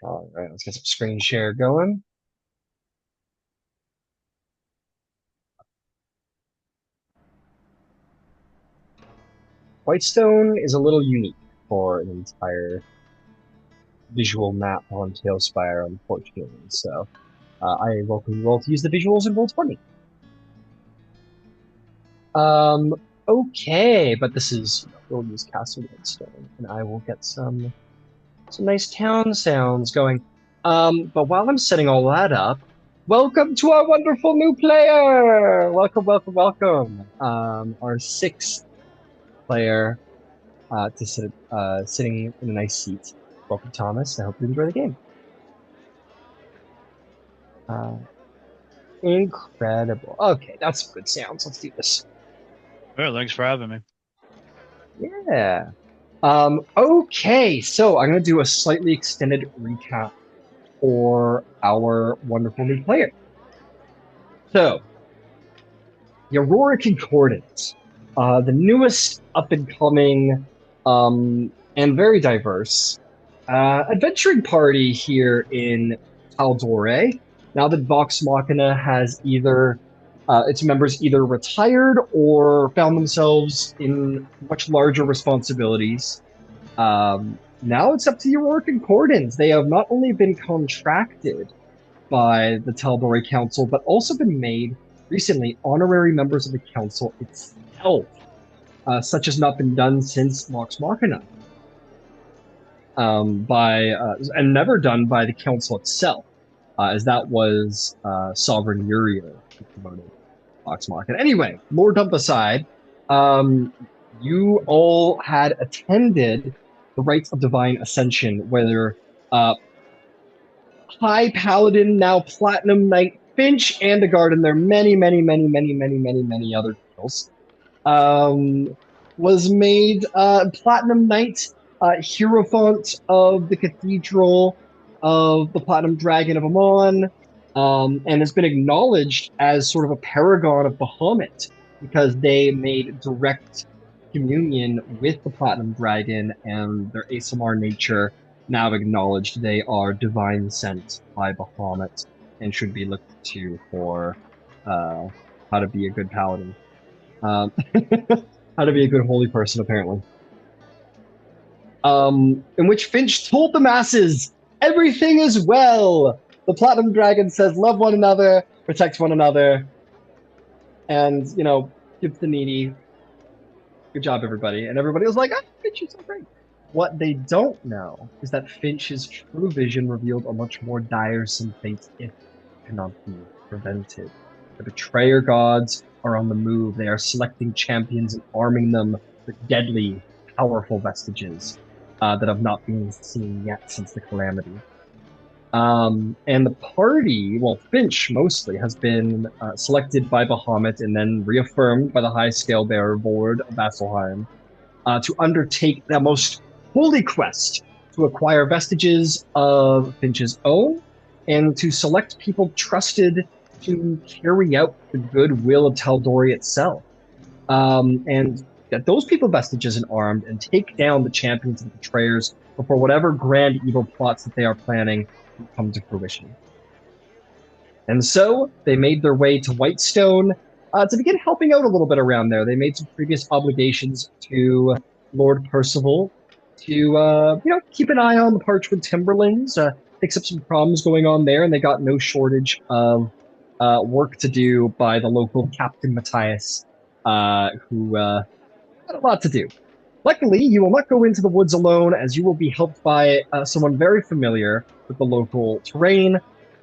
All right, let's get some screen share going. Whitestone is a little unique for an entire visual map on Tailspire, unfortunately. So I welcome you all to use the visuals in Roll20. Um, okay, but this is we'll use Castle Whitestone, and I will get some nice town sounds going. But while I'm setting all that up, welcome to our wonderful new player. Welcome, welcome, welcome. Our sixth player sitting in a nice seat. Welcome, Thomas. I hope you enjoy the game. Uh, Incredible. Okay, that's some good sounds. Let's do this. Well, thanks for having me. Yeah. Okay, so I'm gonna do a slightly extended recap for our wonderful new player. So, the Aurora Concordant, the newest up-and-coming and very diverse adventuring party here in Tal'Dorei. Now that Vox Machina has either its members either retired or found themselves in much larger responsibilities. Now it's up to your Aurora Concordants. They have not only been contracted by the Tal'Dorei Council, but also been made recently honorary members of the council itself. Such has not been done since Vox Machina, and never done by the council itself, as that was Sovereign Uriel who promoted Vox Machina. Anyway, more dump aside, you all had attended the rites of divine ascension, whether High Paladin, now Platinum Knight Finch, and a guard, and there are many, many, many, many, many, many, many other titles. Was made Platinum Knight, Hierophant of the Cathedral of the Platinum Dragon of Amon, and has been acknowledged as sort of a paragon of Bahamut because they made direct communion with the Platinum Dragon and their ASMR nature now acknowledged they are divine sent by Bahamut and should be looked to for how to be a good paladin. Um, how to be a good holy person, apparently. In which Finch told the masses, everything is well. The Platinum Dragon says, love one another, protect one another, and, give the needy. Good job, everybody. And everybody was like, Finch is so great. What they don't know is that Finch's true vision revealed a much more diresome fate if it cannot be prevented. The betrayer gods are on the move. They are selecting champions and arming them with deadly, powerful vestiges that have not been seen yet since the calamity. And the party, well, Finch mostly, has been selected by Bahamut and then reaffirmed by the High Scale Bearer Board of Vasselheim to undertake the most holy quest to acquire vestiges of Finch's own and to select people trusted to carry out the good will of Tal'Dorei itself. And get those people vestiges and armed and take down the champions and the betrayers before whatever grand evil plots that they are planning come to fruition. And so they made their way to Whitestone to begin helping out a little bit around there. They made some previous obligations to Lord Percival to keep an eye on the Parchwood Timberlands, fix up some problems going on there, and they got no shortage of work to do by the local Captain Matthias, who had a lot to do. Luckily, you will not go into the woods alone, as you will be helped by someone very familiar with the local terrain.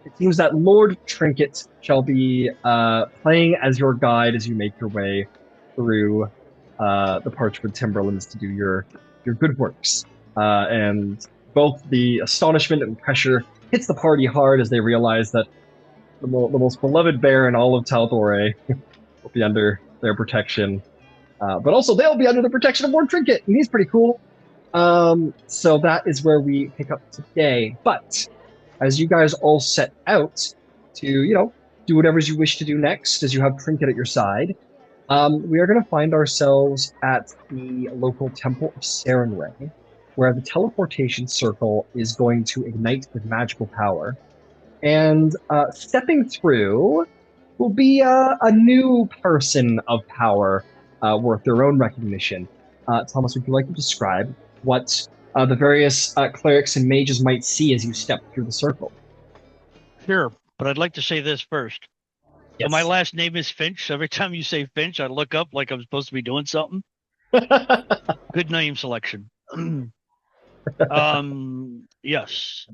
It seems that Lord Trinket shall be playing as your guide as you make your way through the Parchwood Timberlands to do your good works. And both the astonishment and pressure hits the party hard as they realize that the most beloved bear in all of Tal'Dorei will be under their protection. But also, they'll be under the protection of Lord Trinket, and he's pretty cool. So that is where we pick up today. But as you guys all set out to, do whatever you wish to do next, as you have Trinket at your side, we are going to find ourselves at the local Temple of Sarenrae. where the teleportation circle is going to ignite with magical power. And stepping through will be a new person of power worth their own recognition. Thomas, would you like to describe what the various clerics and mages might see as you step through the circle? Sure, but I'd like to say this first. Yes. So my last name is Finch. So every time you say Finch, I look up like I'm supposed to be doing something. Good name selection. Yes.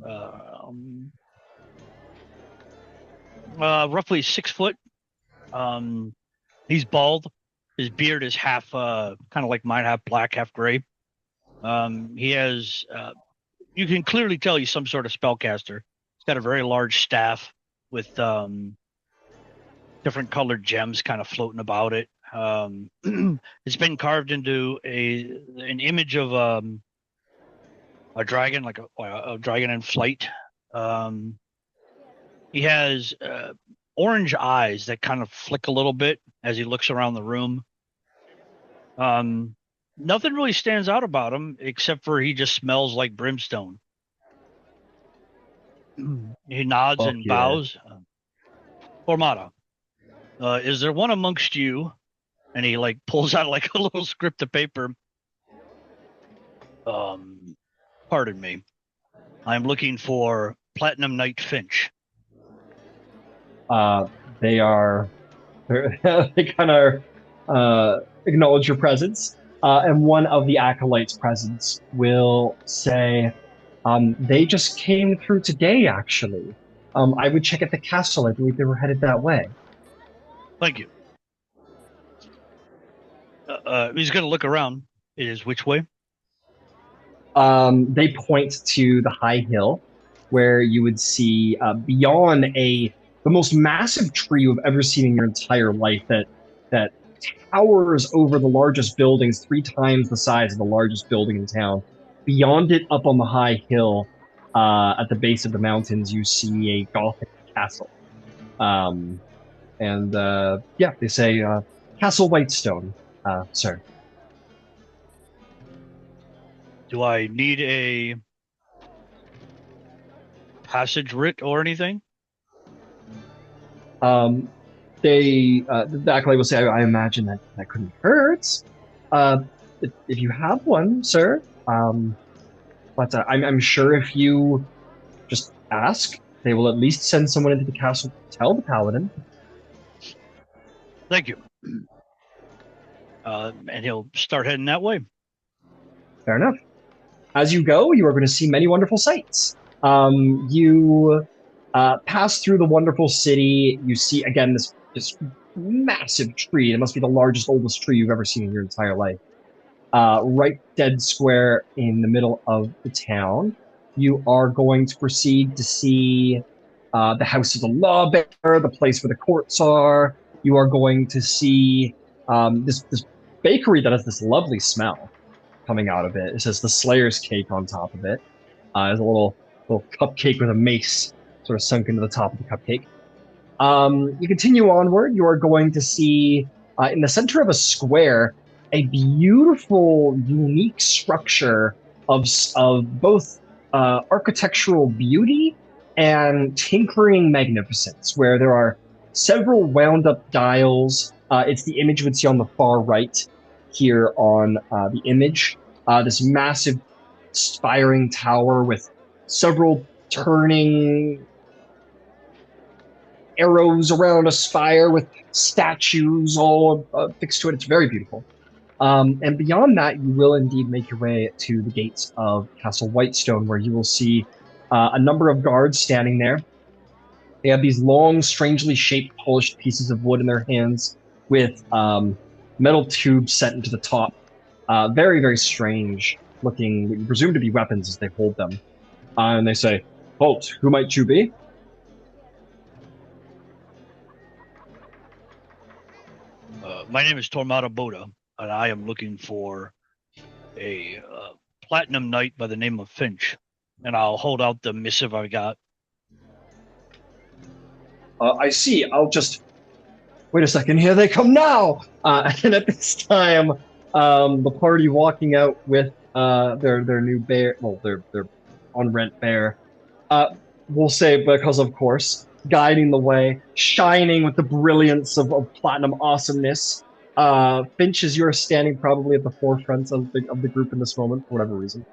Roughly 6 foot. He's bald. His beard is half, kind of like mine, half black, half gray. He has, you can clearly tell he's some sort of spellcaster. He's got a very large staff with different colored gems kind of floating about it. It's been carved into an image of a dragon, like a dragon in flight. He has orange eyes that kind of flick a little bit as he looks around the room. Nothing really stands out about him except for he just smells like brimstone. He nods and bows. Tormada, is there one amongst you? And he like pulls out like a little script of paper. Pardon me. I'm looking for Platinum Knight Finch. They kind of acknowledge your presence, and one of the acolytes present will say, they just came through today, actually. I would check at the castle. I believe they were headed that way. Thank you. He's going to look around. It is which way? They point to the high hill, where you would see beyond the most massive tree you've ever seen in your entire life that towers over the largest buildings, 3 times the size of the largest building in town. Beyond it, up on the high hill, at the base of the mountains, you see a Gothic castle. They say, Castle Whitestone, sir. Do I need a passage writ or anything? The acolyte will say, I imagine that couldn't hurt. If you have one, sir. But I'm sure if you just ask, they will at least send someone into the castle to tell the paladin. Thank you. And he'll start heading that way. Fair enough. As you go, you are going to see many wonderful sights. You pass through the wonderful city. You see, again, this massive tree. It must be the largest, oldest tree you've ever seen in your entire life. Right dead square in the middle of the town. You are going to proceed to see the House of the Lawbearer, the place where the courts are. You are going to see this bakery that has this lovely smell coming out of it. It says the Slayer's Cake on top of it. There's a little cupcake with a mace sort of sunk into the top of the cupcake. You continue onward. You are going to see in the center of a square a beautiful, unique structure of both architectural beauty and tinkering magnificence, where there are several wound-up dials. It's the image you would see on the far right here on the image. This massive spiring tower with several turning arrows around a spire with statues all fixed to it. It's very beautiful. And beyond that, you will indeed make your way to the gates of Castle Whitestone, where you will see a number of guards standing there. They have these long, strangely shaped, polished pieces of wood in their hands with metal tubes set into the top. Very, very strange looking, what you presume to be weapons as they hold them. And they say, "Halt, who might you be?" My name is Tormada Bota, and I am looking for a platinum knight by the name of Finch. And I'll hold out the missive I got. I see. I'll just... Wait a second. Here they come now! And at this time, the party walking out with their new bear, well, their on rent bear. Uh, we'll say because of course, guiding the way, shining with the brilliance of platinum awesomeness. Finch, as you're standing probably at the forefront of the group in this moment for whatever reason.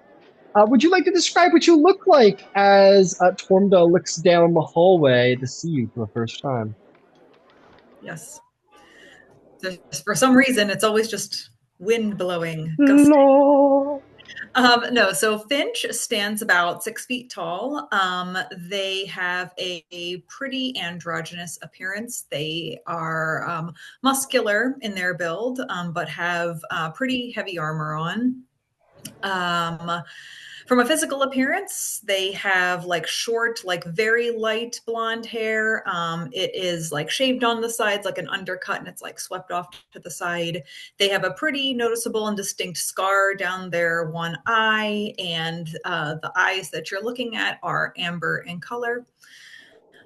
Would you like to describe what you look like as Tormda looks down the hallway to see you for the first time? Yes. Just for some reason, it's always just wind blowing, gusting. No. No, so Finch stands about 6 feet tall. They have a pretty androgynous appearance. They are muscular in their build, but have pretty heavy armor on. From a physical appearance, they have like short, like very light blonde hair. It is like shaved on the sides, like an undercut, and it's like swept off to the side. They have a pretty noticeable and distinct scar down their one eye, and the eyes that you're looking at are amber in color.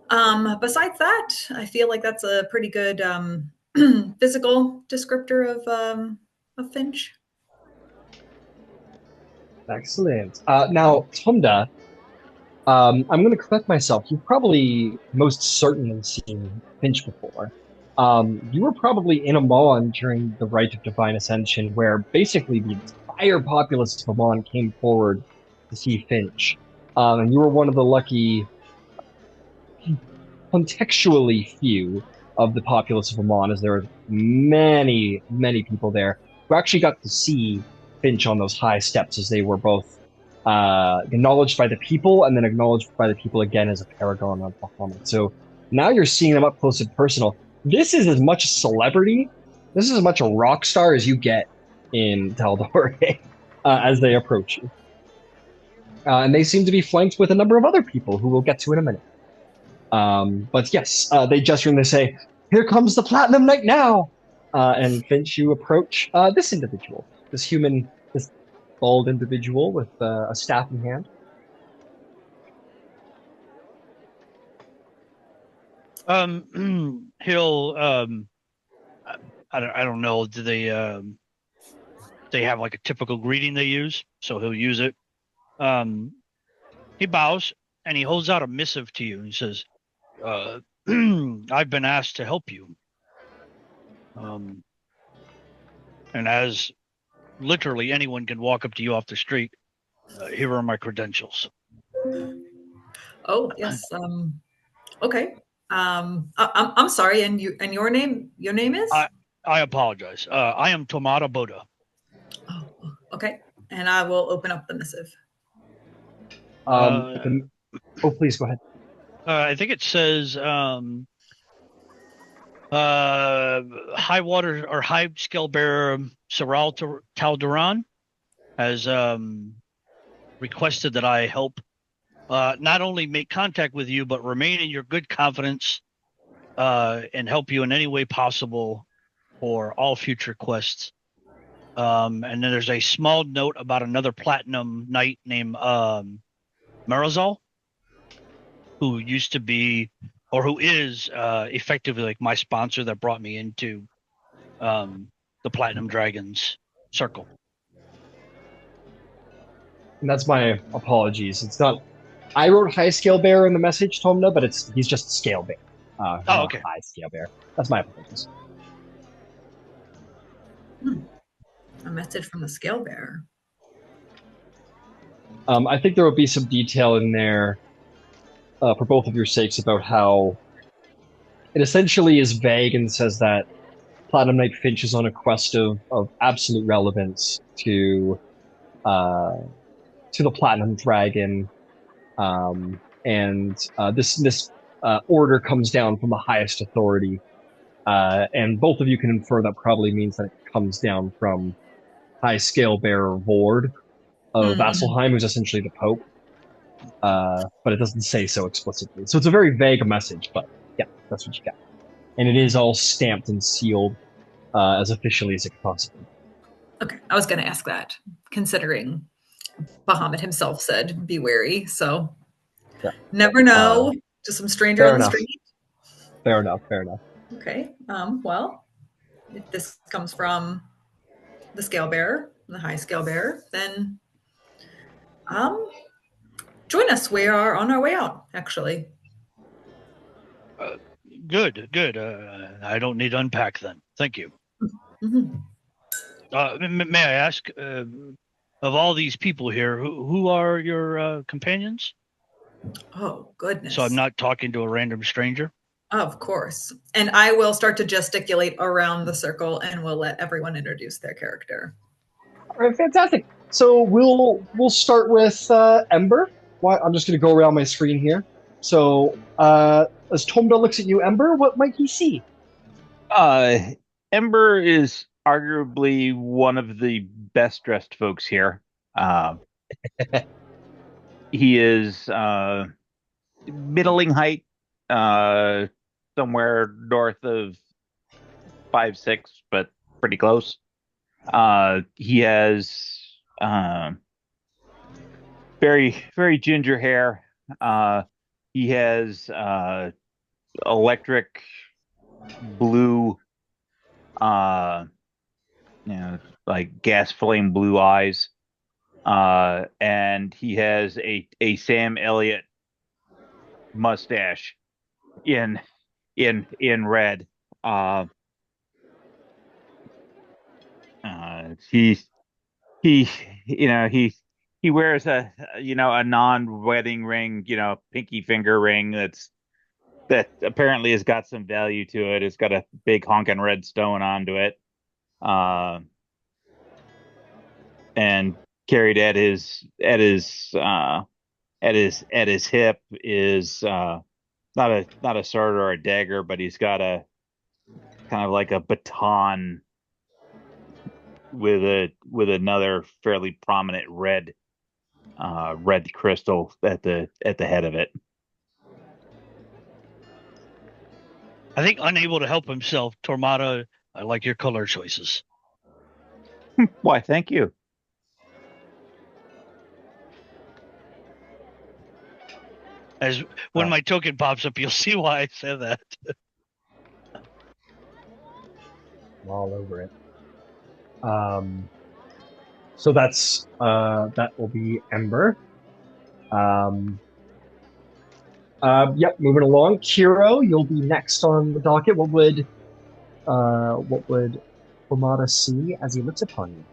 Besides that, I feel like that's a pretty good physical descriptor of Finch. Excellent. Now, Tomda, I'm going to correct myself. You've probably most certainly seen Finch before. You were probably in Amon during the Rite of Divine Ascension, where basically the entire populace of Amon came forward to see Finch. And you were one of the lucky, contextually few of the populace of Amon, as there were many, many people there who actually got to see Finch on those high steps as they were both acknowledged by the people and then acknowledged by the people again as a paragon of Bahamut. So now you're seeing them up close and personal. This is as much a celebrity, this is as much a rock star as you get in Tal'Dorei as they approach you. And they seem to be flanked with a number of other people who we'll get to in a minute. But yes, they gesture and they say, "Here comes the Platinum Knight now!" And Finch, you approach this individual, this human, this bald individual with a staff in hand. He'll I don't know. Do they have like a typical greeting they use? So he'll use it. He bows and he holds out a missive to you. He says, "I've been asked to help you. And as literally anyone can walk up to you off the street, here are my credentials." Oh yes. Okay. I'm sorry. And your name? Your name is? I apologize. I am Tormada Bota. Oh, okay. And I will open up the missive. Please go ahead. I think it says high water or high scale bearer Saral Tal'Dorei has requested that I help not only make contact with you, but remain in your good confidence and help you in any way possible for all future quests. And then there's a small note about another platinum knight named Marazal, who used to be, or who is effectively like my sponsor that brought me into the Platinum Dragons circle. And that's my apologies. It's not. I wrote high scale bear in the message, Tomna, but he's just scale bear. Okay. High scale bear. That's my apologies. A message from the scale bearer. I think there will be some detail in there for both of your sakes about how it essentially is vague and says that Platinum Knight Finch is on a quest of absolute relevance to the Platinum Dragon, and this order comes down from the highest authority, and both of you can infer that probably means that it comes down from High Scale Bearer Vord of Vasselheim, who's essentially the Pope. But it doesn't say so explicitly. So it's a very vague message, but yeah, that's what you got. And it is all stamped and sealed as officially as it could possibly be. Okay, I was going to ask that, considering Bahamut himself said, "Be wary." So, yeah. Never know. Just some stranger on the street. Fair enough. Fair enough. Okay. Well, if this comes from the scale bearer, the high scale bearer, then Join us. We are on our way out, actually. Good. I don't need to unpack then. Thank you. Mm-hmm. May I ask, of all these people here, who are your companions? Oh, goodness. So I'm not talking to a random stranger. Of course. And I will start to gesticulate around the circle and we'll let everyone introduce their character. All right, fantastic. So we'll start with Ember. I'm just going to go around my screen here. So as Tomda looks at you, Ember, what might he see? Ember is arguably one of the best dressed folks here. He is middling height, somewhere north of 5'6", but pretty close. He has very ginger hair. He has electric blue, like gas flame blue eyes. And he has a Sam Elliott mustache in red. He wears a non-wedding ring, pinky finger ring that apparently has got some value to it. It's got a big honking red stone onto it. And carried at his hip is not a sword or a dagger, but he's got a kind of like a baton with another fairly prominent red crystal at the head of it. I think unable to help himself, Tormada, I like your color choices. Why, thank you. As when my token pops up, you'll see why I said that. All over it. So that will be Ember. Yep, moving along. Qiro, you'll be next on the docket. What would Tormada see as he looks upon you?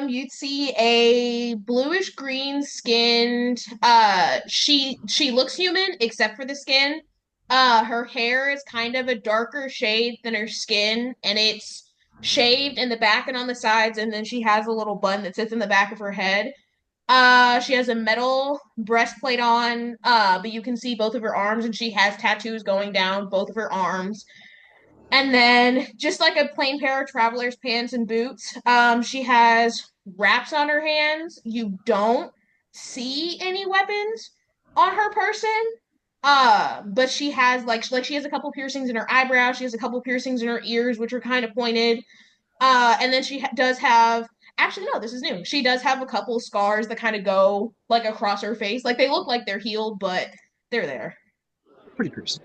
You'd see a bluish green skinned, she looks human except for the skin. Her hair is kind of a darker shade than her skin, and it's shaved in the back and on the sides, and then she has a little bun that sits in the back of her head. She has a metal breastplate on, but you can see both of her arms, and she has tattoos going down both of her arms. And then, just like a plain pair of traveler's pants and boots, she has wraps on her hands. You don't see any weapons on her person. But she has she has a couple piercings in her eyebrows. She has a couple piercings in her ears, which are kind of pointed. And then does have. Actually, no, this is new. She does have a couple scars that kind of go like across her face. Like they look like they're healed, but they're there. Pretty gruesome.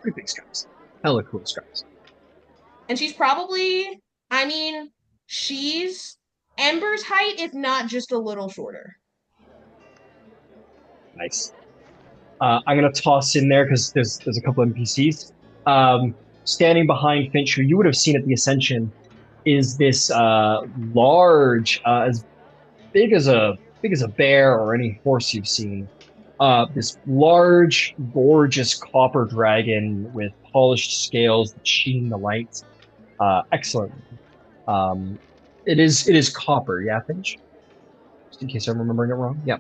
Pretty big scars. Hella cool scars. And she's probably, she's Ember's height, if not just a little shorter. Nice. I'm gonna toss in there because there's a couple NPCs. Standing behind Finch, who you would have seen at the Ascension, is this large, as big as a bear or any horse you've seen. This large, gorgeous copper dragon with polished scales that sheen the light. Excellent. It is copper, yeah, Finch? Just in case I'm remembering it wrong. Yeah.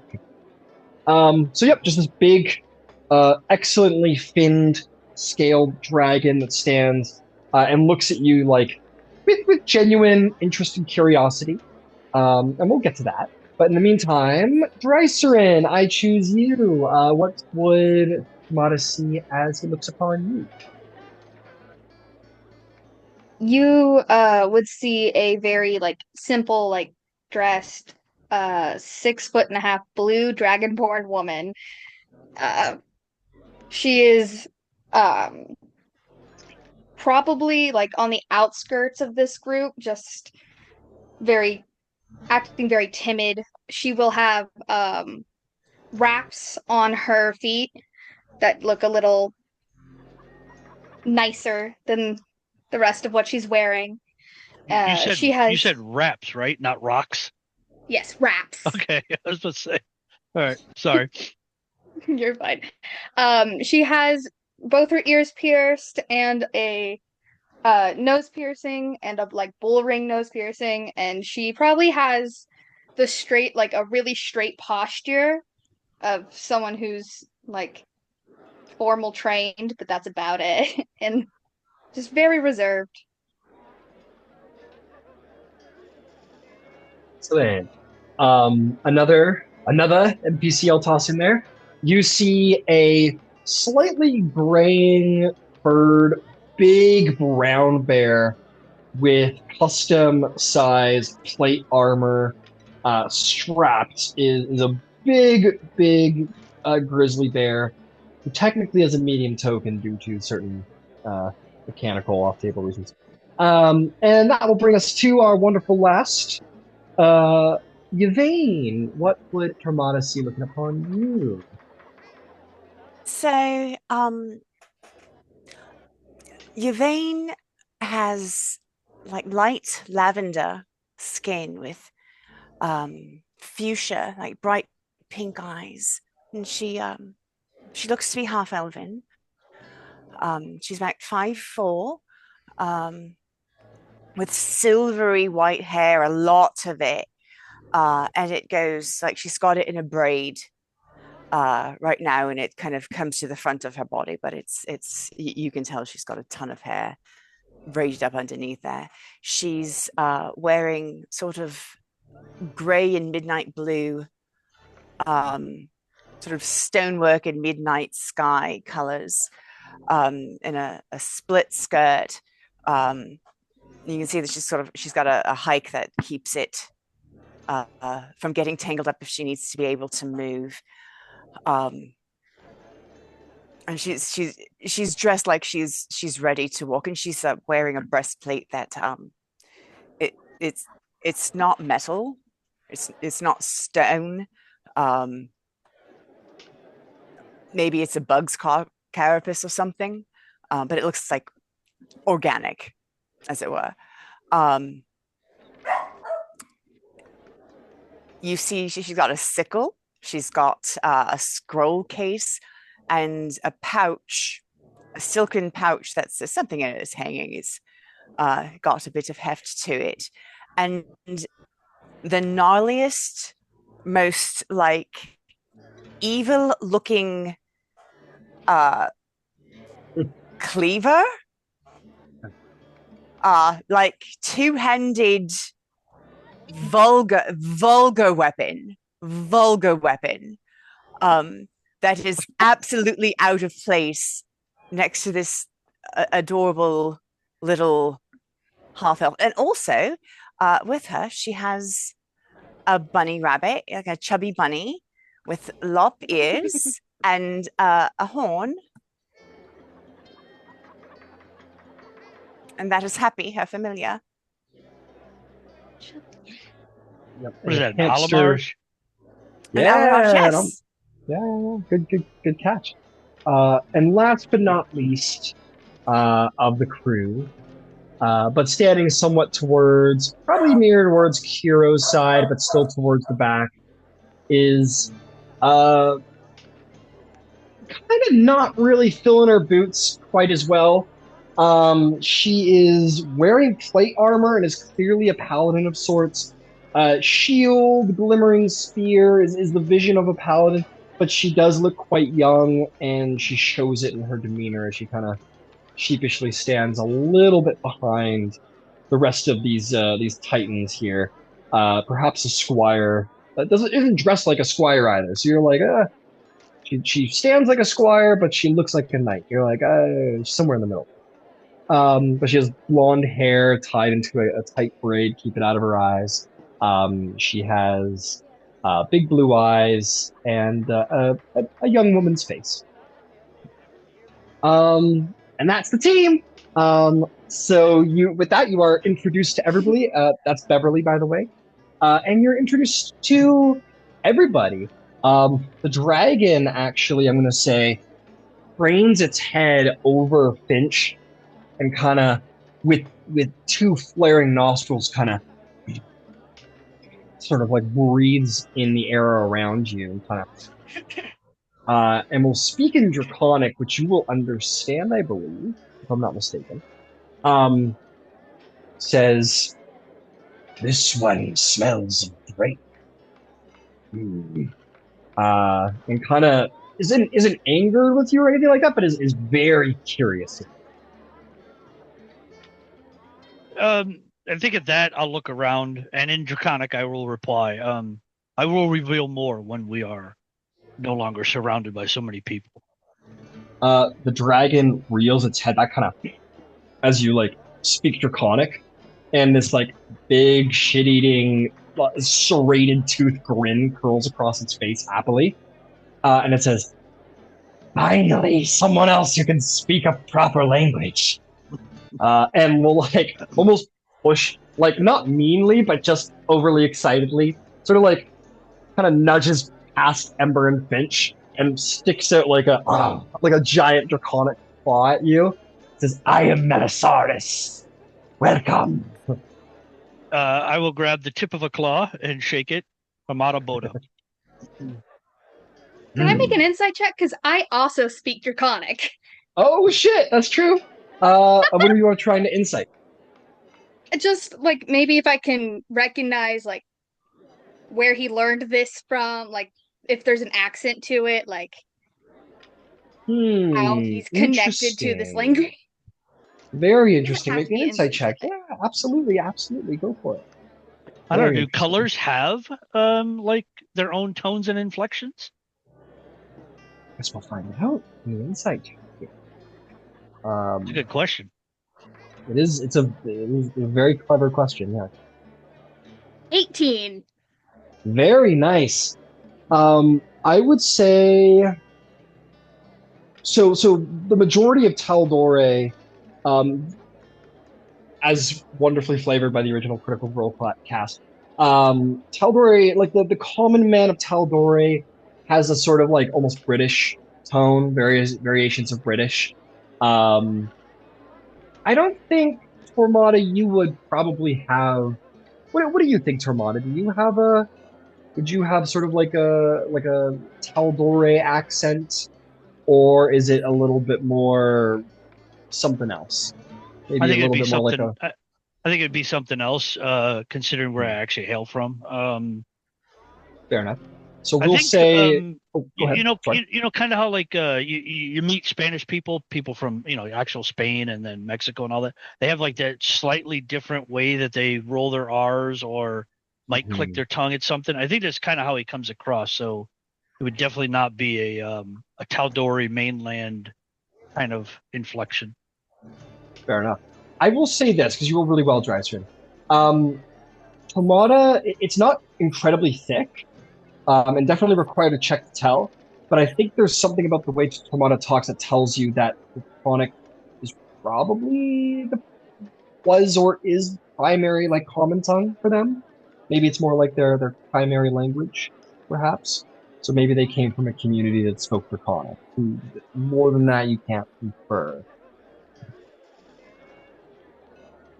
So yep, just this big, excellently finned, scaled dragon that stands and looks at you like with genuine interest and curiosity. And we'll get to that. But in the meantime, Drycerin, I choose you. What would Tormada see as he looks upon you? You would see a very simple dressed 6'1.5" blue dragonborn woman. She is probably on the outskirts of this group, just very acting very timid. She will have wraps on her feet that look a little nicer than the rest of what she's wearing. She has you said wraps, right? Not rocks. yes, wraps. Okay, I was about to say. All right, sorry. You're fine. She has both her ears pierced and a nose piercing and a like bull ring nose piercing, and she probably has the straight like a really straight posture of someone who's like formal trained, but that's about it. And just very reserved. So then, another NPC I'll toss in there. You see a slightly graying furred, big brown bear with custom size plate armor. Strapped is a big grizzly bear, who technically has a medium token due to certain mechanical off-table reasons. And that will bring us to our wonderful last. Yvaine, what would Tormada see looking upon you? So, Yvaine has like light lavender skin with fuchsia, like bright pink eyes, and she looks to be half elven. She's about 5'4", with silvery white hair, a lot of it, and it goes like she's got it in a braid right now, and it kind of comes to the front of her body, but it's you can tell she's got a ton of hair braided up underneath there. She's wearing sort of gray and midnight blue, sort of stonework and midnight sky colors, in a split skirt. You can see that she's got a hike that keeps it from getting tangled up if she needs to be able to move. And she's dressed like she's ready to walk, and she's wearing a breastplate that it's not metal, it's not stone. Maybe it's a bug's carapace or something, but it looks like organic, as it were. You see she's got a sickle, she's got a scroll case, and a pouch, a silken pouch that's something in it is hanging. It's got a bit of heft to it. And the gnarliest, most like evil looking cleaver, like two-handed vulgar weapon, that is absolutely out of place next to this adorable little half elf. And also with her, she has a bunny rabbit, like a chubby bunny with lop ears and a horn. And that is Happy, her familiar. Yep. What is that, an hamster. Alamarge? Yes. Yeah, good catch. And last but not least, of the crew, but standing somewhat towards, probably near towards Qiro's side, but still towards the back, is kind of not really filling her boots quite as well. She is wearing plate armor and is clearly a paladin of sorts. Shield, glimmering spear is the vision of a paladin, but she does look quite young, and she shows it in her demeanor as she kind of sheepishly stands a little bit behind the rest of these titans here. Perhaps a squire that isn't dressed like a squire either. So you're like, she stands like a squire, but she looks like a knight. You're like, somewhere in the middle. But she has blonde hair tied into a tight braid, keep it out of her eyes. She has big blue eyes and a young woman's face. And that's the team. So with that, you are introduced to everybody. That's Beverly, by the way. and you're introduced to everybody. The dragon, actually, I'm going to say, cranes its head over Finch and kind of, with two flaring nostrils, kind of sort of like breathes in the air around you and kind of and will speak in Draconic, which you will understand, I believe, if I'm not mistaken. Says, "This one smells great." And kind of isn't angered with you or anything like that, but is very curious. I think at that I'll look around, and in Draconic I will reply. I will reveal more when we are no longer surrounded by so many people. The dragon reels its head back, kind of as you like speak Draconic, and this like big shit-eating, serrated tooth grin curls across its face happily, and it says, "Finally, someone else who can speak a proper language." And will like almost push, like not meanly, but just overly excitedly, sort of like kind of nudges past Ember and Finch and sticks out like a giant draconic claw at you. It says, "I am Melisaurus. Welcome." I will grab the tip of a claw and shake it. Tormada Bota. Can I make an insight check? Because I also speak Draconic. Oh shit, that's true. What are you trying to insight? Just like maybe if I can recognize like where he learned this from, like if there's an accent to it, like how he's connected to this language. Very interesting. Make an insight check. Yeah, absolutely, go for it. I don't know. Do colors have like their own tones and inflections? Guess we'll find out in the insight check. That's a good question. It is a very clever question. Yeah. 18. Very nice. I would say. So the majority of Tal'Dorei, as wonderfully flavored by the original Critical Role cast, Tal'Dorei, like the common man of Tal'Dorei, has a sort of like almost British tone, various variations of British. I don't think, Tormada, you would probably have. What do you think, Tormada? Would you have sort of like a Tal'Dorei accent, or is it a little bit more something else? Maybe I think a little it'd be bit more something. like I think it'd be something else, considering where I actually hail from. Fair enough. So we'll say, go ahead. You know, kind of how like you meet Spanish people from actual Spain and then Mexico and all that. They have like that slightly different way that they roll their R's or might click their tongue at something. I think that's kind of how he comes across. So it would definitely not be a Tal'Dorei mainland kind of inflection. Fair enough. I will say this because you were really well, Drystream. Tormada, it's not incredibly thick. And definitely required a check to tell. But I think there's something about the way Tormada talks that tells you that the Draconic is probably was or is primary like common tongue for them. Maybe it's more like their primary language, perhaps. So maybe they came from a community that spoke Draconic. More than that, you can't infer.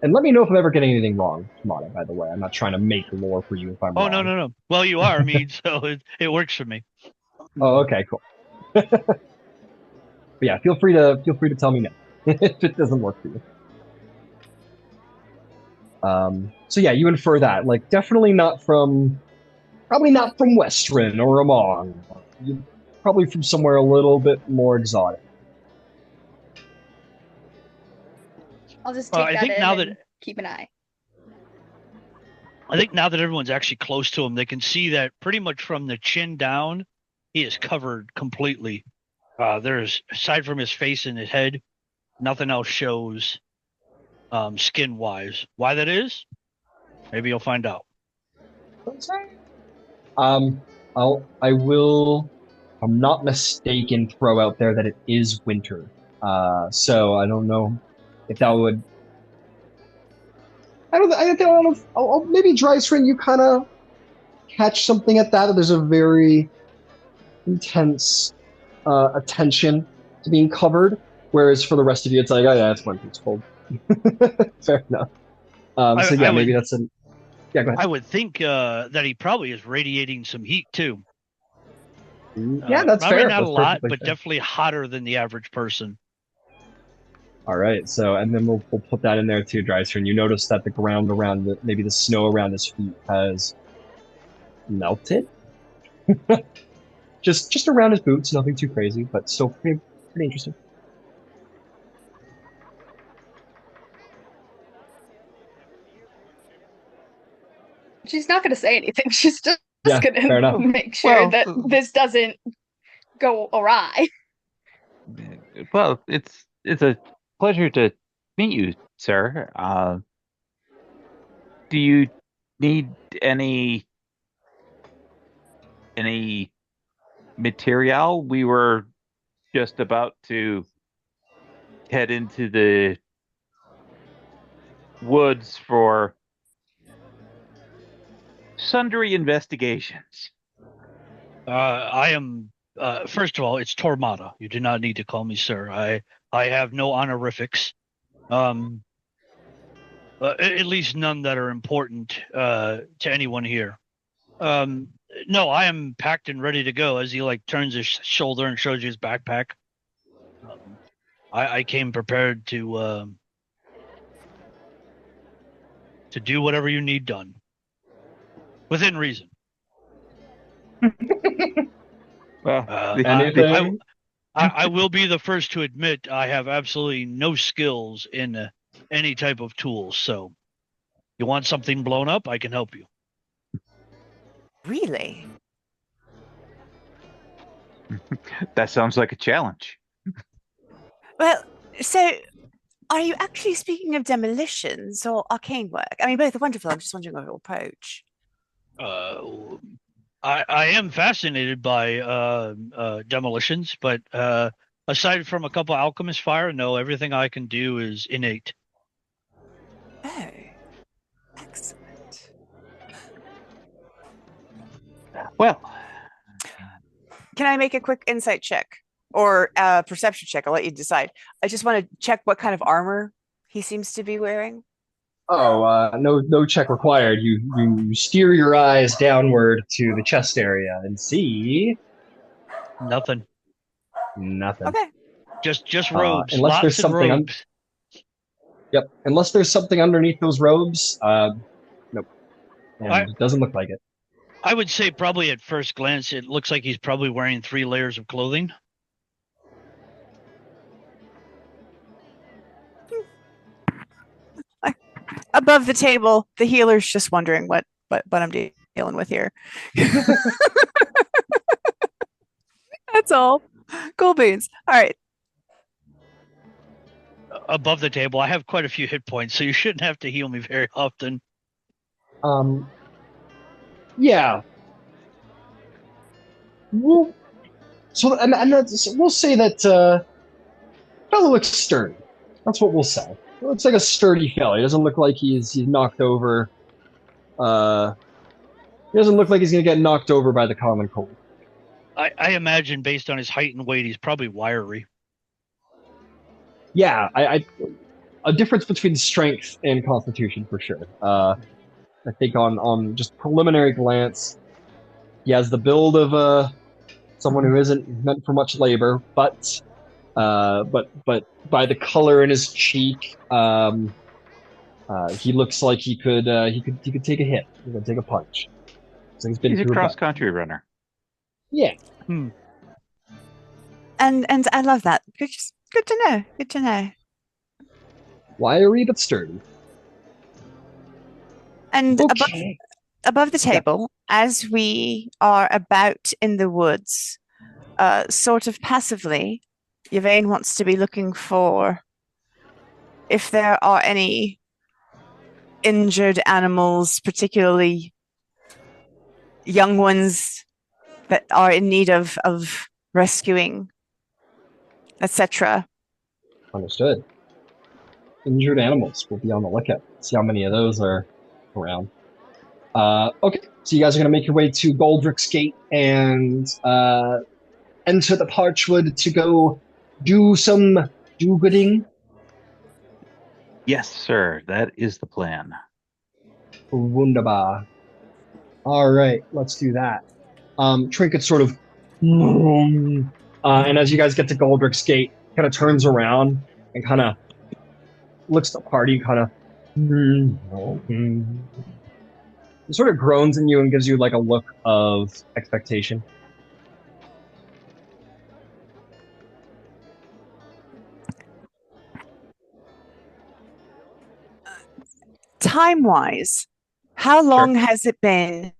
And let me know if I'm ever getting anything wrong, Tormada, by the way. I'm not trying to make lore for you if I'm wrong. Oh, no. Well, you are, I mean, so it works for me. Oh, okay, cool. But yeah, feel free to tell me no if it doesn't work for you. So yeah, you infer that. Like, definitely probably not from Western or Amon. Probably from somewhere a little bit more exotic. I'll just take that in and keep an eye. I think now that everyone's actually close to him, they can see that pretty much from the chin down, he is covered completely. There's, aside from his face and his head, nothing else shows skin-wise. Why that is? Maybe you'll find out. I will, if I'm not mistaken, throw out there that it is winter. So I don't know if that would I don't know. Maybe dry string. You kind of catch something at that. There's a very intense attention to being covered, whereas for the rest of you, it's like, oh yeah, it's one piece cold. Fair enough. So yeah, maybe that's an. Yeah, go ahead. I would think that he probably is radiating some heat too. Yeah, that's probably fair. not That's a lot, perfectly but fair. definitely hotter than the average person. All right, so and then we'll put that in there too, Dryster. And you notice that the ground around maybe the snow around his feet has melted, just around his boots, nothing too crazy, but still pretty interesting. She's not going to say anything. She's just Yeah, going fair enough. to make sure that this doesn't go awry. Well, it's a pleasure to meet you, sir. Do you need any material? We were just about to head into the woods for sundry investigations. I am. First of all, it's Tormada. You do not need to call me sir. I have no honorifics. At least none that are important to anyone here. No, I am packed and ready to go. As he turns his shoulder and shows you his backpack. I came prepared to do whatever you need done, within reason. Well, I will be the first to admit I have absolutely no skills in any type of tools. So, you want something blown up? I can help you. Really? That sounds like a challenge. Well, so are you actually speaking of demolitions or arcane work? I mean, both are wonderful. I'm just wondering what your approach. I am fascinated by demolitions, but aside from a couple alchemist fire, no, everything I can do is innate. Oh, excellent. Well, can I make a quick insight check or perception check? I'll let you decide. I just want to check what kind of armor he seems to be wearing. Oh, no check required. You steer your eyes downward to the chest area and see nothing. Okay. Just robes. Unless Lots there's of something. robes. Yep. Unless there's something underneath those robes. Nope. And it doesn't look like it. I would say probably at first glance, it looks like he's probably wearing 3 layers of clothing. Above the table, the healer's just wondering what I'm dealing with here. That's all. Cool beans. All right. Above the table, I have quite a few hit points, so you shouldn't have to heal me very often. Yeah. We'll say that fellow looks sturdy. That's what we'll say. It looks like a sturdy fellow. He doesn't look like he's knocked over. He doesn't look like he's going to get knocked over by the common cold. I imagine, based on his height and weight, he's probably wiry. Yeah, a difference between strength and constitution for sure. I think on just preliminary glance, he has the build of someone who isn't meant for much labor, but by the color in his cheek, he looks like he could take a hit. He could take a punch. So he's a cross-country runner. Yeah. And I love that. Good to know. Good to know. Wiry but sturdy. And okay. above the table, as we are about in the woods, sort of passively, Yvaine wants to be looking for if there are any injured animals, particularly young ones that are in need of rescuing, etc. Understood. injured animals. We'll be on the lookout. See how many of those are around. Okay, so you guys are going to make your way to Goldrick's Gate and enter the Parchwood to go do some do-gooding. Yes, sir. That is the plan. Wunderbar. All right, let's do that. Trinket sort of, and as you guys get to Goldrick's Gate, kind of turns around and kind of looks at the party, kind of, sort of groans at you and gives you like a look of expectation. Time-wise, how long has it been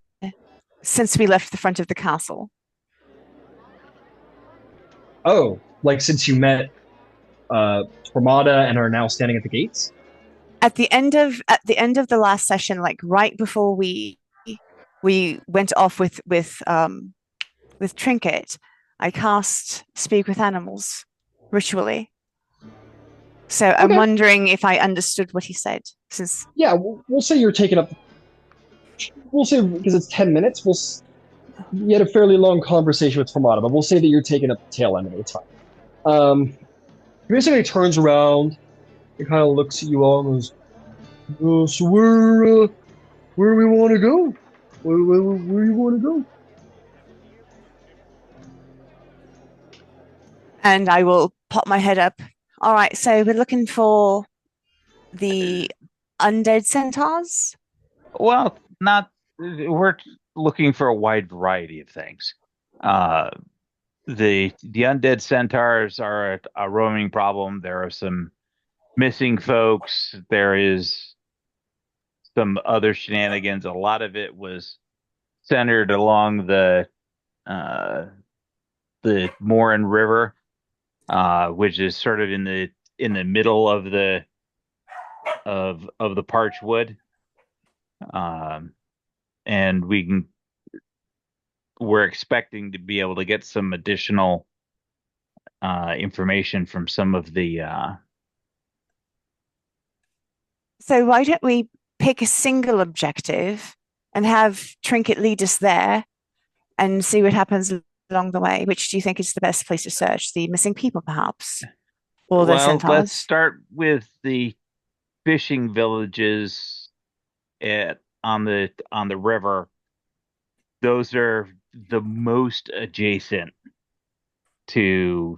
since we left the front of the castle? Oh, like since you met Tormada and are now standing at the gates? At the end of the last session, like right before we went off with Trinket, I cast Speak with Animals ritually. So I'm wondering if I understood what he said. Since we'll say you're taking up. We'll say because it's 10 minutes. You had a fairly long conversation with Tormada, but we'll say that you're taking up the tail end of the time. He basically turns around and kind of looks at you all and goes, "So where we want to go? Where you want to go?" And I will pop my head up. All right, so we're looking for the undead centaurs? Well, we're looking for a wide variety of things. The undead centaurs are a roaming problem. There are some missing folks. There is some other shenanigans. A lot of it was centered along the Morin River, which is sort of in the middle of the Parchwood, and we're expecting to be able to get some additional information from some of the. So why don't we pick a single objective and have Trinket lead us there and see what happens along the way? Which do you think is the best place to search? The missing people, perhaps? Or the centaurs? Let's start with the fishing villages on the river. Those are the most adjacent to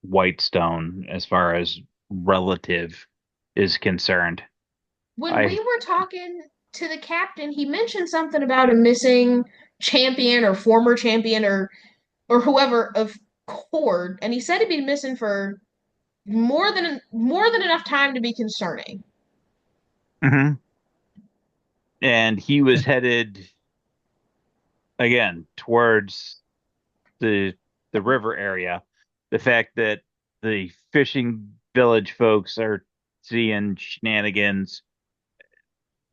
Whitestone as far as relative is concerned. When we were talking to the captain, he mentioned something about a missing champion or former champion or whoever of Cord, and he said he'd been missing for more than enough time to be concerning. Mm-hmm. And he was headed again towards the river area. The fact that the fishing village folks are seeing shenanigans,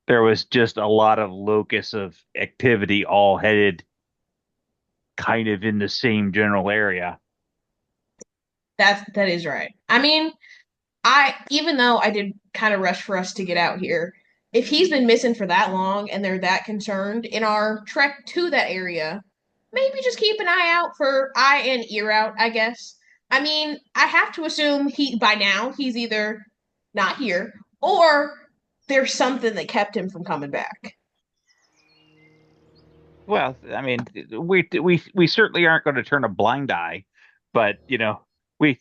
there was just a lot of locus of activity all headed kind of in the same general area. That is right. I mean, even though I did kind of rush for us to get out here, if he's been missing for that long and they're that concerned in our trek to that area, maybe just keep an eye and ear out, I guess. I mean, I have to assume by now he's either not here or there's something that kept him from coming back. Well, I mean, we certainly aren't going to turn a blind eye, but we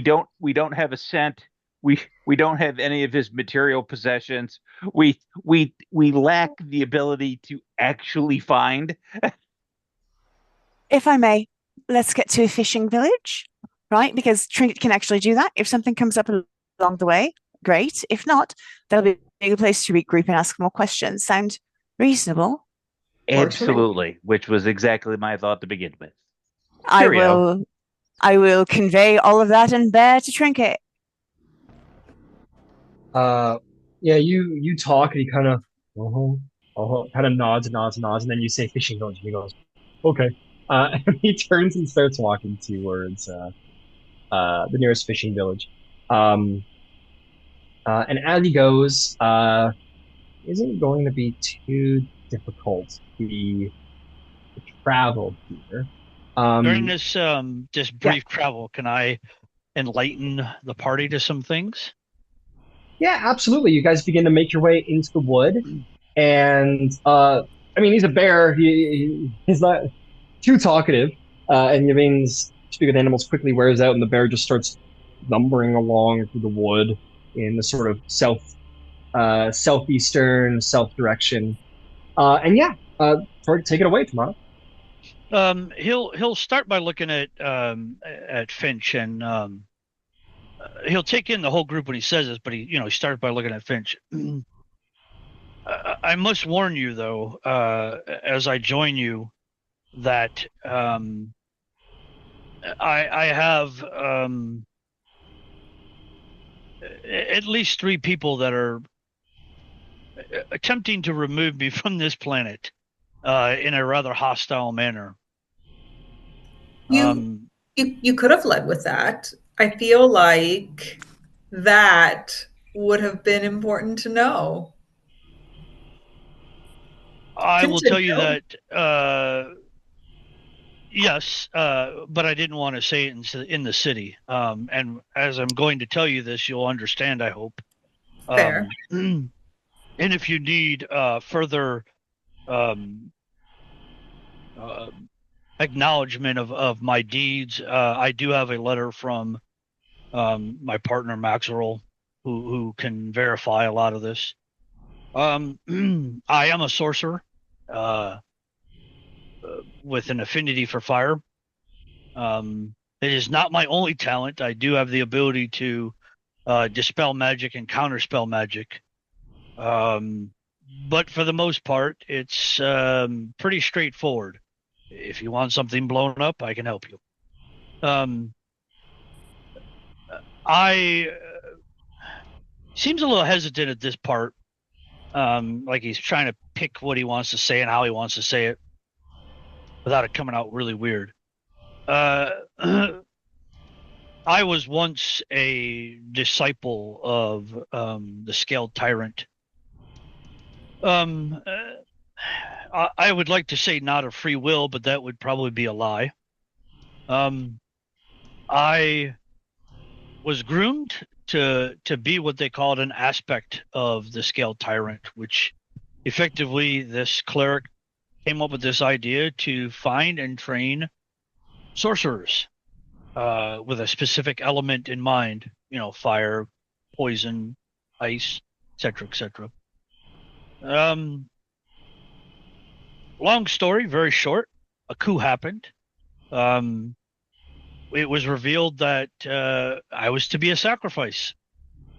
don't have a scent. We don't have any of his material possessions. We lack the ability to actually find. If I may, let's get to a fishing village, right? Because Trinket can actually do that. If something comes up along the way, great. If not, that'll be a good place to regroup and ask more questions. Sound reasonable? Absolutely, which was exactly my thought to begin with. I will convey all of that and bear to Trinket. You talk and he kind of kind of nods, and then you say fishing village, and he goes, "Okay." And he turns and starts walking towards fishing village. And as he goes, isn't going to be too difficult the travel here. During this brief travel, can I enlighten the party to some things? Yeah, absolutely. You guys begin to make your way into the wood, and I mean, he's a bear. He's not too talkative, and Yvaine's speak with animals quickly wears out, and the bear just starts lumbering along through the wood in the sort of southeastern south direction. And yeah, take it away, Tormada. He'll start by looking at Finch, and he'll take in the whole group when he says this, but he starts by looking at Finch. I must warn you, though, as I join you, that I have at least 3 people that are attempting to remove me from this planet in a rather hostile manner. You could have led with that. I feel like that would have been important to know. I will tell you that yes, but I didn't want to say it in the city. And as I'm going to tell you this, you'll understand, I hope. Fair. And if you need further acknowledgement of my deeds, I do have a letter from my partner Maxwell, who can verify a lot of this. I am a sorcerer with an affinity for fire. It is not my only talent. I do have the ability to dispel magic and counterspell magic. But for the most part, it's pretty straightforward. If you want something blown up, I can help you. I seems a little hesitant at this part. Like he's trying to pick what he wants to say and how he wants to say it without it coming out really weird. I was once a disciple of the Scaled Tyrant. I would like to say not of free will, but that would probably be a lie. I was groomed to be what they called an aspect of the Scaled Tyrant, which effectively this cleric came up with this idea to find and train sorcerers with a specific element in mind, fire, poison, ice, etc., etc. Long story, very short. A coup happened. It was revealed that I was to be a sacrifice.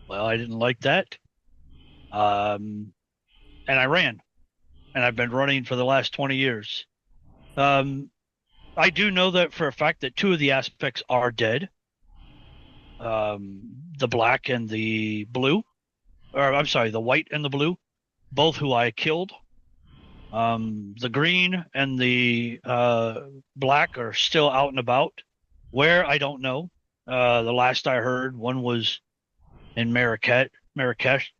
Well, I didn't like that. And I ran. And I've been running for the last 20 years. I do know that for a fact that 2 of the aspects are dead. The black and the blue. Or, I'm sorry, the white and the blue. Both who I killed. The green and the black are still out and about. Where, I don't know. The last I heard, one was in Marrakesh,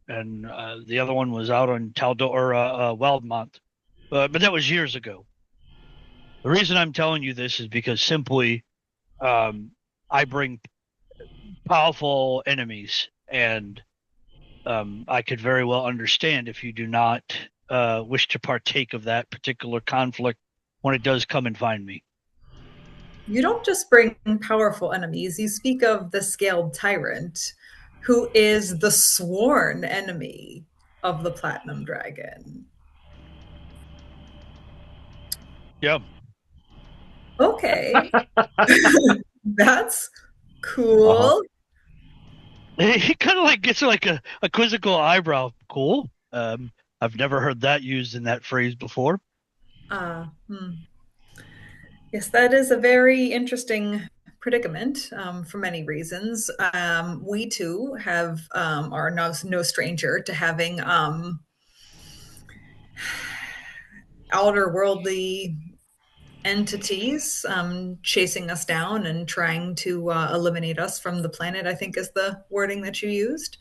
and the other one was out on Wildmont. But that was years ago. The reason I'm telling you this is because simply I bring powerful enemies, and I could very well understand if you do not wish to partake of that particular conflict when it does come and find me. You don't just bring powerful enemies. You speak of the Scaled Tyrant, who is the sworn enemy of the Platinum Dragon. Yeah. Okay. That's cool. He kind of like gets like a quizzical eyebrow. Cool. I've never heard that used in that phrase before. Yes, that is a very interesting predicament for many reasons. We too have are no stranger to having outer worldly entities chasing us down and trying to eliminate us from the planet, I think is the wording that you used.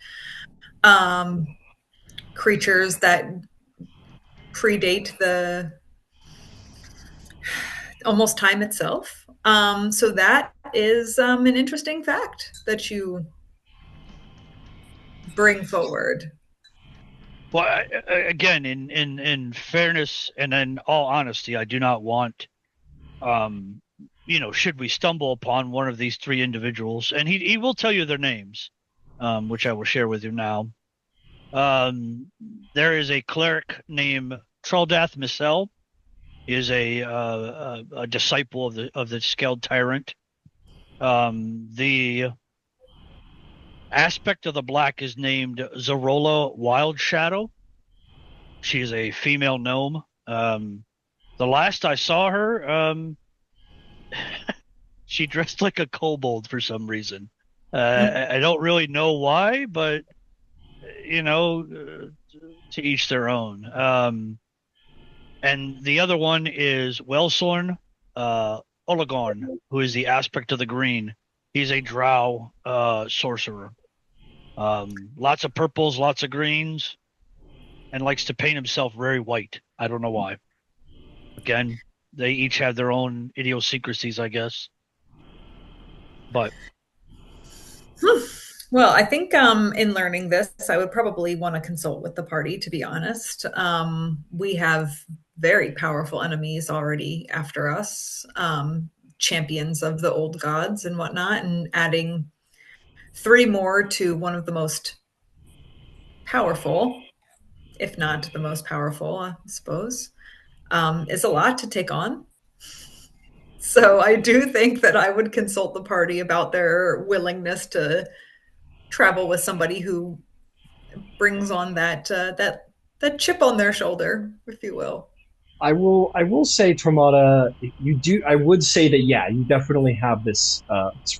Creatures that predate the almost time itself. So that is an interesting fact that you bring forward. Well, again, in fairness and in all honesty, I do not want, should we stumble upon one of these three individuals, and he will tell you their names, which I will share with you now. There is a cleric named Traldath Misel. He is a disciple of the Scaled Tyrant. The aspect of the black is named Zarola Wild Shadow. She is a female gnome. The last I saw her, she dressed like a kobold for some reason. I don't really know why, but to each their own. And the other one is Wellsorn Olagorn, who is the aspect of the green. He's a drow sorcerer. Lots of purples, lots of greens, and likes to paint himself very white. I don't know why. Again, they each have their own idiosyncrasies, I guess. But well, I think in learning this, I would probably want to consult with the party, to be honest. We have very powerful enemies already after us, champions of the old gods and whatnot, and adding 3 more to one of the most powerful, if not the most powerful, I suppose, is a lot to take on. So I do think that I would consult the party about their willingness to travel with somebody who brings on that chip on their shoulder, if you will. I will say, Tormada, I would say that, yeah, you definitely have this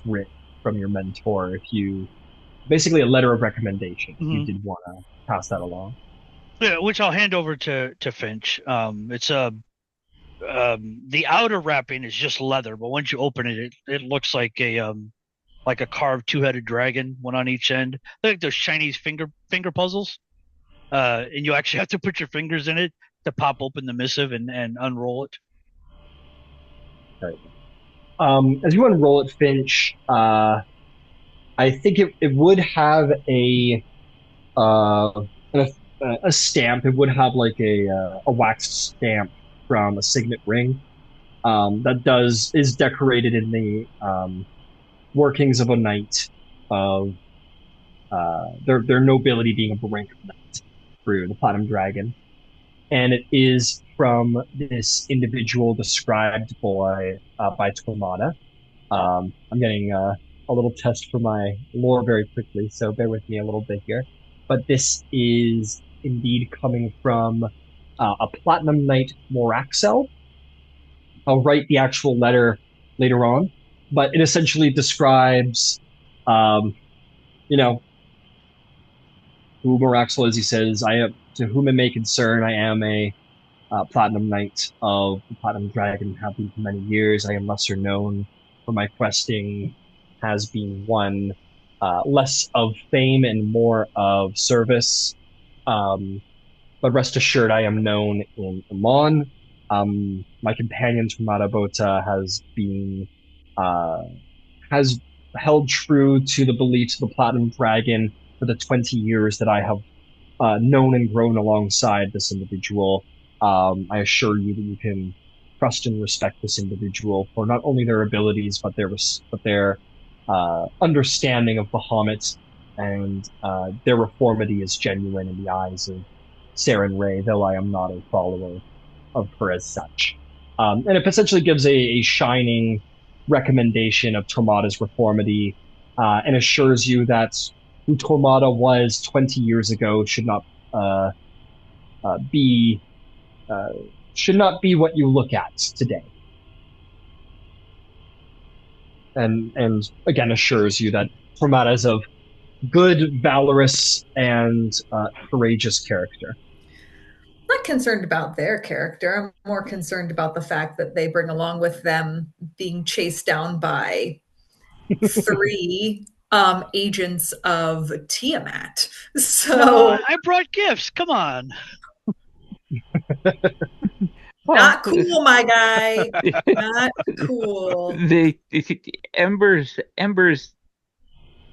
writ from your mentor. If you basically a letter of recommendation, if you did want to pass that along. Yeah, which I'll hand over to Finch. It's the outer wrapping is just leather, but once you open it, it looks like a carved 2-headed dragon, one on each end. Like those Chinese finger puzzles. And you actually have to put your fingers in it to pop open the missive and unroll it. Right. As you unroll it, Finch, I think it would have a stamp. It would have like a waxed stamp from a signet ring that is decorated in the workings of a knight of their nobility being of the rank of knight through the Platinum Dragon. And it is from this individual described by Tormada. I'm getting a little test for my lore very quickly, so bear with me a little bit here. But this is indeed coming from a Platinum Knight Moraxel. I'll write the actual letter later on, but it essentially describes, who Moraxel is. He says, "I am, to whom it may concern, I am a Platinum Knight of the Platinum Dragon, have been for many years. I am lesser known, for my questing has been one less of fame and more of service. But rest assured, I am known in Amon. My companion Tormada Bota has held true to the beliefs of the Platinum Dragon for the 20 years that I have known and grown alongside this individual. I assure you that you can trust and respect this individual for not only their abilities, but their understanding of Bahamut, and their reformity is genuine in the eyes of Saren Ray, though I am not a follower of her as such." And it essentially gives a shining recommendation of Tormada's reformity, and assures you that who Tormada was 20 years ago should not be what you look at today. And again assures you that Tormada is of good, valorous, and courageous character. Not concerned about their character. I'm more concerned about the fact that they bring along with them being chased down by three agents of Tiamat. So I brought gifts. Come on. not cool, my guy. Not cool. The Ember's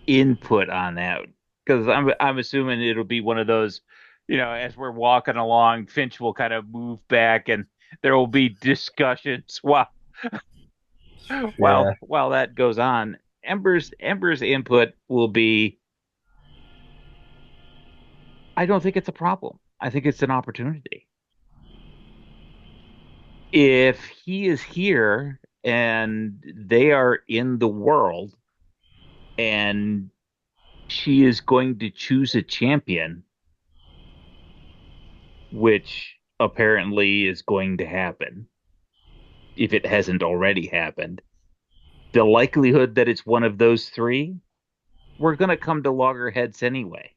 input on that, because I'm assuming it'll be one of those, as we're walking along, Finch will kind of move back and there will be discussions while that goes on. Ember's input will be, I don't think it's a problem. I think it's an opportunity. If he is here and they are in the world and she is going to choose a champion, which apparently is going to happen, if it hasn't already happened, the likelihood that it's one of those three, we're going to come to loggerheads anyway.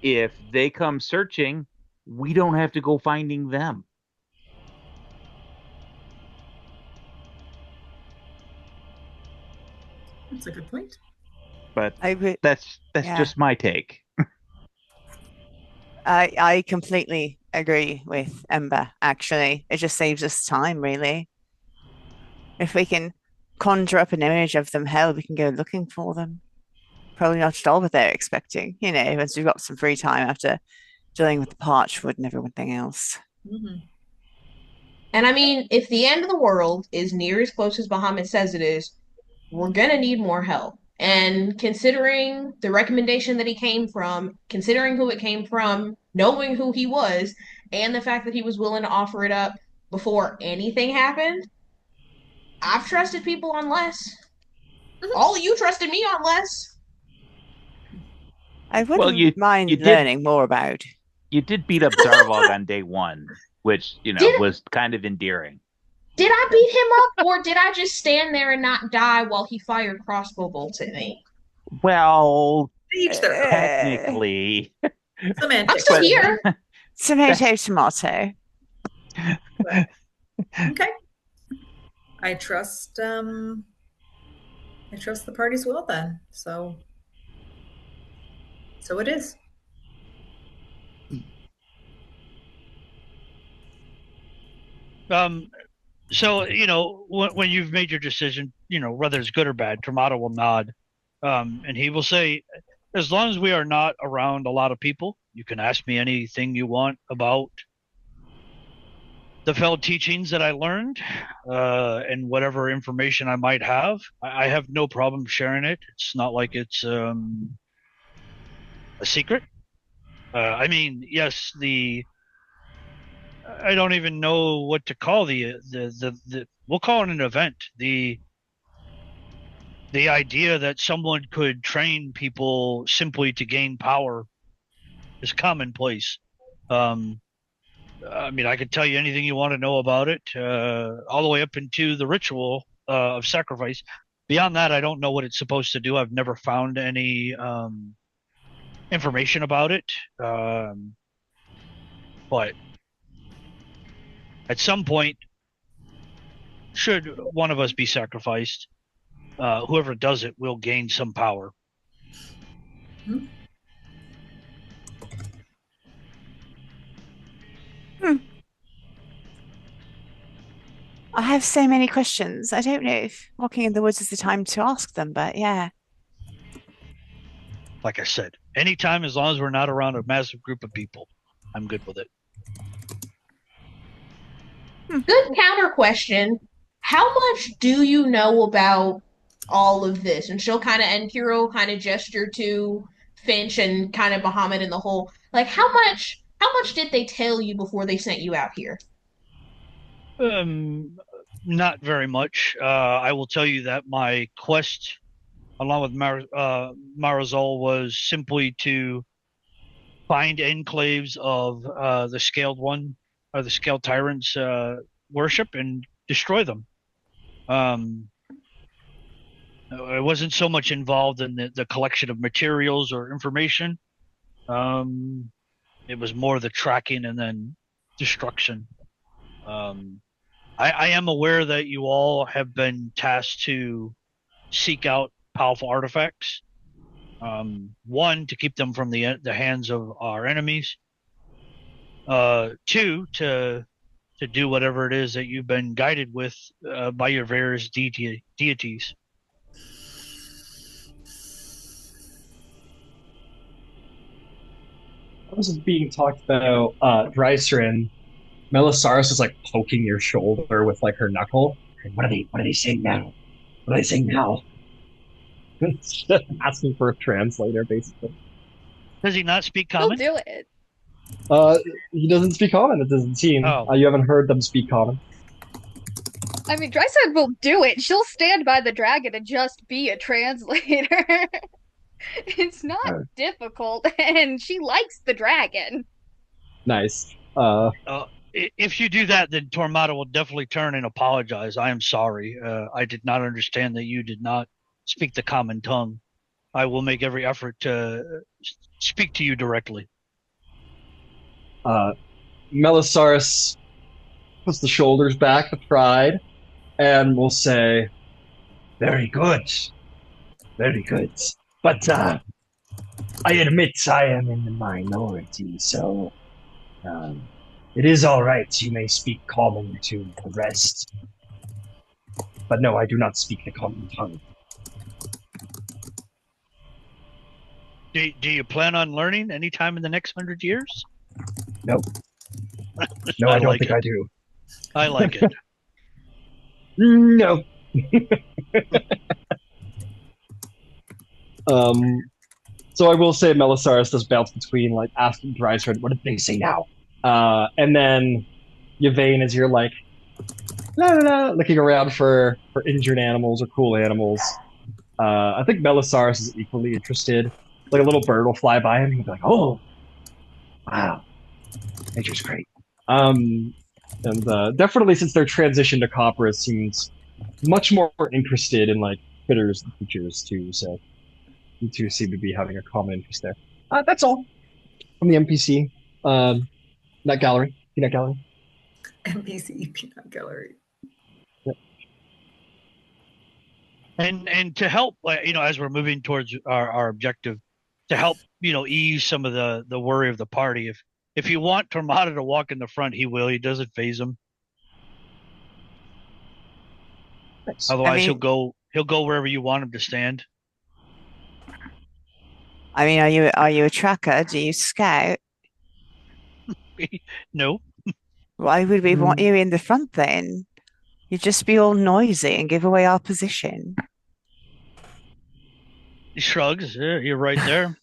If they come searching, we don't have to go finding them. That's a good point. But that's just my take. I completely agree with Ember, actually. It just saves us time, really. If we can conjure up an image of them, hell, we can go looking for them. Probably not at all what they're expecting, once we've got some free time after dealing with the Parchwood and everything else. Mm-hmm. And I mean, if the end of the world is near as close as Bahamut says it is, we're gonna need more help. And considering the recommendation that he came from, considering who it came from, knowing who he was, and the fact that he was willing to offer it up before anything happened, I've trusted people on less. All of you trusted me on less. I wouldn't mind learning more about. You did beat up Zarvog on day one, which, was kind of endearing. Did I beat him up, or did I just stand there and not die while he fired crossbow bolts at me? Well, Each their own. technically. I'm still here. Tomato, tomato. Okay. I trust the party's will then. So it is. So, when you've made your decision, whether it's good or bad, Tormada will nod. And he will say, as long as we are not around a lot of people, you can ask me anything you want about the Feld teachings that I learned, and whatever information I might have. I have no problem sharing it. It's not like it's a secret. I mean, yes, I don't even know what to call the we'll call it an event. The idea that someone could train people simply to gain power is commonplace. I mean, I could tell you anything you want to know about it, all the way up into the ritual of sacrifice. Beyond that, I don't know what it's supposed to do. I've never found any information about it. But at some point, should one of us be sacrificed, whoever does it will gain some power. Hmm. I have so many questions. I don't know if walking in the woods is the time to ask them, but yeah. Like I said, anytime, as long as we're not around a massive group of people, I'm good with it. Good counter question. How much do you know about all of this? And Qiro kind of gesture to Finch and kind of Bahamut in the whole. Like, how much did they tell you before they sent you out here? Not very much. I will tell you that my quest, along with Marizol, was simply to find enclaves of the Scaled One, or the Scaled Tyrants worship, and destroy them. I wasn't so much involved in the collection of materials or information. It was more the tracking and then destruction. I am aware that you all have been tasked to seek out powerful artifacts. One, to keep them from the hands of our enemies. Two, to do whatever it is that you've been guided with by your various deities. I was being talked about Drycerin. Melisaris is like poking your shoulder with like her knuckle. What are they saying now? What are they saying now? Asking for a translator, basically. Does he not speak He'll common? do it. He doesn't speak common, it doesn't seem. Oh. You haven't heard them speak common. I mean, Drysaid will do it. She'll stand by the dragon and just be a translator. It's not difficult, and she likes the dragon. Nice. If you do that, then Tormada will definitely turn and apologize. I am sorry. I did not understand that you did not speak the common tongue. I will make every effort to speak to you directly. Melisaris puts the shoulders back with pride and will say, very good. Very good. But I admit I am in the minority, so it is all right. You may speak common to the rest. But no, I do not speak the common tongue. Do you plan on learning anytime in the next 100 years? No. No, I don't think I do. I like it. No. So I will say Melisaris does bounce between like asking Drycerin, what did they say now? And then Yvaine, as you're like la, la, la, looking around for injured animals or cool animals. I think Melisaris is equally interested. Like a little bird will fly by him and he'll be like, oh, wow. Nature's great. And definitely since their transition to copper, it seems much more interested in like critters and creatures too. So you two seem to be having a common interest there. That's all from the NPC. Peanut gallery. NPC peanut gallery. Yep. And to help, as we're moving towards our objective, to help, ease some of the worry of the party. If you want Tormada to walk in the front, he will. He doesn't phase him. Nice. Otherwise, he'll go wherever you want him to stand. I mean, are you a tracker? Do you scout? No. Why would we want you in the front then? You'd just be all noisy and give away our position. He shrugs. You're right there.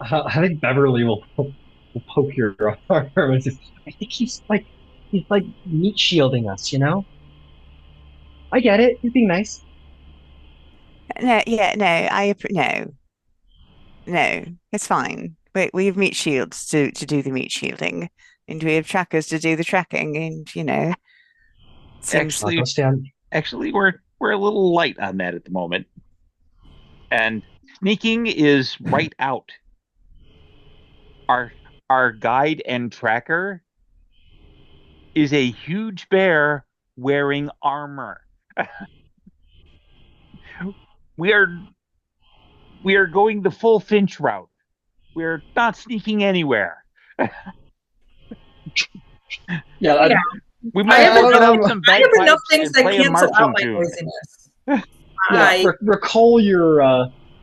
I think Beverly will poke your arm. I think he's like meat shielding us, I get it. He's being nice. No, it's fine. We have meat shields to do the meat shielding, and we have trackers to do the tracking, and Actually, we're a little light on that at the moment, and sneaking is right out. Our guide and tracker is a huge bear wearing armor. We are going the full Finch route. We're not sneaking anywhere. Yeah. We might have some I have enough things that play a cancel out my marching tune. noisiness.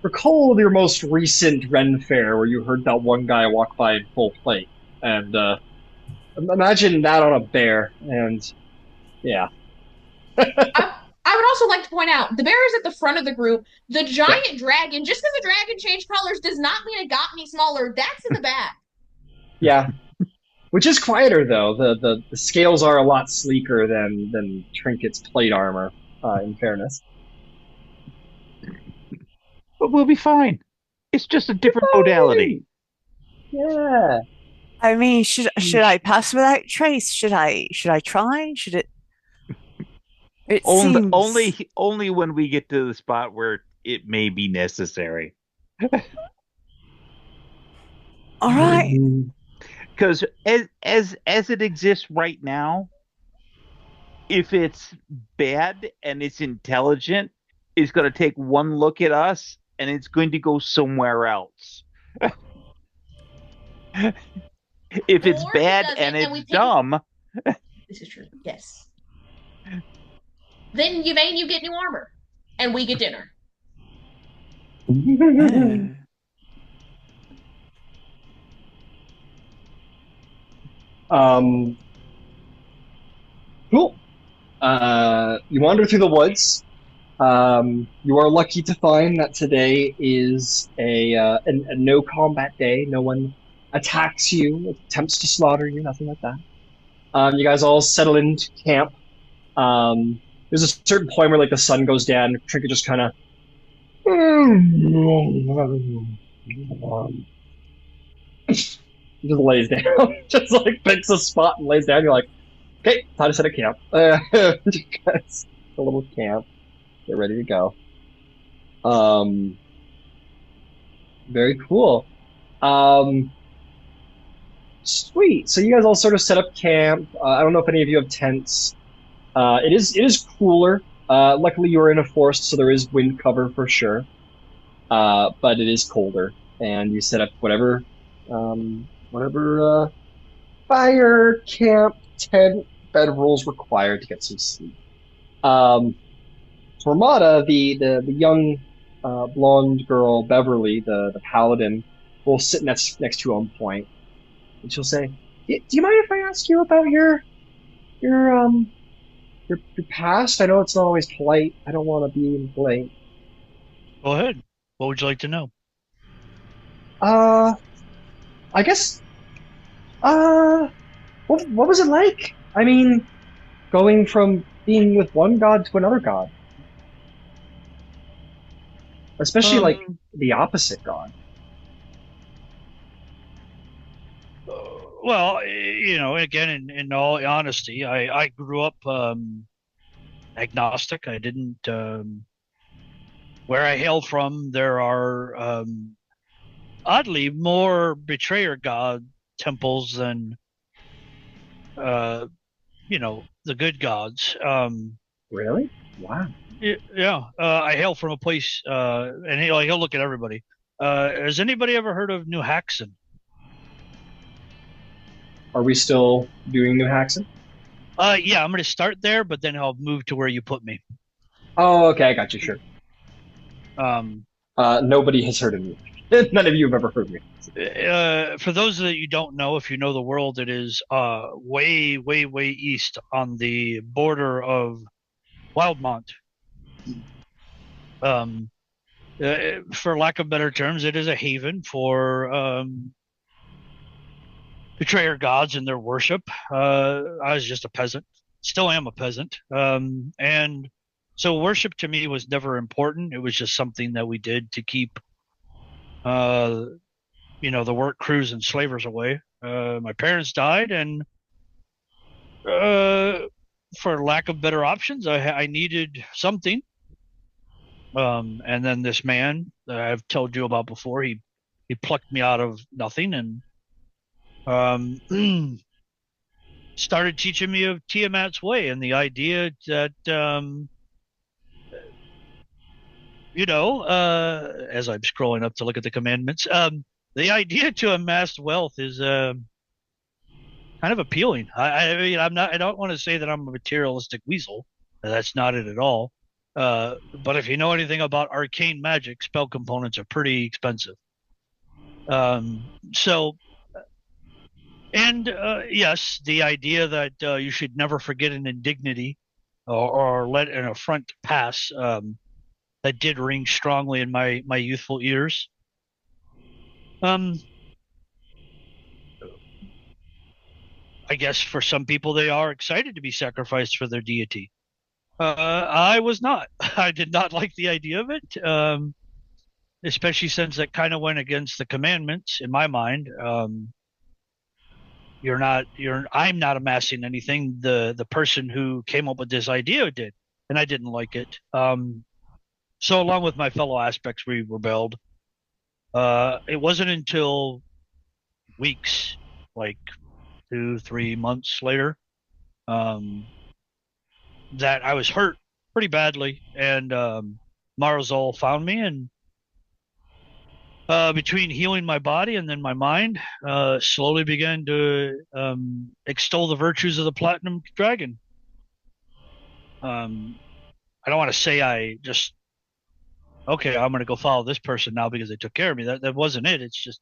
Recall your most recent Ren Fair where you heard that one guy walk by in full plate, and imagine that on a bear, and yeah. I would also like to point out the bear is at the front of the group. The giant dragon, just because the dragon changed colors does not mean it got any smaller. That's in the back. Yeah. Which is quieter though. The scales are a lot sleeker than Trinket's plate armor, in fairness. But we'll be fine. It's just a different modality. Yeah. I mean, should I pass without trace? Should I try? Should it? It seems... only when we get to the spot where it may be necessary. All right. Because as it exists right now, if it's bad and it's intelligent, it's going to take one look at us and it's going to go somewhere else. If it's Or bad doesn't, and and it's we pick- dumb, This is true. Yes. Then Yvaine, you get new armor, and we get dinner. Cool. You wander through the woods. You are lucky to find that today is a no combat day. No one attacks you, attempts to slaughter you, nothing like that. You guys all settle into camp. There's a certain point where like the sun goes down. Trinket just kind of just lays down, just like picks a spot and lays down. You're like, okay, time to set a camp. It's a little camp. Get ready to go. Very cool. Sweet. So you guys all sort of set up camp. I don't know if any of you have tents. It is cooler. Luckily you're in a forest, so there is wind cover for sure. But it is colder, and you set up whatever fire, camp, tent, bedrolls required to get some sleep. Tormada, the young blonde girl, Beverly, the paladin, will sit next to you on point, and she'll say, "Do you mind if I ask you about your past? I know it's not always polite. I don't want to be impolite." Go ahead. What would you like to know? I guess. What was it like? I mean, going from being with one god to another god. Especially like the opposite god. Well, you know, again, in all honesty, I grew up agnostic. I didn't. Where I hail from, there are oddly more betrayer god temples than you know, the good gods. Really? Wow. Yeah. I hail from a place, and he'll look at everybody. Has anybody ever heard of New Haxon? Are we still doing New Haxon? Yeah, I'm going to start there, but then I'll move to where you put me. Oh, okay, I got you, sure. Nobody has heard of me. None of you have ever heard of me. For those that you don't know, if you know the world, it is way, way, way east on the border of Wildmont. For lack of better terms, it is a haven for betrayer gods and their worship. I was just a peasant, still am a peasant, and so worship to me was never important. It was just something that we did to keep, the work crews and slavers away. My parents died, and for lack of better options, I needed something. And then this man that I've told you about before, he plucked me out of nothing and started teaching me of Tiamat's way and the idea that as I'm scrolling up to look at the commandments, the idea to amass wealth is kind of appealing. I mean, I don't want to say that I'm a materialistic weasel. That's not it at all. But if you know anything about arcane magic, spell components are pretty expensive. Yes, the idea that you should never forget an indignity or let an affront pass, that did ring strongly in my youthful ears. I guess for some people they are excited to be sacrificed for their deity. I was not. I did not like the idea of it, especially since that kind of went against the commandments in my mind. I'm not amassing anything. The person who came up with this idea did, and I didn't like it. So along with my fellow aspects, we rebelled. It wasn't until weeks, like 2-3 months later, that I was hurt pretty badly, and Marzal found me, and between healing my body and then my mind, slowly began to extol the virtues of the Platinum Dragon. I don't want to say I just, okay, I'm going to go follow this person now because they took care of me. That wasn't it. It's just,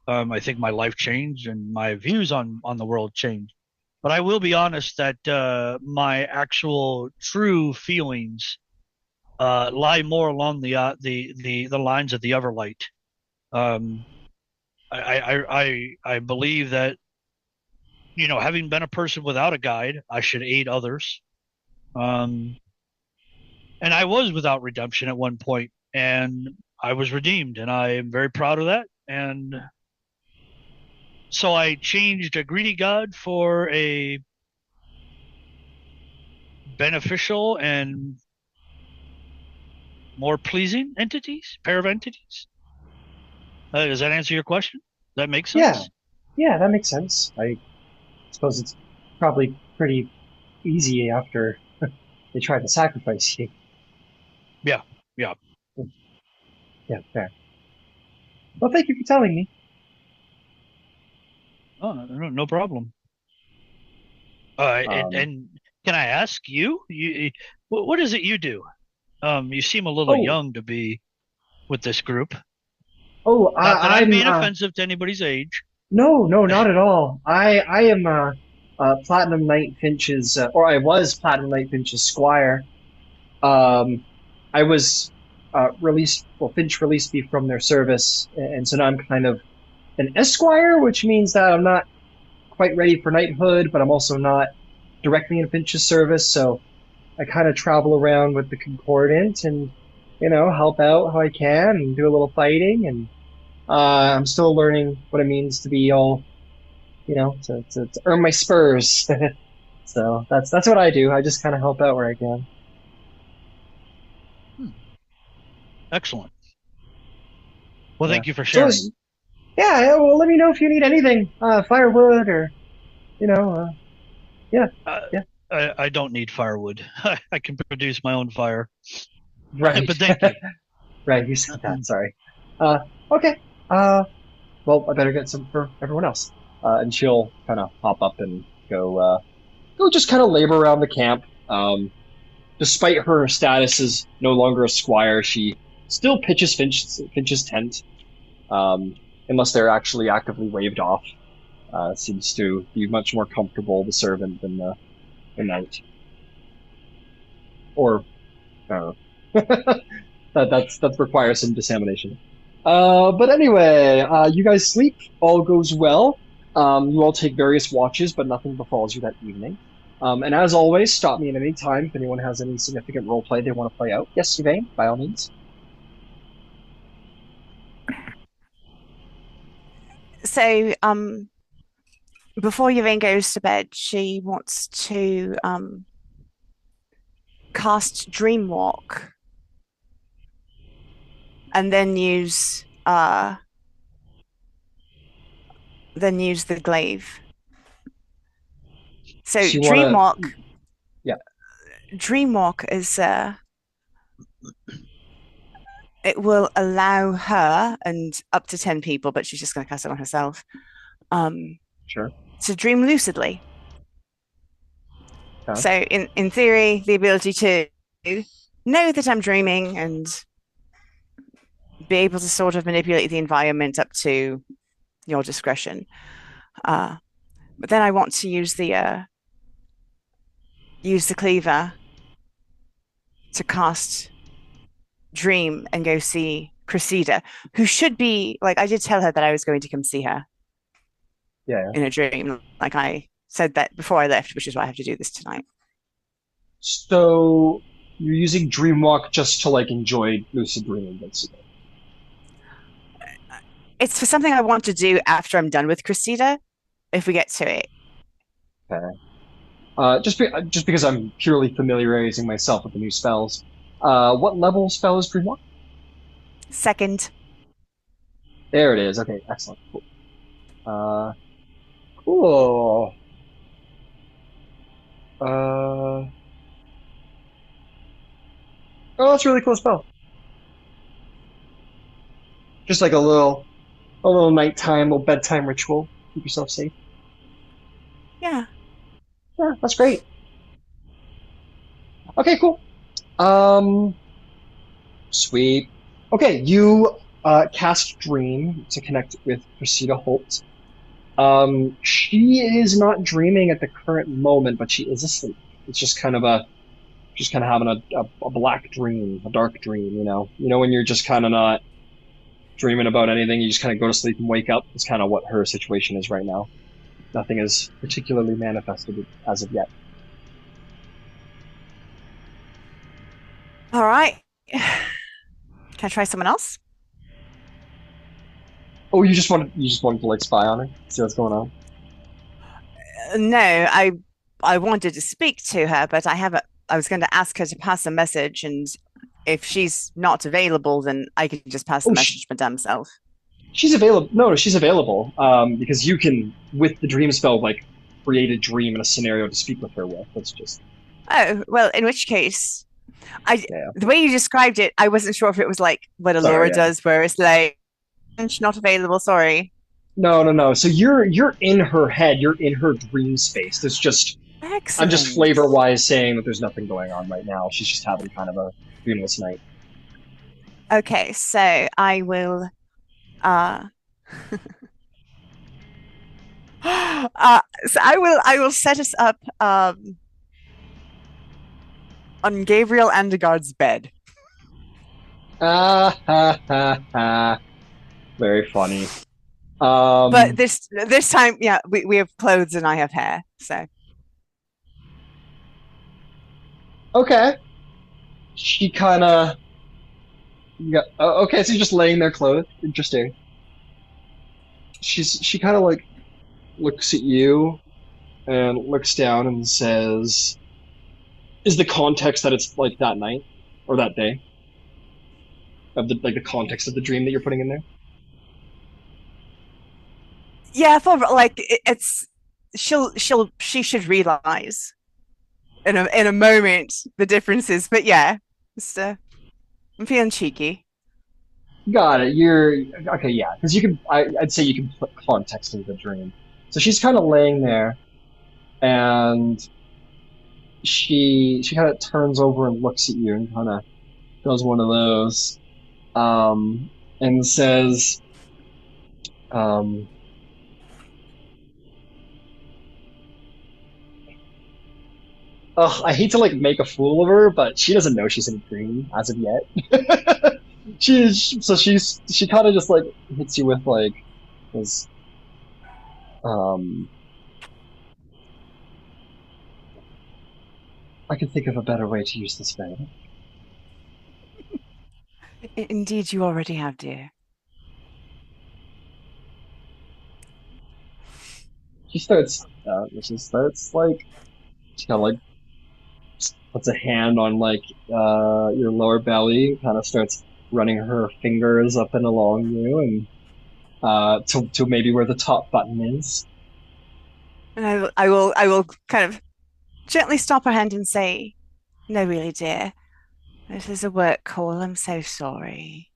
I think my life changed and my views on the world changed. But I will be honest that my actual true feelings lie more along the lines of the Everlight. I believe that, having been a person without a guide, I should aid others. And I was without redemption at one point, and I was redeemed, and I am very proud of that. And so I changed a greedy god for a beneficial and more pleasing pair of entities. Does that answer your question? Does that make sense? Yeah, that makes sense. I suppose it's probably pretty easy after they tried to sacrifice you. Yeah. Yeah, fair. Well, thank you for telling me. Oh, no problem. And can I ask you, what is it you do? You seem a little young to be with this group. Oh, Not that I'm being I'm offensive to anybody's age. No, not at all. I am Platinum Knight Finch's, or I was Platinum Knight Finch's squire. I was Finch released me from their service, and so now I'm kind of an esquire, which means that I'm not quite ready for knighthood, but I'm also not directly in Finch's service, so I kind of travel around with the Concordant and, help out how I can and do a little fighting, and I'm still learning what it means to be all, to earn my spurs. So that's what I do. I just kind of help out where I can. Excellent. Well, thank you for sharing. So well, let me know if you need anything, firewood or, yeah. I don't need firewood. I can produce my own fire. Right. But thank you. Right, you said that. Sorry. Okay. Well, I better get some for everyone else. And she'll kind of hop up and go just kind of labor around the camp. Despite her status as no longer a squire, she still pitches Finch's tent, unless they're actually actively waved off. Seems to be much more comfortable, the servant, than the knight. Or, I don't know. that requires some dissemination. But anyway, you guys sleep, all goes well. You all take various watches, but nothing befalls you that evening. And as always, stop me at any time if anyone has any significant roleplay they want to play out. Yes, Yvaine, by all means. So, before Yvaine goes to bed, she wants to cast Dreamwalk and then use the glaive. So Dreamwalk, Dreamwalk is it will allow her and up to 10 people, but she's just going to cast it on herself. Sure. To dream lucidly. Okay. So in theory, the ability to know that I'm dreaming and be able to sort of manipulate the environment up to your discretion. But then I want to use the cleaver to cast Dream and go see Cressida, who should be, like, I did tell her that I was going to come see her. Yeah. In a dream. Like I said that before I left, which is why I have to do this tonight. So you're using Dreamwalk just to enjoy lucid dreaming, basically. It's for something I want to do after I'm done with Cressida, if we get to it. Okay. Just because I'm purely familiarizing myself with the new spells. What level spell is Dreamwalk? 2nd. There it is. Okay, excellent. Cool. Cool. Oh, that's a really cool spell. Just like a little nighttime, little bedtime ritual. Keep yourself safe. Yeah. Yeah, that's great. Okay, cool. Sweet. Okay, you cast Dream to connect with Cressida Holt. She is not dreaming at the current moment, but she is asleep. It's just kind of having a black dream, a dark dream, you know. You know when you're just kind of not dreaming about anything, you just kind of go to sleep and wake up. It's kind of what her situation is right now. Nothing is particularly manifested as of yet. All right. Can I try someone else? Oh, you just wanted to like spy on her, see what's going on. No, I wanted to speak to her, but I was going to ask her to pass a message, and if she's not available, then I can just pass the message my damn self. She's available. No, she's available. Because you can, with the dream spell, like create a dream and a scenario to speak with her with. That's just. Oh well, in which case, the way you described it, I wasn't sure if it was like what Allura does, where it's like, she's not available. Sorry. No. So you're in her head. You're in her dream space. There's just. Excellent. I'm just flavor-wise saying that there's nothing going on right now. She's just having kind of a dreamless night. Okay, so I will. So I will set us up on Gabriel Endegard's bed. Very funny. But this time, yeah, we have clothes and I have hair, so. Okay. She kind of. Okay, so you're just laying there clothed. Interesting. She kind of like looks at you and looks down and says, "Is the context that it's like that night or that day of the context of the dream that you're putting in there?" Yeah, for like it's she should realize in a moment the differences, but yeah, I'm feeling cheeky. Got it. You're okay, yeah, because you can. I'd say you can put context into the dream. So she's kind of laying there, and she kind of turns over and looks at you and kind of does one of those, and says, "Ugh, I hate to like make a fool of her, but she doesn't know she's in a dream as of yet." She kind of just like hits you with like this, I can think of a better way to use this spell. Indeed, you already have, dear. She starts like, she kind of like puts a hand on like your lower belly, kind of starts running her fingers up and along you, and to maybe where the top button is. And I will kind of gently stop her hand and say, "No, really, dear. This is a work call. I'm so sorry.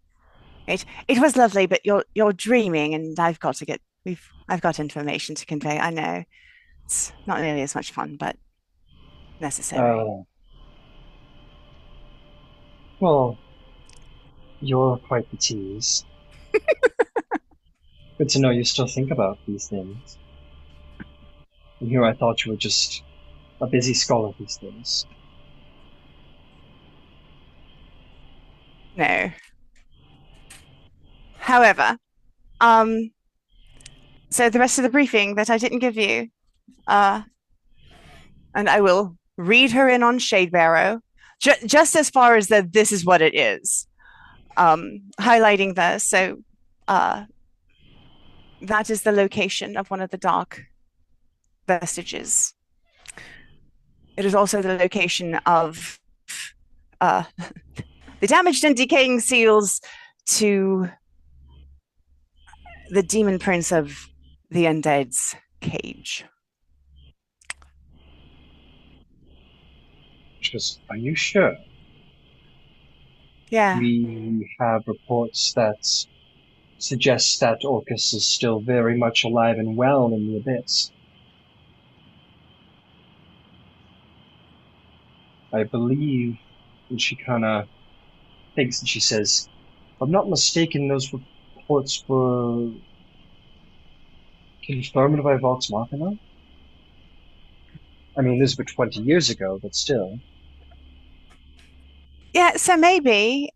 It was lovely, but you're dreaming, and I've got information to convey. I know it's not nearly as much fun, but necessary." Well, you're quite the tease. Good to know you still think about these things. And here I thought you were just a busy scholar these days. No. However, so the rest of the briefing that I didn't give you, and I will read her in on Shadebarrow, just as far as that this is what it is, highlighting that is the location of one of the dark vestiges. It is also the location of the damaged and decaying seals to the demon prince of the undead's cage. Just, are you sure? Yeah. We have reports that suggest that Orcus is still very much alive and well in the abyss. I believe, and she kind of thinks and she says, if I'm not mistaken, those reports were confirmed by Vox Machina? I mean, this was 20 years ago, but still. Yeah, so maybe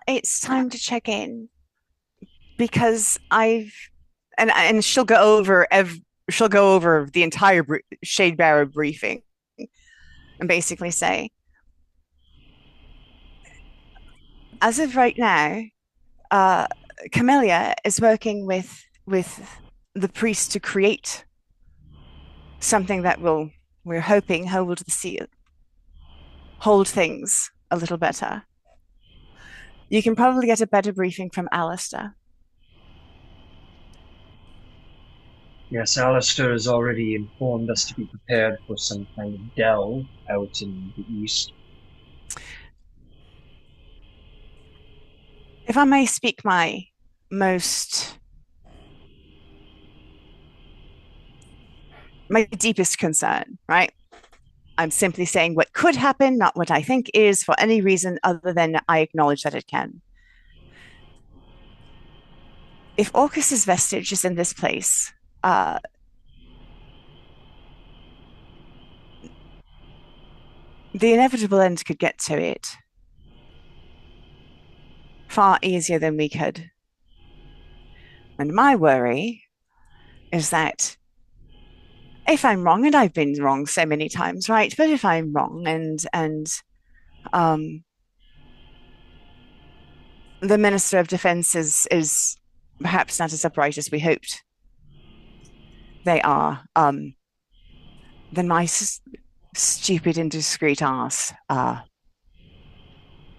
it's time to check in, because and she'll go over the entire Shadebearer briefing and basically say, as of right now, Camellia is working with the priest to create something that we're hoping hold things a little better. You can probably get a better briefing from Alistair. Yes, Alistair has already informed us to be prepared for some kind of dell out in the east. If I may speak my deepest concern, right? I'm simply saying what could happen, not what I think is, for any reason other than I acknowledge that it can. If Orcus's vestige is in this place, the inevitable end could get to it far easier than we could. And my worry is that if I'm wrong, and I've been wrong so many times, right? But if I'm wrong and the Minister of Defense is perhaps not as upright as we hoped they are, then my stupid indiscreet ass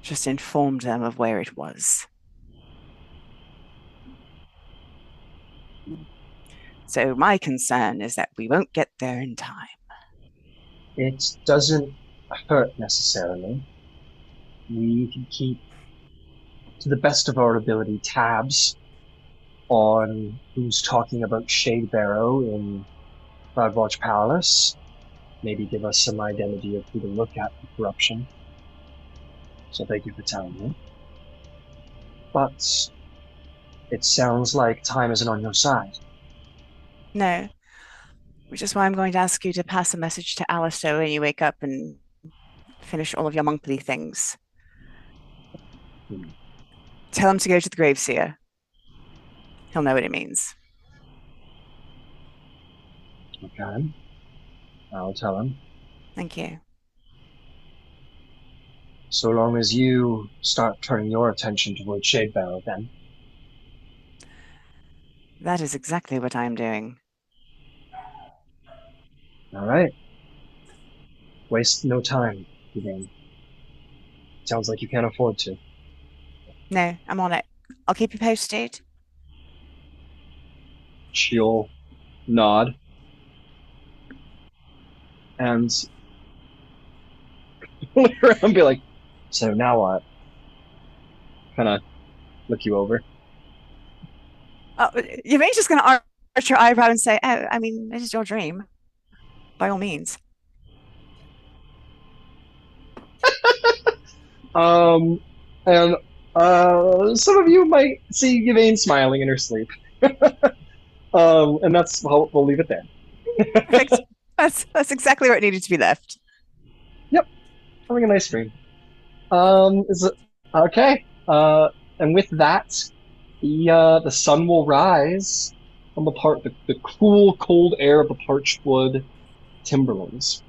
just informed them of where it was. So my concern is that we won't get there in time. It doesn't hurt necessarily. We can keep, to the best of our ability, tabs on who's talking about Shadebearer in Cloudwatch Palace. Maybe give us some identity of who to look at for corruption. So thank you for telling me. But it sounds like time isn't on your side. No, which is why I'm going to ask you to pass a message to Alistair when you wake up and finish all of your monthly things. Tell him to go to the Graveseer. He'll know what it means. Okay. I'll tell him. Thank you. So long as you start turning your attention towards Shadebearer, then. That is exactly what I'm doing. Alright. Waste no time, Yvaine. Sounds like you can't afford to. No, I'm on it. I'll keep you posted. She'll nod. And look around and be like, so now what? Kind of look you over. Yvaine's just going to arch her eyebrow and say, oh, I mean, it is your dream. By all means. And some of you might see Yvaine smiling in her sleep. And that's how we'll leave it there. Perfect. That's exactly where it needed to be left. Yep. Having a nice dream. Is it okay? And with that, the sun will rise on the cool, cold air of the Parchwood timberlands.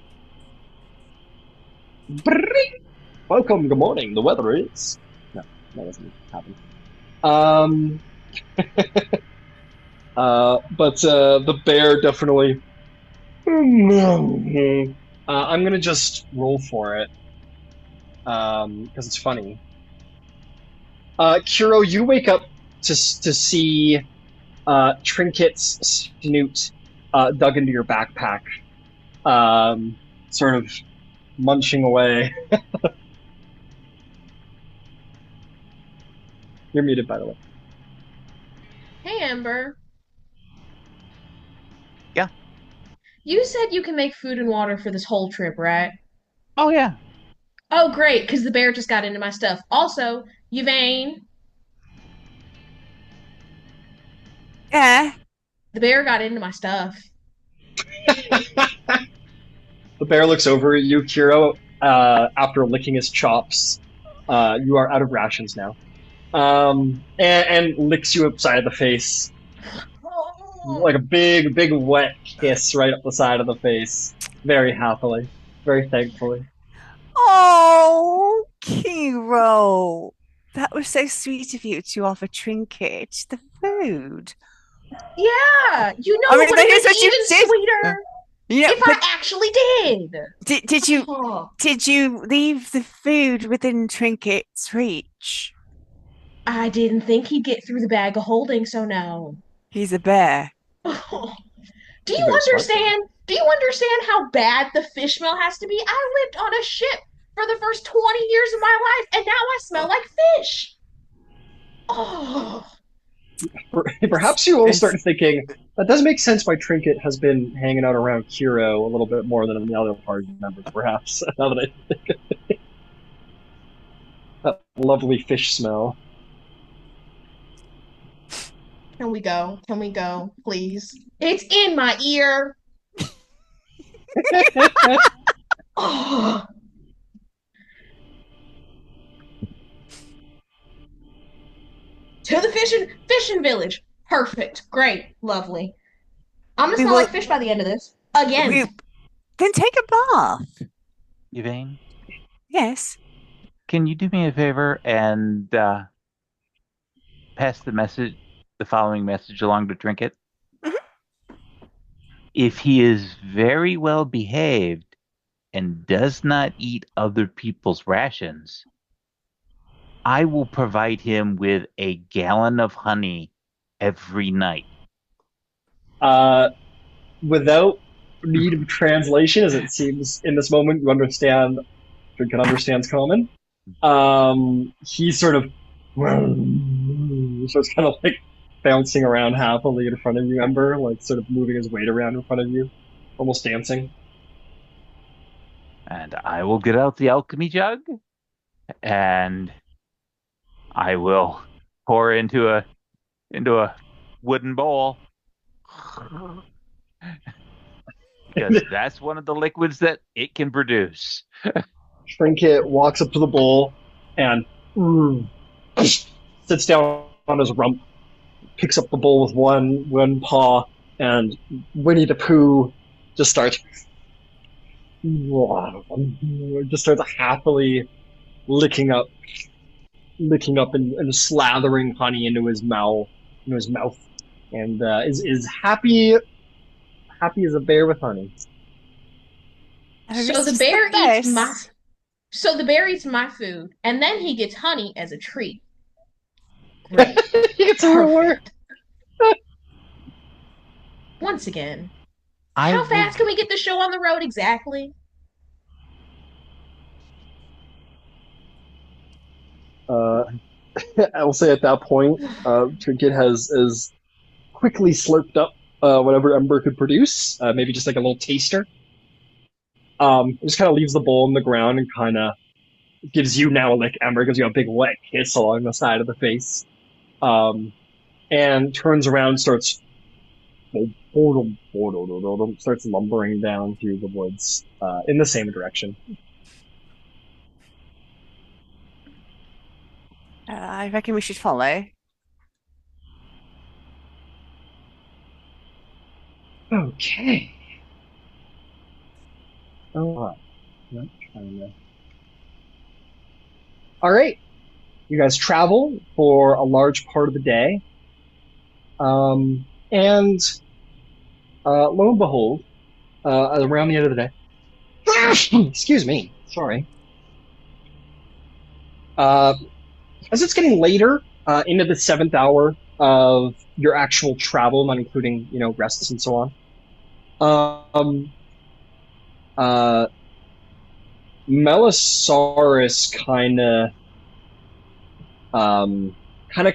Bring! Welcome, good morning. The weather is... No, that doesn't happen. But the bear definitely... I'm gonna just roll for it. Because it's funny. Qiro, you wake up to see Trinket's snoot dug into your backpack, sort of munching away. You're muted, by the way. Hey, Ember. Yeah. You said you can make food and water for this whole trip, right? Oh yeah. Oh, great, because the bear just got into my stuff. Also, Yvaine, Yeah. the bear got into my stuff. The bear looks over at you, Qiro, after licking his chops. You are out of rations now. And licks you upside the face. Like a big, big wet kiss right up the side of the face. Very happily. Very thankfully. Oh, Qiro. That was so sweet of you to offer Trinket the food. Yeah, you know I mean, what that would is be what you even did. sweeter Yeah, if I actually did. did you leave the food within Trinket's reach? I didn't think he'd get through the bag of holding, so no. He's a bear. Do you Very smart. understand? Do you understand how bad the fish smell has to be? I lived on a ship for the first 20 years of my life, and now I smell like fish. Oh. Perhaps you will start thinking, that does make sense why Trinket has been hanging out around Qiro a little bit more than the other party members, perhaps, now that I think of it. That lovely fish smell. Can we go? Can we go, please? It's in my ear. Oh. To the fishing village. Perfect. Great. Lovely. I'm gonna smell like fish by the end of this. Again. Then take a bath. Yvaine, Yes. can you do me a favor and pass the following message along to Trinket? Mhm. If he is very well behaved and does not eat other people's rations, I will provide him with a gallon of honey every night. Without need of translation, as it seems in this moment you understand, Trinket understands common. He sort of starts kind of like bouncing around happily in front of you, Ember, like sort of moving his weight around in front of you, almost dancing. And I will get out the alchemy jug, and I will pour into a wooden bowl. Because that's one of the liquids that it can produce. Trinket walks up to the bowl and sits down on his rump, picks up the bowl with one paw, and Winnie the Pooh just starts happily licking up and slathering honey into his mouth, and is happy as a bear with honey. So the bear eats my food, and then he gets honey as a treat. Great. It's reward. Once again, how fast can we get the show on the road exactly? I will say at that point, Trinket has quickly slurped up whatever Ember could produce, maybe just like a little taster. Just kind of leaves the bowl on the ground and kind of gives you now a lick, Ember, gives you a big wet kiss along the side of the face, and turns around, starts lumbering down through the woods in the same direction. I reckon we should follow. Okay. All right. You guys travel for a large part of the day. And lo and behold, around the end of the day, excuse me, sorry. As it's getting later, into the 7th hour of your actual travel, not including, rests and so on. Melosaurus kind of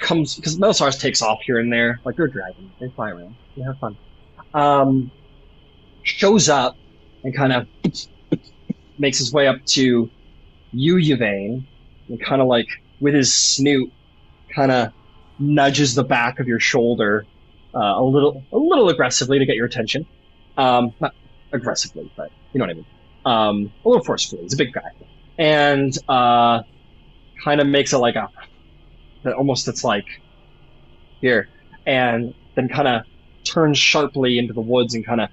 comes, because Melosaurus takes off here and there, like they're a dragon. They fly around. They have fun. Shows up and kind of makes his way up to you, Yvaine, and kind of like with his snoot, kind of nudges the back of your shoulder a little aggressively to get your attention. Not aggressively, but you know what I mean. A little forcefully. He's a big guy, and kind of makes it like it's like here, and then kind of turns sharply into the woods and kind of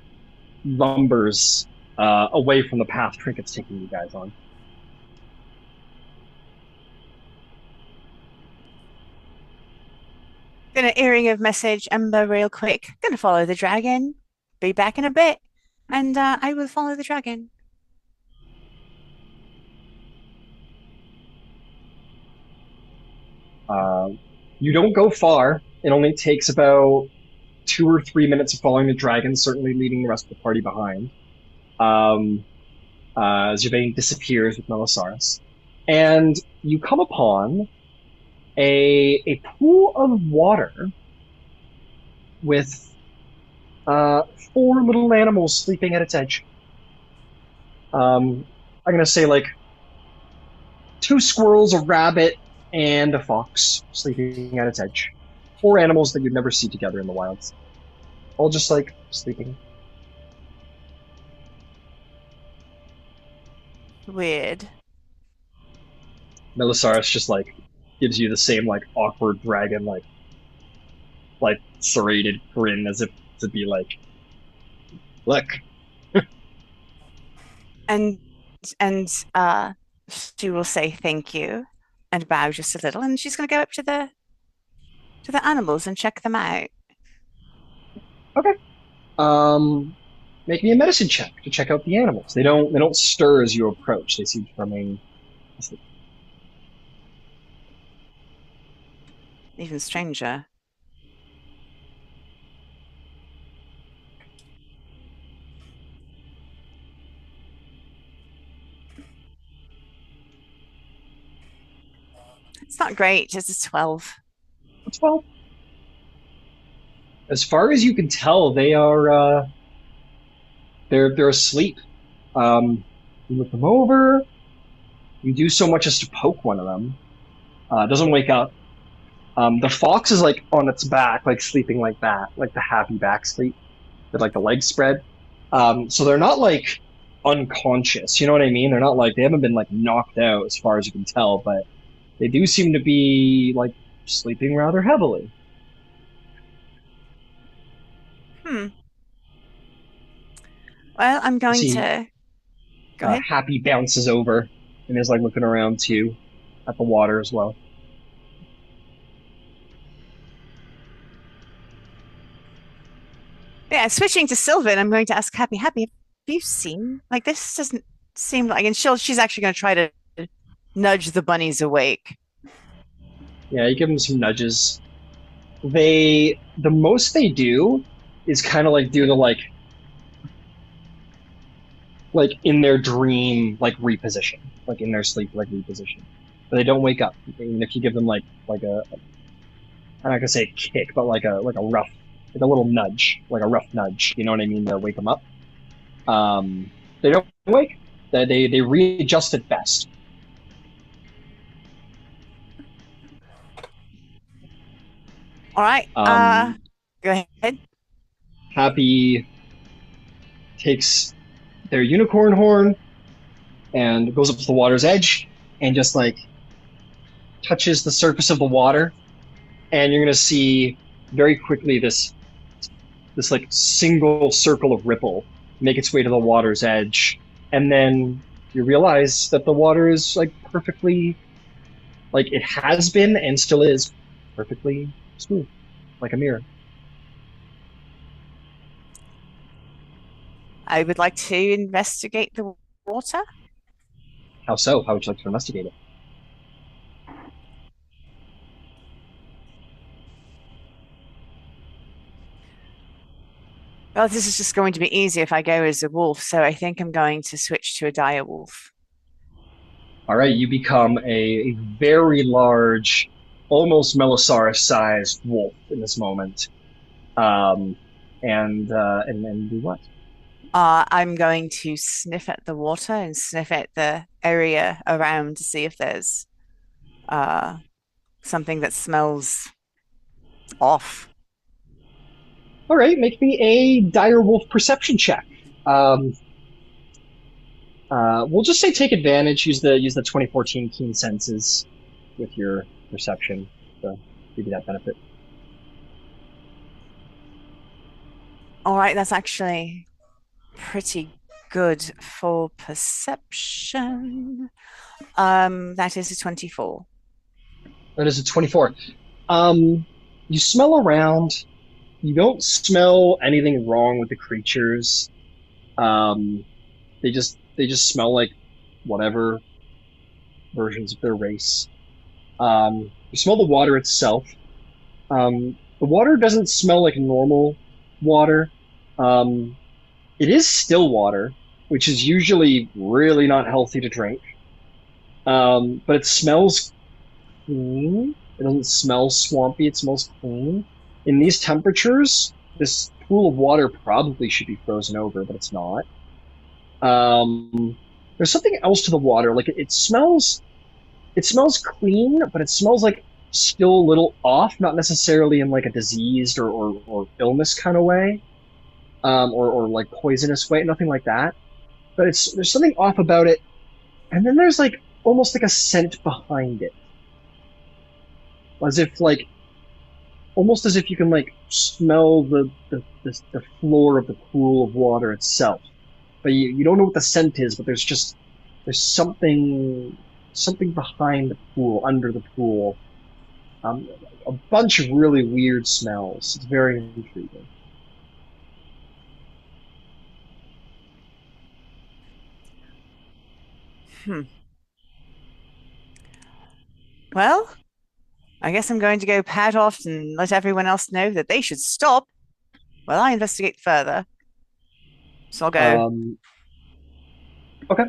lumbers away from the path Trinket's taking you guys on. Gonna earring of message Ember real quick. Gonna follow the dragon. Be back in a bit, and I will follow the dragon. You don't go far. It only takes about 2 or 3 minutes of following the dragon, certainly leaving the rest of the party behind. As Yvaine disappears with Melosaurus. And you come upon a pool of water with 4 little animals sleeping at its edge. I'm gonna say like 2 squirrels, a rabbit, and a fox sleeping at its edge. 4 animals that you'd never see together in the wilds. All just like sleeping. Weird. Melosaurus just like gives you the same like awkward dragon like serrated grin as if to be like, look. and she will say thank you and bow just a little, and she's going to go up to the animals and check them out. Okay. Make me a medicine check to check out the animals. They don't stir as you approach. They seem to remain asleep. Even stranger. It's not great, just a 12. 12. As far as you can tell, they are they're asleep. You look them over. You do so much as to poke one of them. It doesn't wake up. The fox is like on its back, like sleeping like that, like the happy back sleep, with like the legs spread. So they're not like unconscious. You know what I mean? They're not like, they haven't been like knocked out as far as you can tell, but they do seem to be like sleeping rather heavily. Well, I'm going to go ahead. Happy bounces over and is like looking around too at the water as well. Yeah, switching to Sylvan, I'm going to ask Happy, have you seen, like, this doesn't seem like, and she's actually going to try to nudge the bunnies awake. Yeah, you give them some nudges. The most they do is kind of like do the like in their dream, like reposition, like in their sleep, like reposition. But they don't wake up. Even if you give them like a, I'm not gonna say kick, but like a rough, like a little nudge, like a rough nudge. You know what I mean? To wake them up. They don't wake. They readjust at best. All right. Go ahead. Happy takes their unicorn horn and goes up to the water's edge and just like touches the surface of the water, and you're gonna see very quickly this like single circle of ripple make its way to the water's edge, and then you realize that the water is like perfectly, like it has been and still is perfectly smooth, like a mirror. I would like to investigate the water. How so? How would you like to investigate it? Well, this is just going to be easy if I go as a wolf, so I think I'm going to switch to a dire wolf. All right, you become a very large, almost Melosaurus-sized wolf in this moment. And then do what? I'm going to sniff at the water and sniff at the area around to see if there's uh, something that smells off. All right, make me a dire wolf perception check. Um, we'll just say take advantage. Use the 2014 keen senses with your perception to give you that benefit. All right, that's actually pretty good for perception. That is a 24. That is a 24. You smell around. You don't smell anything wrong with the creatures. Um, they just smell like whatever versions of their race. You smell the water itself. The water doesn't smell like normal water. Um, it is still water, which is usually really not healthy to drink. But it smells clean. It doesn't smell swampy. It smells clean. In these temperatures, this pool of water probably should be frozen over, but it's not. There's something else to the water. Like it smells clean, but it smells like still a little off, not necessarily in like a diseased or illness kind of way, or like poisonous way, nothing like that. But there's something off about it, and then there's like almost like a scent behind it, as if like almost as if you can like smell the floor of the pool of water itself, but you don't know what the scent is. But there's something behind the pool, under the pool. A bunch of really weird smells. It's very intriguing. Hmm. Well, I guess I'm going to go pad off and let everyone else know that they should stop while I investigate further. So I'll go. Okay.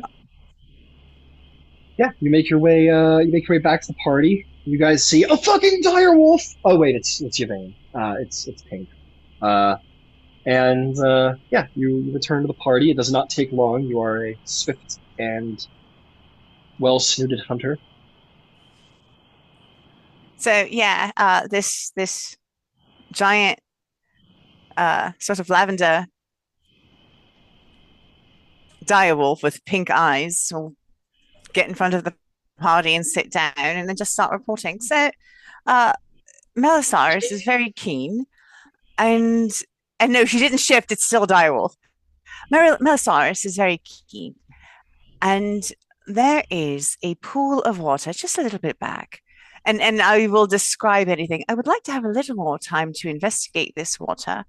Yeah, you make your way. You make your way back to the party. You guys see a fucking dire wolf. Oh wait, it's Yvaine. It's pink. Uh, and yeah, you return to the party. It does not take long. You are a swift and well-suited hunter. So yeah, this giant sort of lavender direwolf with pink eyes will get in front of the party and sit down and then just start reporting. So uh Melisarus is very keen and no, she didn't shift, it's still a direwolf. Melisarus is very keen and there is a pool of water just a little bit back. And I will describe anything. I would like to have a little more time to investigate this water,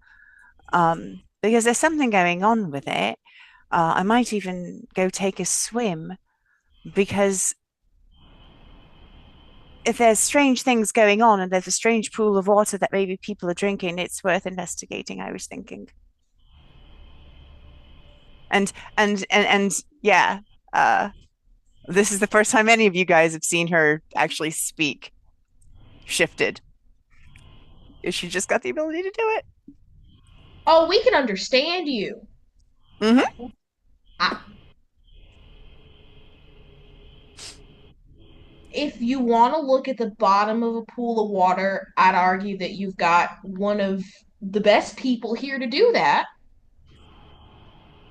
because there's something going on with it. I might even go take a swim because if there's strange things going on and there's a strange pool of water that maybe people are drinking, it's worth investigating, I was thinking. And yeah, this is the first time any of you guys have seen her actually speak shifted. She just got the ability to do it. Oh, we can understand you. Mm-hmm. If you want to look at the bottom of a pool of water, I'd argue that you've got one of the best people here to do that,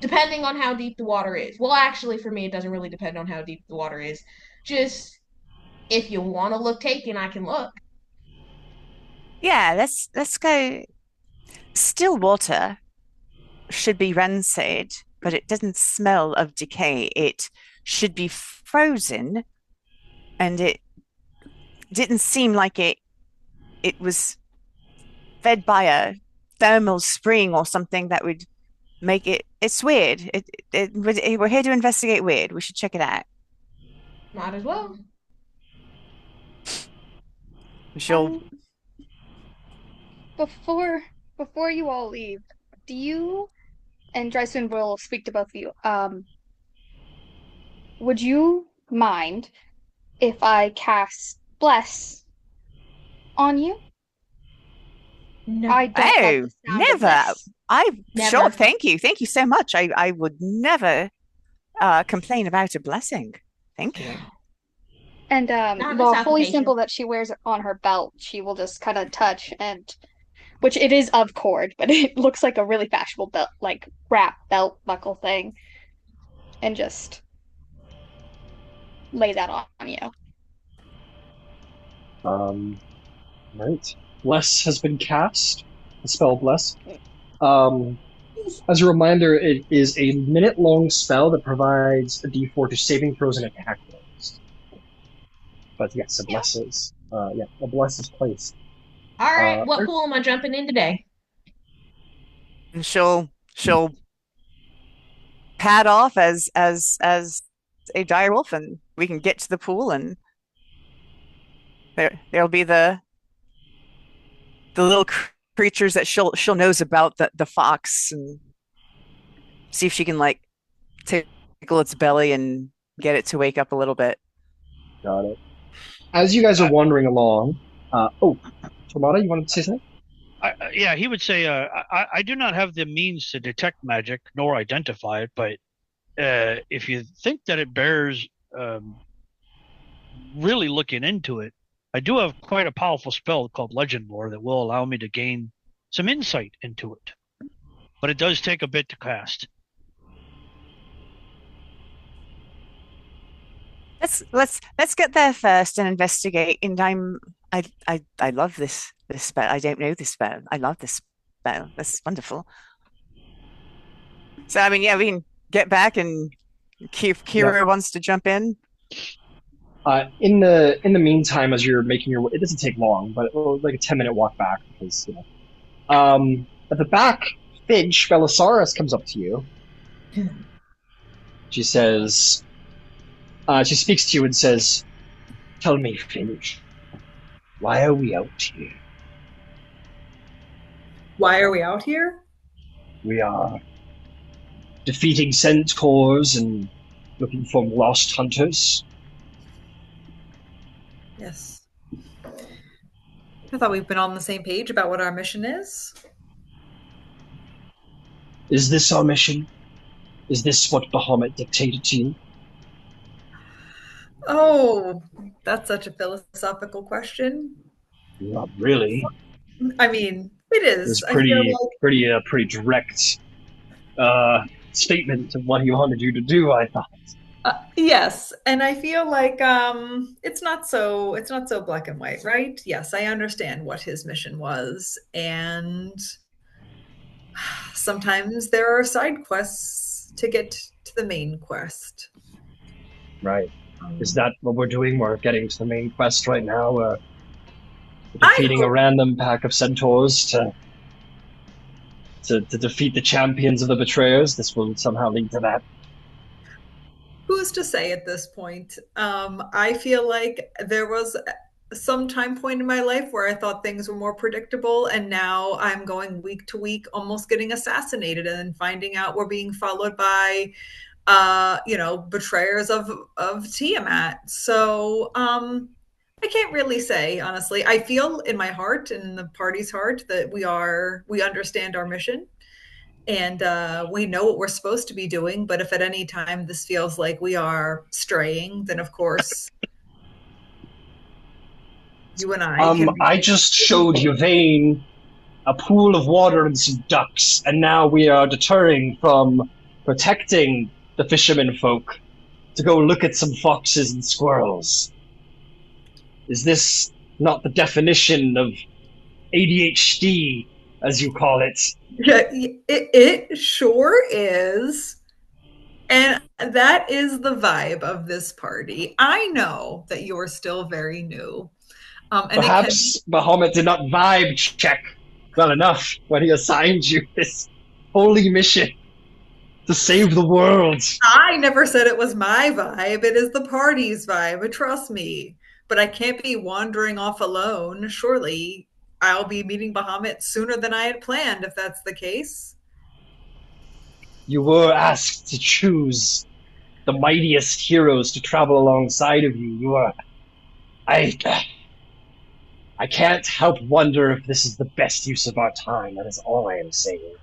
depending on how deep the water is. Well, actually, for me, it doesn't really depend on how deep the water is. Just if you want to look taken, I can look. Yeah, let's go. Still water should be rancid, but it doesn't smell of decay. It should be frozen, and it didn't seem like it was fed by a thermal spring or something that would make it. It's weird. We're here to investigate weird. We should check it out. Might as well. She'll Before you all leave, do you and Dryson will speak to both of you. Would you mind if I cast Bless on you? No. I don't like Oh, the sound of never. this. I'm sure. Never. Thank you. Thank you so much. I would never complain about a blessing. Thank you. And Not this the holy application. symbol that she wears on her belt, she will just kind of touch, and which it is of cord, but it looks like a really fashionable belt, like wrap belt buckle thing, and just lay that on you. Right. Bless has been cast. The spell Bless. As a reminder, it is a minute-long spell that provides a d4 to saving throws and attack rolls. But yes, a Bless is. A Bless is placed. All right, what pool am I jumping in today? And she'll pad off as a direwolf, and we can get to the pool, and there'll be the little creatures that she'll knows about, the fox, and see if she can like tickle its belly and get it to wake up a little bit. Got it. As you guys are wandering along, Tormada, you wanted to say something? Yeah, he would say, I do not have the means to detect magic nor identify it, but if you think that it bears really looking into it, I do have quite a powerful spell called Legend Lore that will allow me to gain some insight into it. But it does take a bit to cast. Let's get there first and investigate. And I love this spell. I don't know this spell. I love this spell. That's wonderful. So I mean, yeah, we can get back, and Qiro wants to jump in. In the meantime, as you're making your way, it doesn't take long, but like a 10-minute walk back, because at the back, Finch Belisarius comes up to you. She says, she speaks to you and says, "Tell me, Finch, why are we out here?" Why are we out here? We are defeating centaurs and looking for lost hunters. Yes. I thought we've been on the same page about what our mission is. Is this our mission? Is this what Bahamut dictated to you? Oh, that's such a philosophical question. Not really. I mean, it is. It was pretty direct statement of what he wanted you to do, I thought. Yes, and I feel like it's not so black and white, right? Yes, I understand what his mission was, and sometimes there are side quests to get to the main quest. Right. Is that what we're doing? We're getting to the main quest right now. We're defeating a random pack of centaurs to defeat the champions of the betrayers. This will somehow lead to that. Who's to say at this point? I feel like there was some time point in my life where I thought things were more predictable, and now I'm going week to week, almost getting assassinated, and then finding out we're being followed by, betrayers of Tiamat. So I can't really say, honestly. I feel in my heart, in the party's heart, that we understand our mission. And we know what we're supposed to be doing, but if at any time this feels like we are straying, then of course you and I I just showed Yvaine a pool of water and some ducks, and now we are deterring from protecting the fishermen folk to go look at some foxes and squirrels. Is this not the definition of ADHD, as you call it? It sure is. And that is the vibe of this party. I know that you're still very new. And perhaps Bahamut did not vibe check well enough when he assigned you this holy mission to save the world. I never said it was my vibe. It is the party's vibe. Trust me. But I can't be wandering off alone. Surely I'll be meeting Bahamut sooner than I had planned, if that's the case. You were asked to choose the mightiest heroes to travel alongside of you. You are... I can't help wonder if this is the best use of our time. That is all I am saying.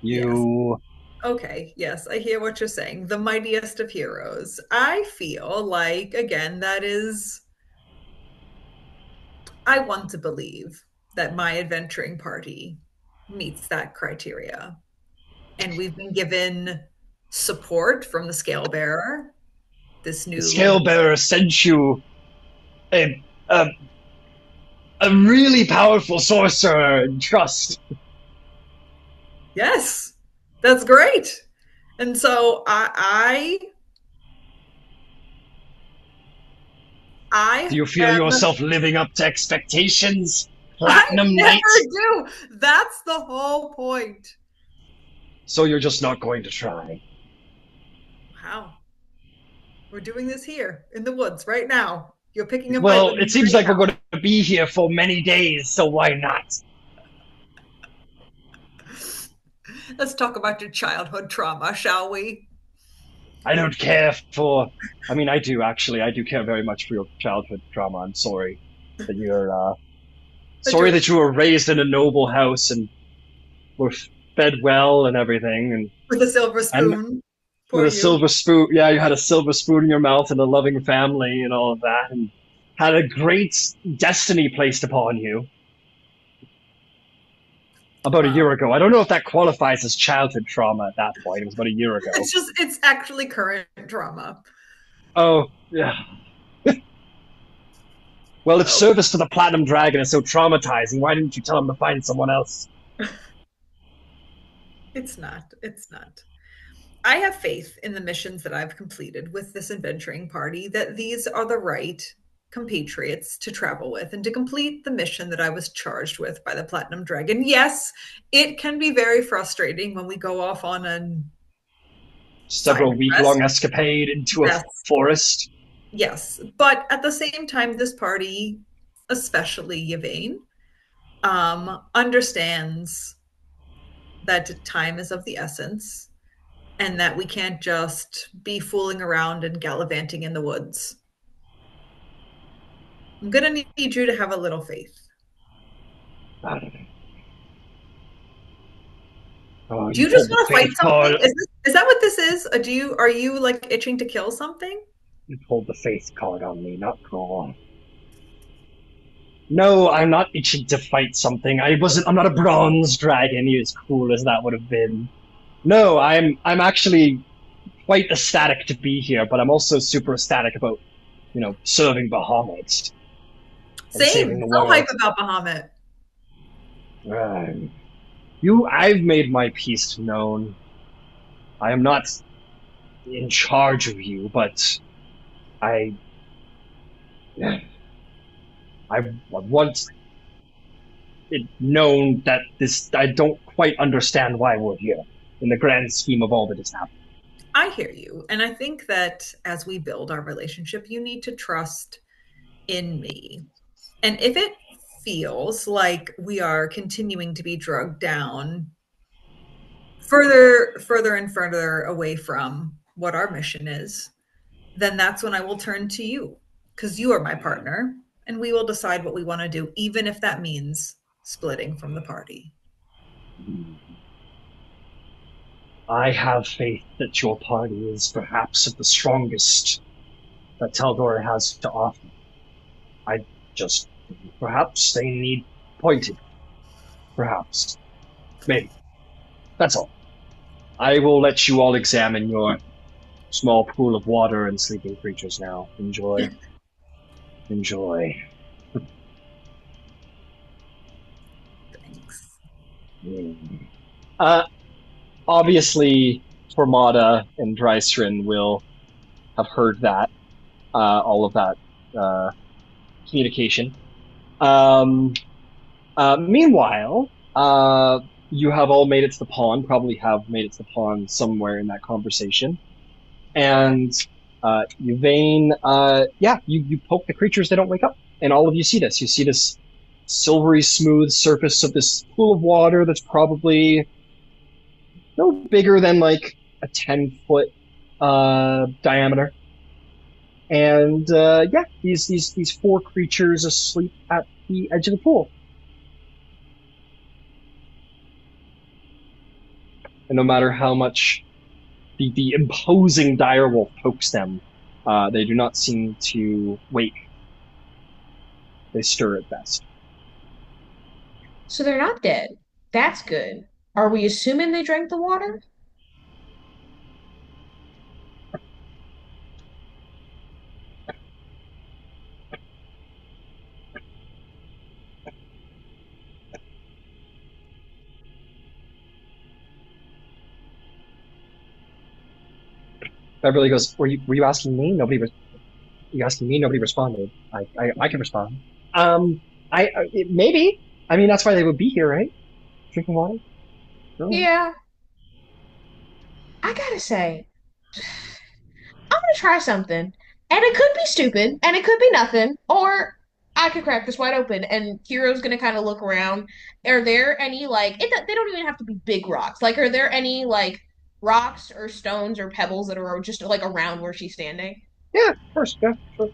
You... Yes. Okay, yes, I hear what you're saying. The mightiest of heroes. I feel like, again, that is... I want to believe that my adventuring party meets that criteria. And we've been given support from the Scale Bearer. This new... The Scale Bearer sent you a really powerful sorcerer in trust. Yes, that's great. And so I Do you feel yourself living up to expectations? Platinum Knight? I never do. That's the whole point. So you're just not going to try? Wow. We're doing this here in the woods right now. You're picking up. Well, it seems like we're going to be here for many days, so why not? Let's talk about your childhood trauma, shall we? I don't care for... I mean, I do, actually. I do care very much for your childhood trauma. I'm sorry that you're... sorry that you were raised in a noble house and were fed well and everything. And with a silver spoon. With a silver spoon. Yeah, you had a silver spoon in your mouth and a loving family and all of that. And had a great destiny placed upon you. About a year ago. I don't know if that qualifies as childhood trauma at that point. It was about a year ago. It's actually current trauma. Oh, yeah. Well, if service to the Platinum Dragon is so traumatizing, why didn't you tell him to find someone else? It's not. I have faith in the missions that I've completed with this adventuring party that these are the right compatriots to travel with and to complete the mission that I was charged with by the Platinum Dragon. Yes, it can be very frustrating when we go off on a several week-long escapade into a forest. Yes, but at the same time, this party, especially Yvaine, understands that time is of the essence and that we can't just be fooling around and gallivanting in the woods. I'm going to need you to have a little faith. Oh, do you just want to fight something? Is that what this is? Are you like itching to kill something? You pulled the faith card on me, not cool. No, I'm not itching to fight something. I'm not a bronze dragon, as cool as that would have been. No, I'm actually quite ecstatic to be here, but I'm also super ecstatic about, serving Bahamut. Same. No hype about Bahamut. I've made my peace known. I am not in charge of you, but I want it known that I don't quite understand why we're here in the grand scheme of all that has happened. I hear you. And I think that as we build our relationship, you need to trust in me. And if it feels like we are continuing to be drugged down further and further away from what our mission is, then that's when I will turn to you, because you are my partner, and we will decide what we want to do, even if that means splitting from the party. I have faith that your party is perhaps the strongest that Tal'Dorei has to offer. Perhaps they need pointed. Perhaps. Maybe. That's all. I will let you all examine your small pool of water and sleeping creatures now. Enjoy. Enjoy. Thanks. Obviously, Tormada and Drystrin will have heard that. All of that communication. Meanwhile, you have all made it to the pond, probably have made it to the pond somewhere in that conversation. And Yvaine, you poke the creatures, they don't wake up. And all of you see this. You see this silvery smooth surface of this pool of water that's probably no bigger than like a 10-foot diameter. And yeah, these four creatures asleep at the edge of the pool. And no matter how much the imposing direwolf pokes them, they do not seem to wake. They stir at best. So they're not dead. That's good. Are we assuming they drank the water? Beverly goes, were you asking me? You asking me? Nobody responded. I can respond. Maybe. I mean, that's why they would be here, right? Drinking water? No. Yeah. I gotta say, I'm gonna try something. And it could be stupid, and it could be nothing, or I could crack this wide open. And Kiro's gonna kind of look around. Are there any, like, they don't even have to be big rocks. Like, are there any, like, rocks or stones or pebbles that are just, like, around where she's standing? Yeah, of course. Yeah, sure.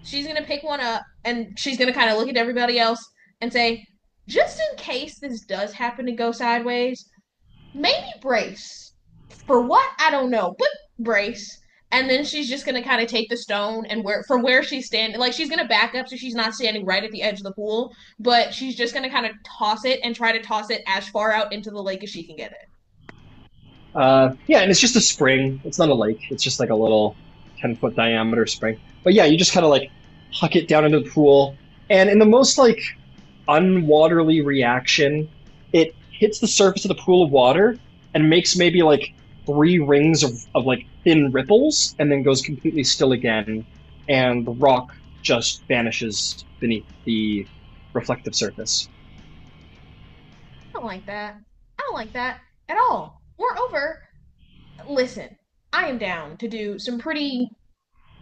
She's gonna pick one up, and she's gonna kind of look at everybody else and say, just in case this does happen to go sideways, maybe brace. For what? I don't know, but brace. And then she's just gonna kind of take the stone and from where she's standing, like she's gonna back up so she's not standing right at the edge of the pool, but she's just gonna kind of toss it and try to toss it as far out into the lake as she can get it. Yeah, and it's just a spring. It's not a lake. It's just like a little 10-foot diameter spring. But yeah, you just kind of like huck it down into the pool, and in the most like unwaterly reaction, it hits the surface of the pool of water and makes maybe like 3 rings of like thin ripples, and then goes completely still again, and the rock just vanishes beneath the reflective surface. I don't like that. I don't like that at all. Moreover, listen, I am down to do some pretty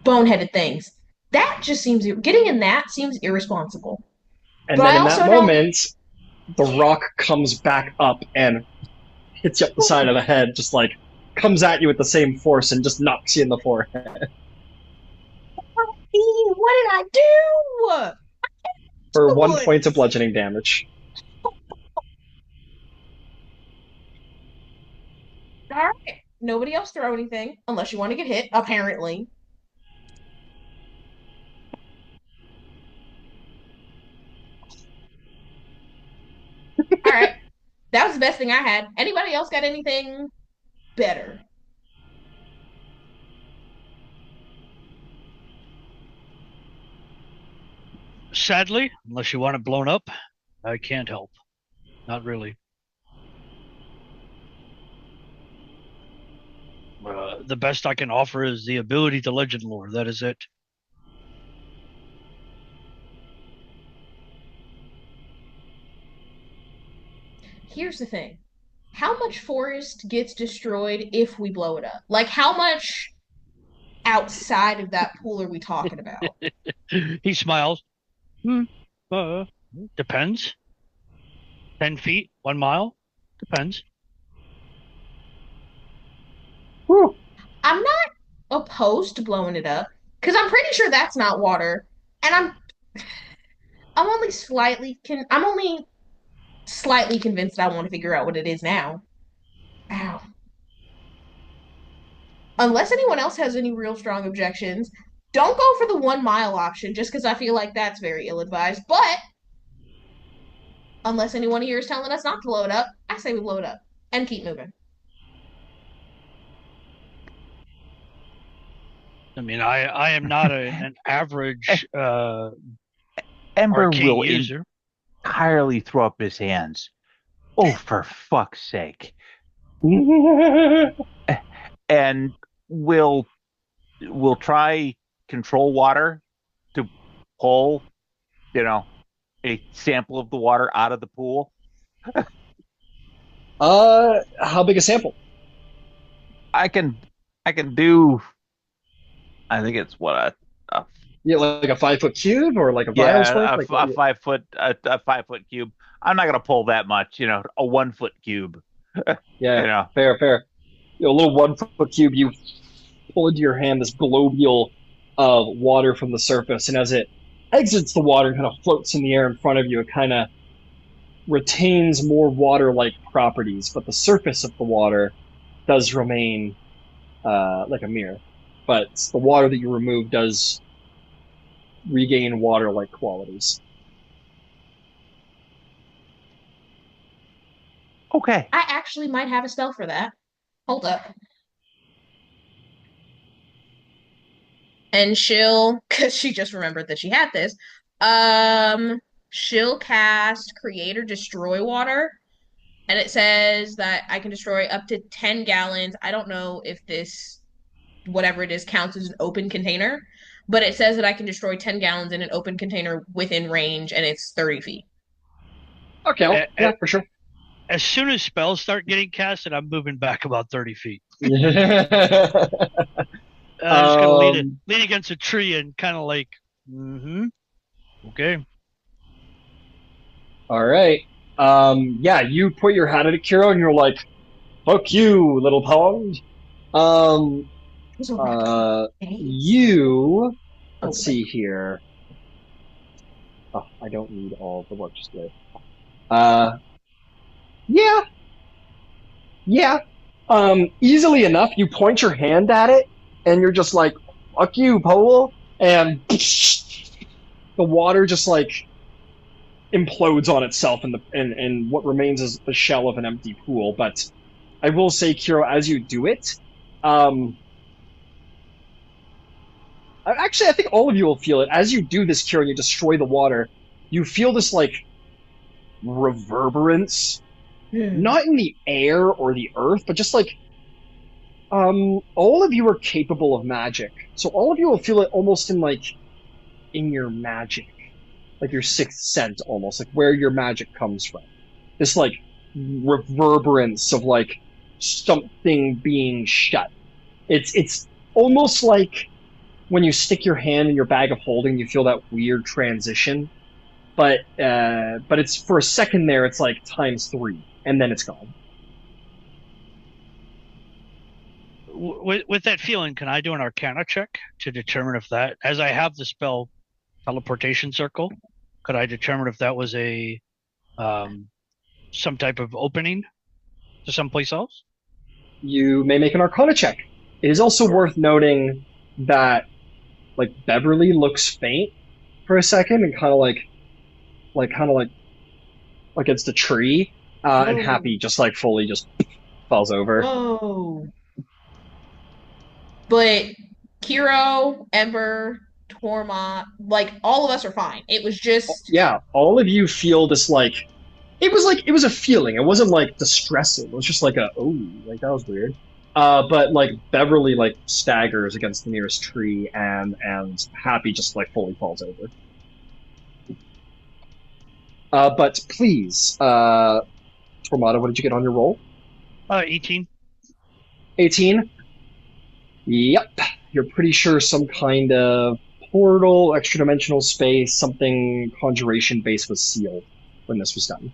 boneheaded things. That just seems getting in that seems irresponsible. And But then I in also that don't. moment, the rock comes back up and hits you up the side of the head, just like comes at you with the same force and just knocks you in the forehead. What did I do? For 1 Good. point of bludgeoning damage. All right. Nobody else throw anything unless you want to get hit, apparently. All right. That was the best thing I had. Anybody else got anything better? Sadly, unless you want it blown up, I can't help. Not really. The best I can offer is the ability to legend lore. That is it. Here's the thing. How much forest gets destroyed if we blow it up? Like, how much outside of that pool are we talking about? He smiles. Depends. 10 feet, 1 mile? Depends. Whew. I'm not opposed to blowing it up because I'm pretty sure that's not water, and I'm only slightly convinced that I want to figure out what it is now. Ow. Unless anyone else has any real strong objections, don't go for the 1 mile option just because I feel like that's very ill advised. But unless anyone here is telling us not to blow it up, I say we blow it up and keep moving. I mean, I am not an average Ember arcane will user. entirely throw up his hands. Oh, for fuck's sake. And we'll try control water to pull, a sample of the water out of the pool. How big a sample? I can do. I think it's a Yeah, like a 5-foot cube or like a vial's Yeah, worth? a 5 foot a 5 foot cube. I'm not gonna pull that much, a 1 foot cube. Yeah, fair. A little 1-foot cube, you pull into your hand this globule of water from the surface, and as it exits the water and kind of floats in the air in front of you, it kind of retains more water-like properties, but the surface of the water does remain like a mirror. But the water that you remove does regain water-like qualities. Okay. I actually might have a spell for that. Hold up. And she'll, because she just remembered that she had this, she'll cast Create or Destroy Water. And it says that I can destroy up to 10 gallons. I don't know if this, whatever it is, counts as an open container, but it says that I can destroy 10 gallons in an open container within range, and it's 30 feet. Okay, yeah, for sure. As soon as spells start getting casted, I'm moving back about 30 feet. I'm just going to lean against a tree and kind of like, okay. All right. Yeah, you put your hat at it, Qiro, and you're like, fuck you, little pond. Let's see here. Oh, I don't need all the work just there. Yeah. Easily enough, you point your hand at it, and you're just like, fuck you, pole, and the water just like implodes on itself, and what remains is the shell of an empty pool. But I will say, Qiro, as you do it, actually, I think all of you will feel it. As you do this, Qiro, and you destroy the water, you feel this like reverberance, not in the air or the earth, but just like all of you are capable of magic, so all of you will feel it almost in your magic, like your sixth sense, almost like where your magic comes from. This like reverberance of like something being shut. It's almost like when you stick your hand in your bag of holding, you feel that weird transition. But it's for a second there, it's like ×3, and then it's gone. With that feeling, can I do an Arcana check to determine if that, as I have the spell Teleportation Circle, could I determine if that was a some type of opening to someplace else? You may make an Arcana check. It is also worth noting that like Beverly looks faint for a second and kind of like against a tree, and Happy just like fully just falls over. Oh. But Qiro, Ember, Torma, like all of us are fine. It was just all of you feel this like it was a feeling. It wasn't like distressing. It was just like that was weird. But like Beverly like staggers against the nearest tree, and Happy just like fully falls over. But please, Tormada, what did you get on your roll? 18. 18? Yep. You're pretty sure some kind of portal, extra-dimensional space, something conjuration-based was sealed when this was done.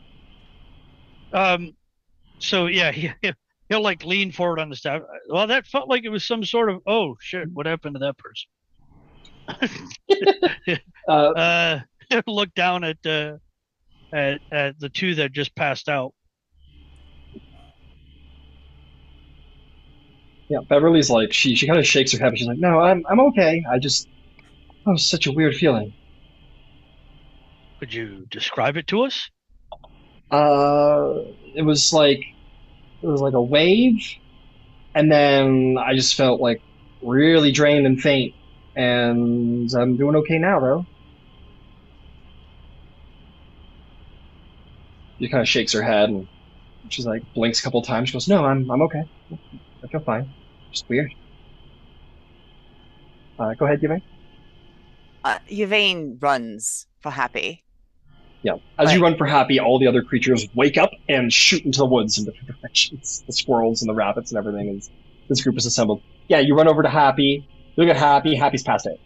So yeah, he'll like lean forward on the staff. Well, that felt like it was some sort of, oh shit, what happened to that person? Look down at the two that just passed out. Yeah, Beverly's like, she kind of shakes her head, but she's like, no, I'm okay. That was such a weird feeling. Could you describe it to us? It was like a wave, and then I just felt like really drained and faint, and I'm doing okay now, though. She kind of shakes her head, and she's like, blinks a couple times. She goes, no, I'm okay. I feel fine. Just weird. Go ahead, Yvaine. Yvaine runs for Happy. Yeah. As you run for Happy, all the other creatures wake up and shoot into the woods in different directions. The squirrels and the rabbits and everything. As this group is assembled. Yeah, you run over to Happy. You look at Happy. Happy's passed out.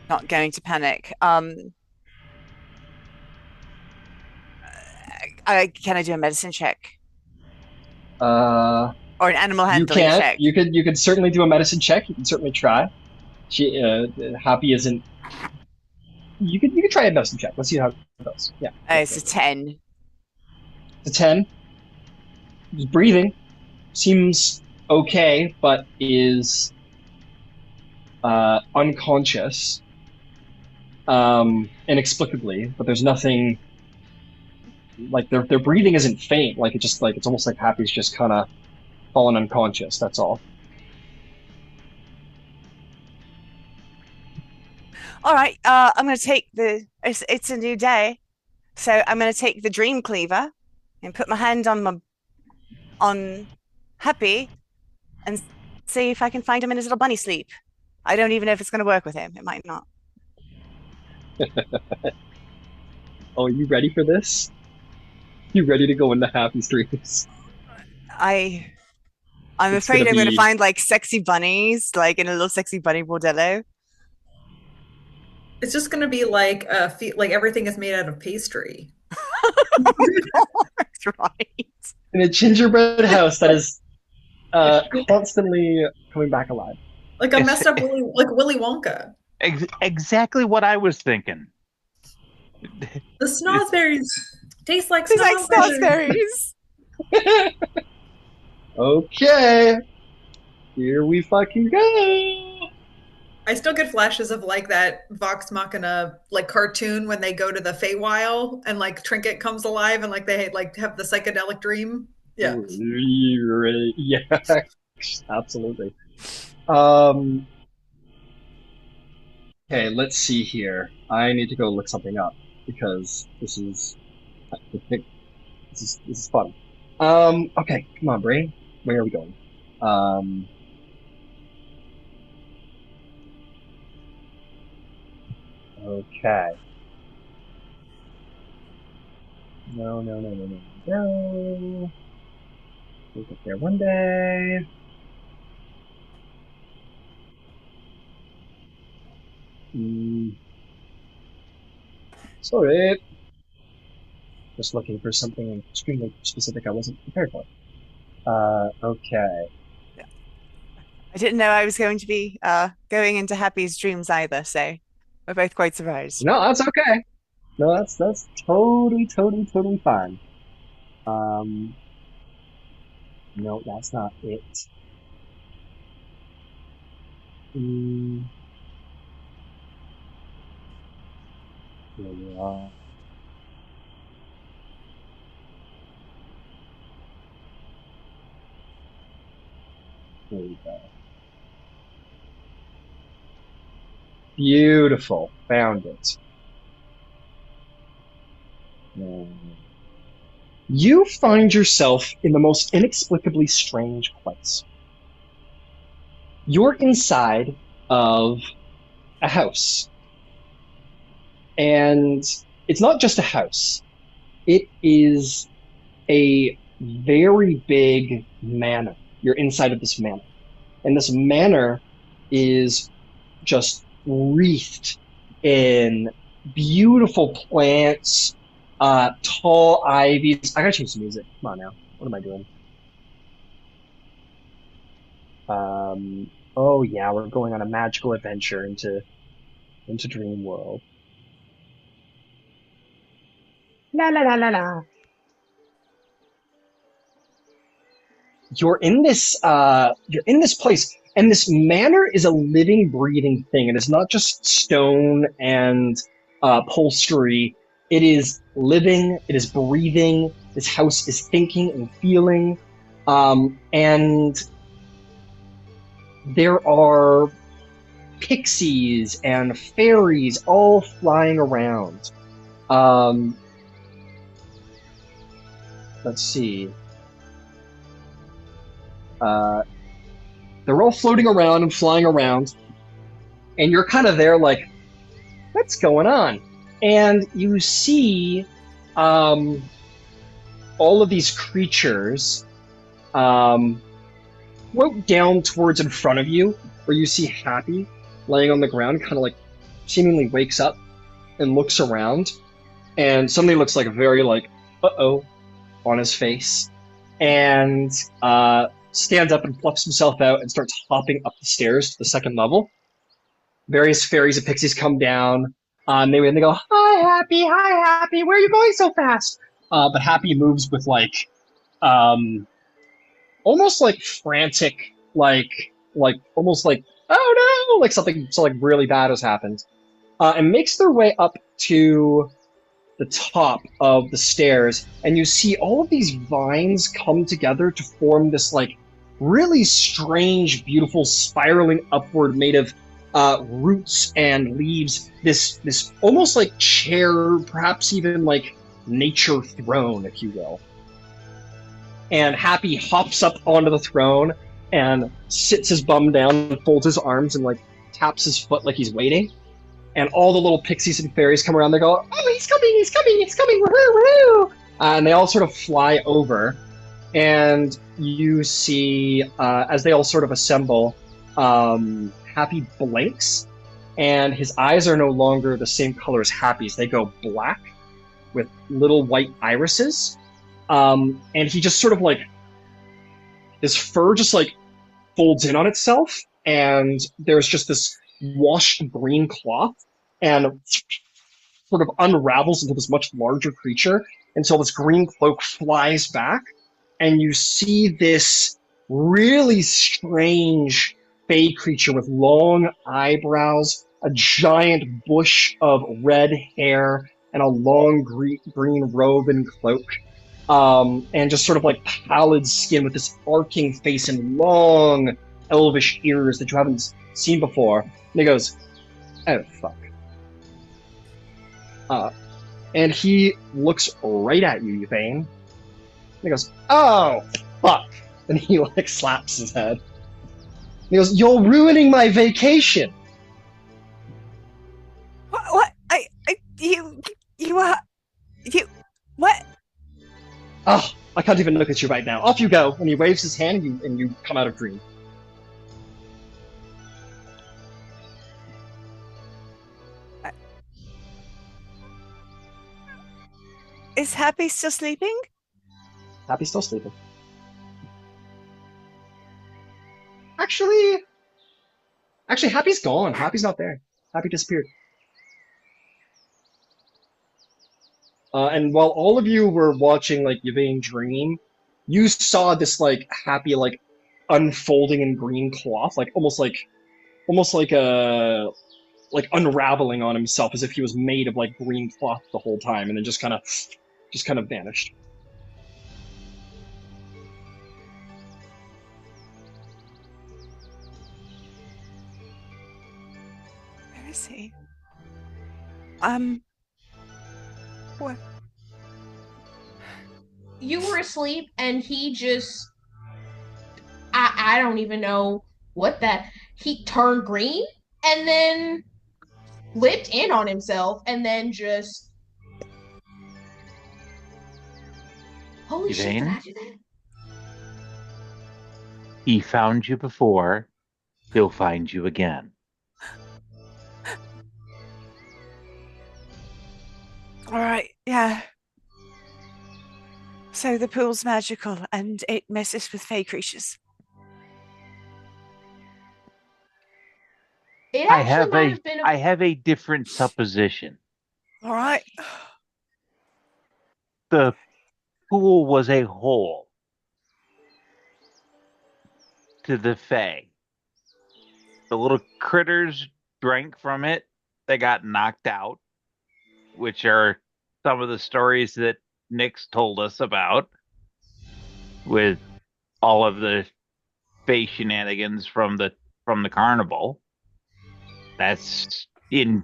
Not going to panic. Can I do a medicine check? Or an animal handling check? You could certainly do a medicine check. You can certainly try. Happy isn't. You could try a medicine check. Let's see how it goes. Yeah. It's a 10. It's a 10. He's breathing. Seems okay, but is unconscious. Inexplicably, but there's nothing. Like their breathing isn't faint. Like it's almost like Happy's just kind of fallen unconscious. That's all. All right. I'm going to take it's a new day, so I'm going to take the Dreamcleaver and put my hand on Happy and see if I can find him in his little bunny sleep. I don't even know if it's going to work with him. It might not. Oh, are you ready for this? You ready to go into Happy's dreams? I'm afraid I'm going to find like sexy bunnies, like in a little sexy bunny bordello. It's just going to be like everything is made out of pastry. That's right. In a gingerbread house that is constantly coming back alive. Like a messed up Willy Wonka. Exactly what I was thinking. The snozberries taste like snozberries. Okay. Here we fucking go. I still get flashes of like that Vox Machina like cartoon when they go to the Feywild and like Trinket comes alive and like they like have the psychedelic dream. Yeah. Yeah. Absolutely. Okay, let's see here. I need to go look something up because this is fun. Okay, come on, brain. Where are we going? Okay. No. We'll get there one day. Sorry. Just looking for something extremely specific I wasn't prepared for. Okay. I didn't know I was going to be going into Happy's dreams either, so we're both quite surprised. No, that's okay. No, that's totally fine. No, that's not it. Here we are. There we go. Beautiful. Found it. You find yourself in the most inexplicably strange place. You're inside of a house. And it's not just a house. It is a very big manor. You're inside of this manor. And this manor is just wreathed in beautiful plants, tall ivies. I gotta change the music. Come on now. What am I doing? Oh yeah, we're going on a magical adventure into Dream World. La la la la la. You're in this place, and this manor is a living, breathing thing. It is not just stone and upholstery. It is living. It is breathing. This house is thinking and feeling, and there are pixies and fairies all flying around. Let's see. They're all floating around and flying around, and you're kind of there like, what's going on? And you see all of these creatures float down towards in front of you, where you see Happy laying on the ground, kind of like seemingly wakes up and looks around, and suddenly looks like very like, uh-oh, on his face, and stands up and fluffs himself out and starts hopping up the stairs to the second level. Various fairies and pixies come down, and they go, hi, Happy, where are you going so fast? But Happy moves with like, almost like frantic, like almost like, oh no, like something so like really bad has happened, and makes their way up to the top of the stairs, and you see all of these vines come together to form this like really strange, beautiful spiraling upward, made of roots and leaves. This almost like chair, perhaps even like nature throne, if you will. And Happy hops up onto the throne and sits his bum down and folds his arms and like taps his foot like he's waiting. And all the little pixies and fairies come around. They go, oh, he's coming, woohoo, woohoo! And they all sort of fly over. And you see, as they all sort of assemble, Happy blinks, and his eyes are no longer the same color as Happy's. They go black with little white irises. And he just sort of like, his fur just like folds in on itself, and there's just this washed green cloth and sort of unravels into this much larger creature until this green cloak flies back, and you see this really strange fey creature with long eyebrows, a giant bush of red hair, and a long green robe and cloak, and just sort of like pallid skin with this arcing face and long elvish ears that you haven't seen before. And he goes, oh, fuck. And he looks right at you, Yvaine. And he goes, oh, fuck. And he, like, slaps his head. And he goes, you're ruining my vacation. What? What? Oh, I can't even look at you right now. Off you go. And he waves his hand, and you come out of Dream. Is Happy still sleeping? Happy's still sleeping. Actually, Happy's gone. Happy's not there. Happy disappeared. And while all of you were watching, like, Yvaine dream, you saw this, like, Happy, like, unfolding in green cloth, like, almost like a, like, unraveling on himself as if he was made of, like, green cloth the whole time, and then just kind of vanished. Where is he? What? You were asleep and he just I don't even know what that he turned green and then flipped in on himself and then just holy shit, did I do that? He found you before, he'll find you again. All right, yeah. So the pool's magical and it messes with fey creatures. It I actually have a different supposition. All right. The pool was a hole to the fey. The little critters drank from it. They got knocked out, which are some of the stories that Nick's told us about, with all of the fey shenanigans from the carnival. That's in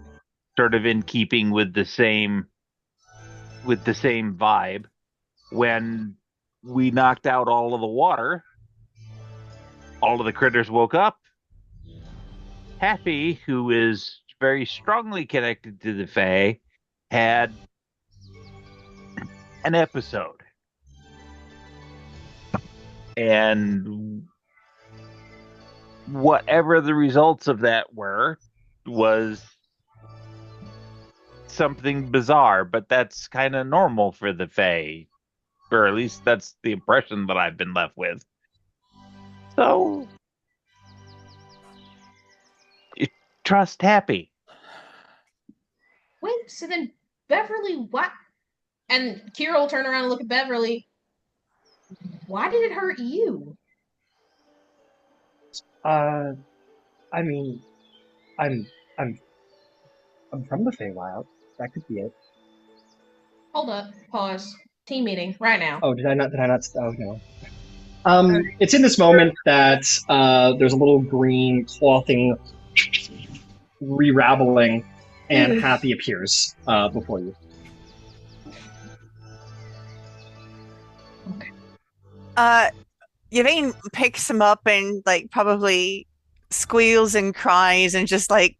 keeping with the same vibe. When we knocked out all of the water, all of the critters woke up. Happy, who is very strongly connected to the Fae, had an episode. And whatever the results of that were was something bizarre, but that's kind of normal for the Fae, or at least that's the impression that I've been left with. So, trust happy. Wait, so then Beverly, what? And Qiro will turn around and look at Beverly. Why did it hurt you? I mean, I'm from the Feywild. That could be it. Hold up, pause. Team meeting right now. Oh, did I not? Oh no. It's in this moment that there's a little green clothing re-raveling, and Happy appears before you. Yvaine picks him up and like probably squeals and cries and just like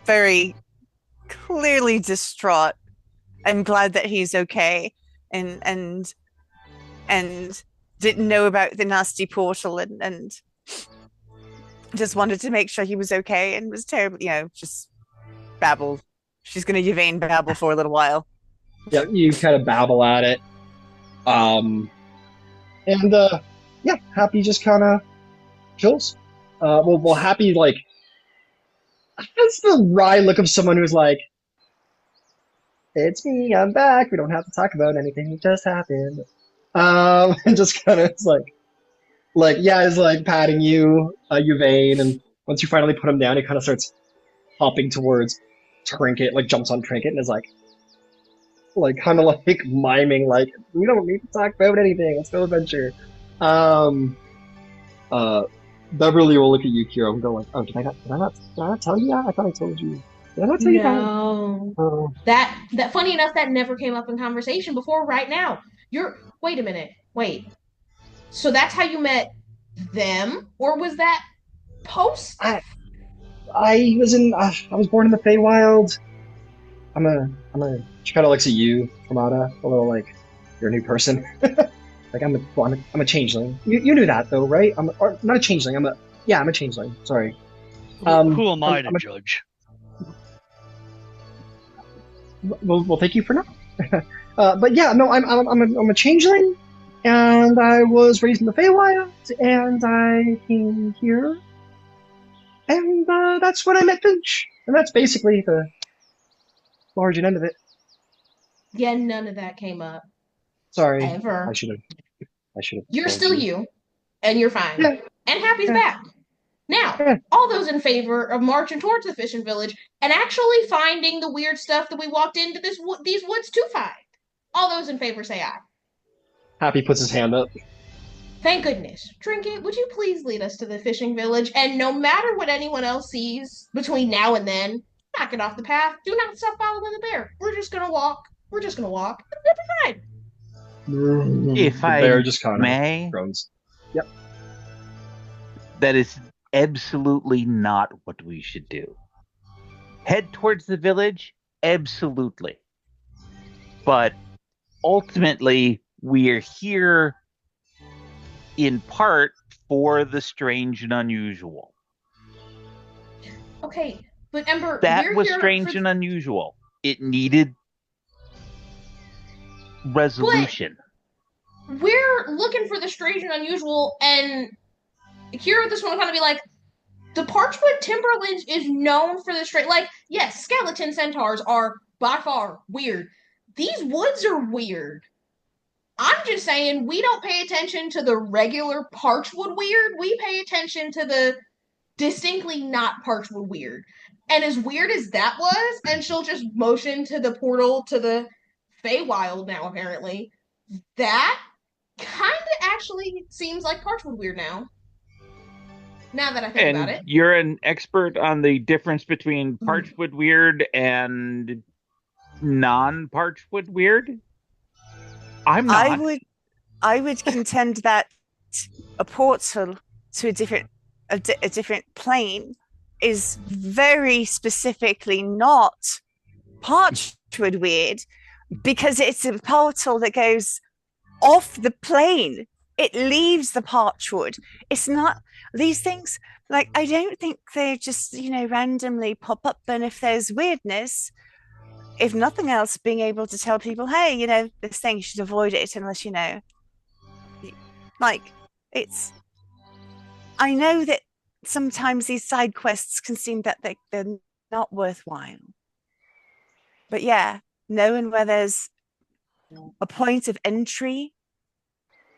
very clearly distraught. I'm glad that he's okay and didn't know about the nasty portal and just wanted to make sure he was okay and was terrible, just babble. She's gonna Yvaine babble for a little while. Yeah, you kind of babble at it. Happy just kind of chills. Well, Happy, like, has the wry look of someone who's like, it's me, I'm back, we don't have to talk about anything that just happened. And just kind of is is like patting you, Yvaine, and once you finally put him down, he kind of starts hopping towards Trinket, like jumps on Trinket and is like kind of like miming, like, we don't need to talk about anything, let's go adventure. Beverly will look at you, Qiro, and go like, oh, did I not tell you that? I thought I told you. Did I not tell you that? No. Oh. That funny enough, that never came up in conversation before. Right now, wait a minute. Wait. So that's how you met them, or was that post? I was born in the Feywild. She kind of looks at you, Tormada, a little like you're a new person. Like I'm a changeling. You knew that though, right? Not a changeling. I'm a changeling. Sorry. Who am I to judge? We'll take you for now. But yeah, no, I'm a changeling, and I was raised in the Feywild, and I came here, and that's when I met Finch, and that's basically the origin end of it. Yeah, none of that came up. Sorry, ever. I should have. You're still you, and you're fine. Yeah. And Happy's back. Now, all those in favor of marching towards the fishing village and actually finding the weird stuff that we walked into these woods to find. All those in favor say aye. Happy puts his hand up. Thank goodness. Trinket, would you please lead us to the fishing village? And no matter what anyone else sees between now and then, knock it off the path. Do not stop following the bear. We're just gonna walk. It'll be fine. If the bear just kind of groans. Yep. That is absolutely not what we should do. Head towards the village? Absolutely. But ultimately, we are here in part for the strange and unusual. Okay, but Ember, that was strange and unusual. It needed resolution. But we're looking for the strange and unusual, and Qiro this one will kind of be like, the Parchwood Timberlands is known for the strange. Like, yes, skeleton centaurs are by far weird. These woods are weird. I'm just saying we don't pay attention to the regular Parchwood weird. We pay attention to the distinctly not Parchwood weird. And as weird as that was, and she'll just motion to the portal to the Feywild now, apparently, that kind of actually seems like Parchwood weird now. Now that I think about it. You're an expert on the difference between Parchwood weird and non-Parchwood weird? I'm not. I would contend that a portal to a different plane is very specifically not Parchwood weird, because it's a portal that goes off the plane it leaves the Parchwood. It's not these things, like, I don't think they just, randomly pop up. And if there's weirdness, if nothing else, being able to tell people, hey, this thing, you should avoid it unless, like, it's, I know that sometimes these side quests can seem that they're not worthwhile. But yeah, knowing where there's a point of entry,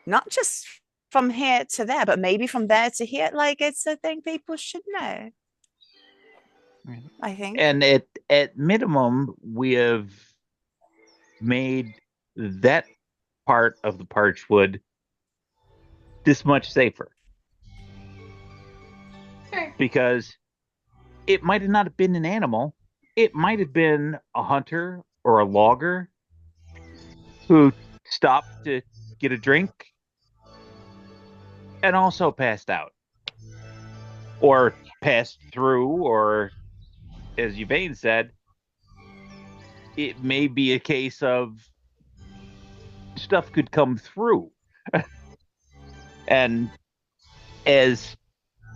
not just from here to there, but maybe from there to here, like, it's a thing people should know, I think. And at minimum, we have made that part of the Parchwood this much safer. Sure. Because it might have not been an animal. It might have been a hunter or a logger who stopped to get a drink and also passed out. Or passed through, or, as Yvaine said, it may be a case of stuff could come through. And as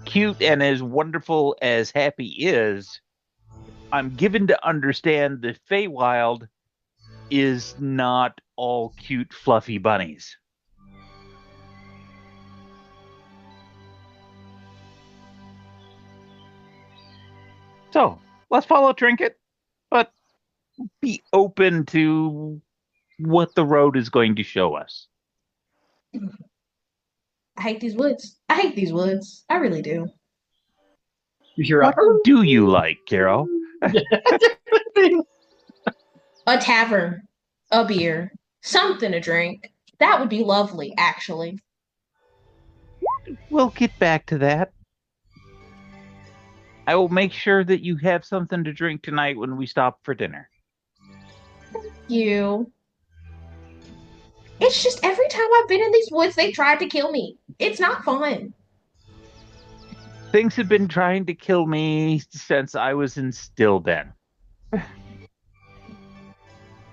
cute and as wonderful as Happy is, I'm given to understand the Feywild is not all cute, fluffy bunnies. So, let's follow Trinket, but be open to what the road is going to show us. I hate these woods. I really do. You hear What do you like, Qiro? A tavern, a beer, something to drink. That would be lovely, actually. We'll get back to that. I will make sure that you have something to drink tonight when we stop for dinner. You. It's just every time I've been in these woods, they tried to kill me. It's not fun. Things have been trying to kill me since I was instilled in.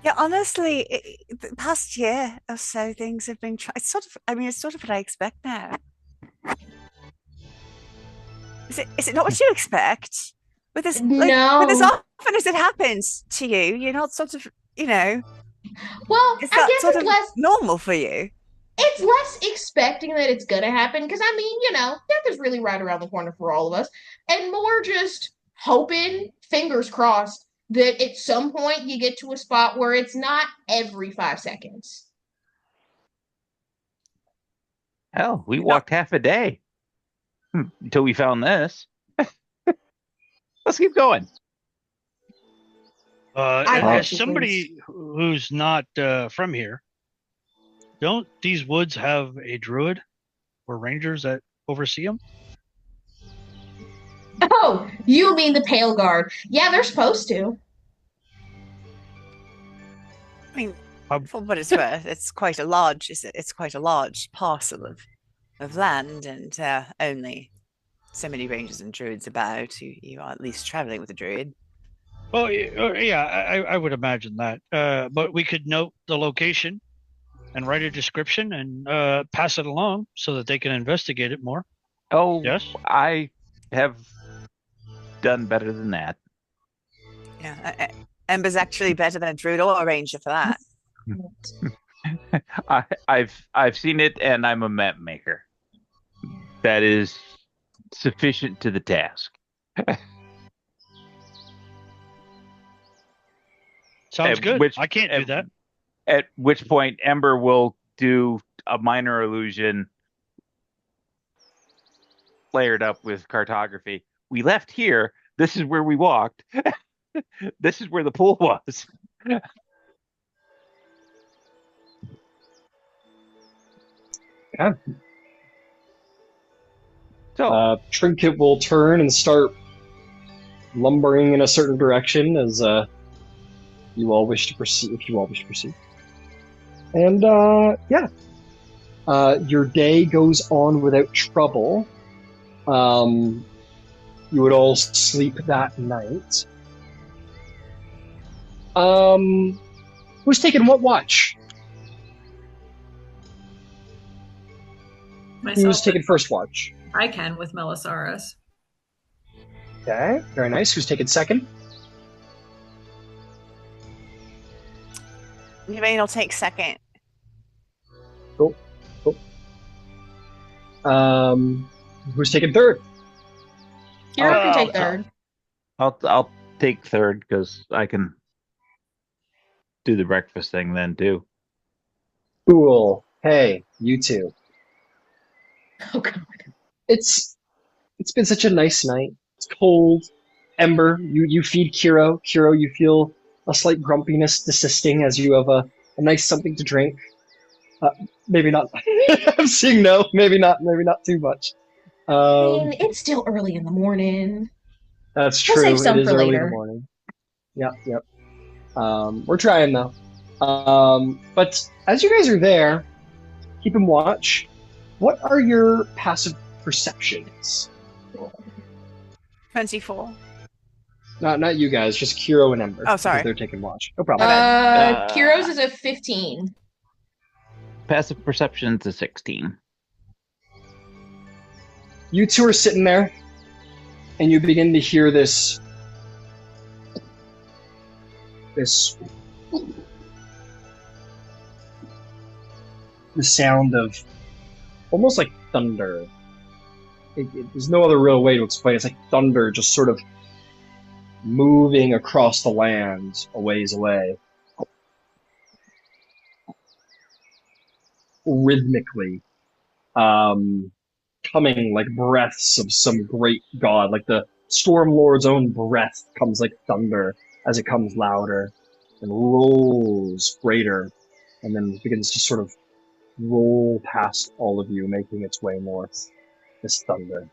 Yeah, honestly, the past year or so, things have been it's sort of what I expect now. Is it not what you expect? With as No. with as often as it happens to you, you're not sort of, Well, is I that guess sort it's of less normal for you? it's less expecting that it's gonna happen, because I mean, death is really right around the corner for all of us, and more just hoping, fingers crossed, that at some point you get to a spot where it's not every 5 seconds. Hell, we walked half a day until we found this. Let's keep going. As somebody who's not from here, don't these woods have a druid or rangers that oversee them? Oh, you mean the Pale Guard? Yeah, they're supposed to. I mean, for what it's worth, it's quite a large parcel of land, and only so many rangers and druids about. You are at least traveling with a druid. Well, yeah, I would imagine that. But we could note the location and write a description and pass it along so that they can investigate it more. Oh, yes, I have done better than that. Yeah, Ember's actually better than a druid or a ranger for that. I've seen it, and I'm a map maker. That is sufficient to the task. Sounds good. I can't do that. At which point, Ember will do a minor illusion layered up with cartography. We left here. This is where we walked. This is where the pool was. Yeah. So Trinket will turn and start lumbering in a certain direction as you all wish to proceed. If you all wish to proceed, and your day goes on without trouble. You would all sleep that night. Who's taking what watch? Who's taking first watch? I can with Melisaurus. Okay, very nice. Who's taking second? Yvaine will take second. Cool. Who's taking third? Qiro can take third. I'll take third because I can do the breakfast thing then too. Cool. Hey, you two. Oh god. It's been such a nice night. It's cold. Ember, you feed Qiro. Qiro, you feel a slight grumpiness desisting as you have a nice something to drink. Maybe not. I'm seeing no. Maybe not too much. I mean, it's still early in the morning. That's true. We'll save some it is for early later. in the morning. Yep. We're trying though. But as you guys are there, keeping watch, what are your passive perceptions? 24. Not you guys, just Qiro and Ember. Oh, sorry. Because they're taking watch. No problem. Kiro's is a 15. Passive perception's a 16. You two are sitting there, and you begin to hear this the sound of almost like thunder. There's no other real way to explain it. It's like thunder just sort of moving across the land a ways away. Rhythmically. Coming like breaths of some great god. Like the Storm Lord's own breath comes like thunder as it comes louder and rolls greater and then begins to sort of roll past all of you, making its way north. This thunder.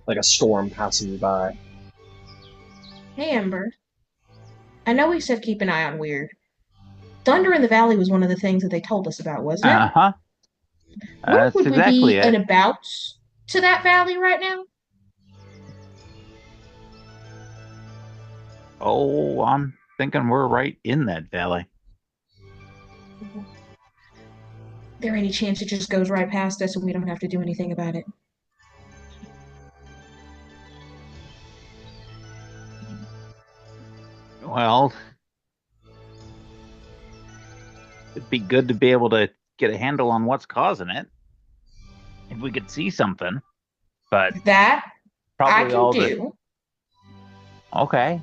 Like a storm passing you by. Hey, Ember. I know we said keep an eye on weird. Thunder in the Valley was one of the things that they told us about, wasn't it? Uh-huh. That's Would exactly we be it. in bouts to that valley right now? Oh, I'm thinking we're right in that valley. There any chance it just goes right past us and we don't have to do anything about it? Well, it'd be good to be able to get a handle on what's causing it. If we could see something, but That I probably can all do. Okay.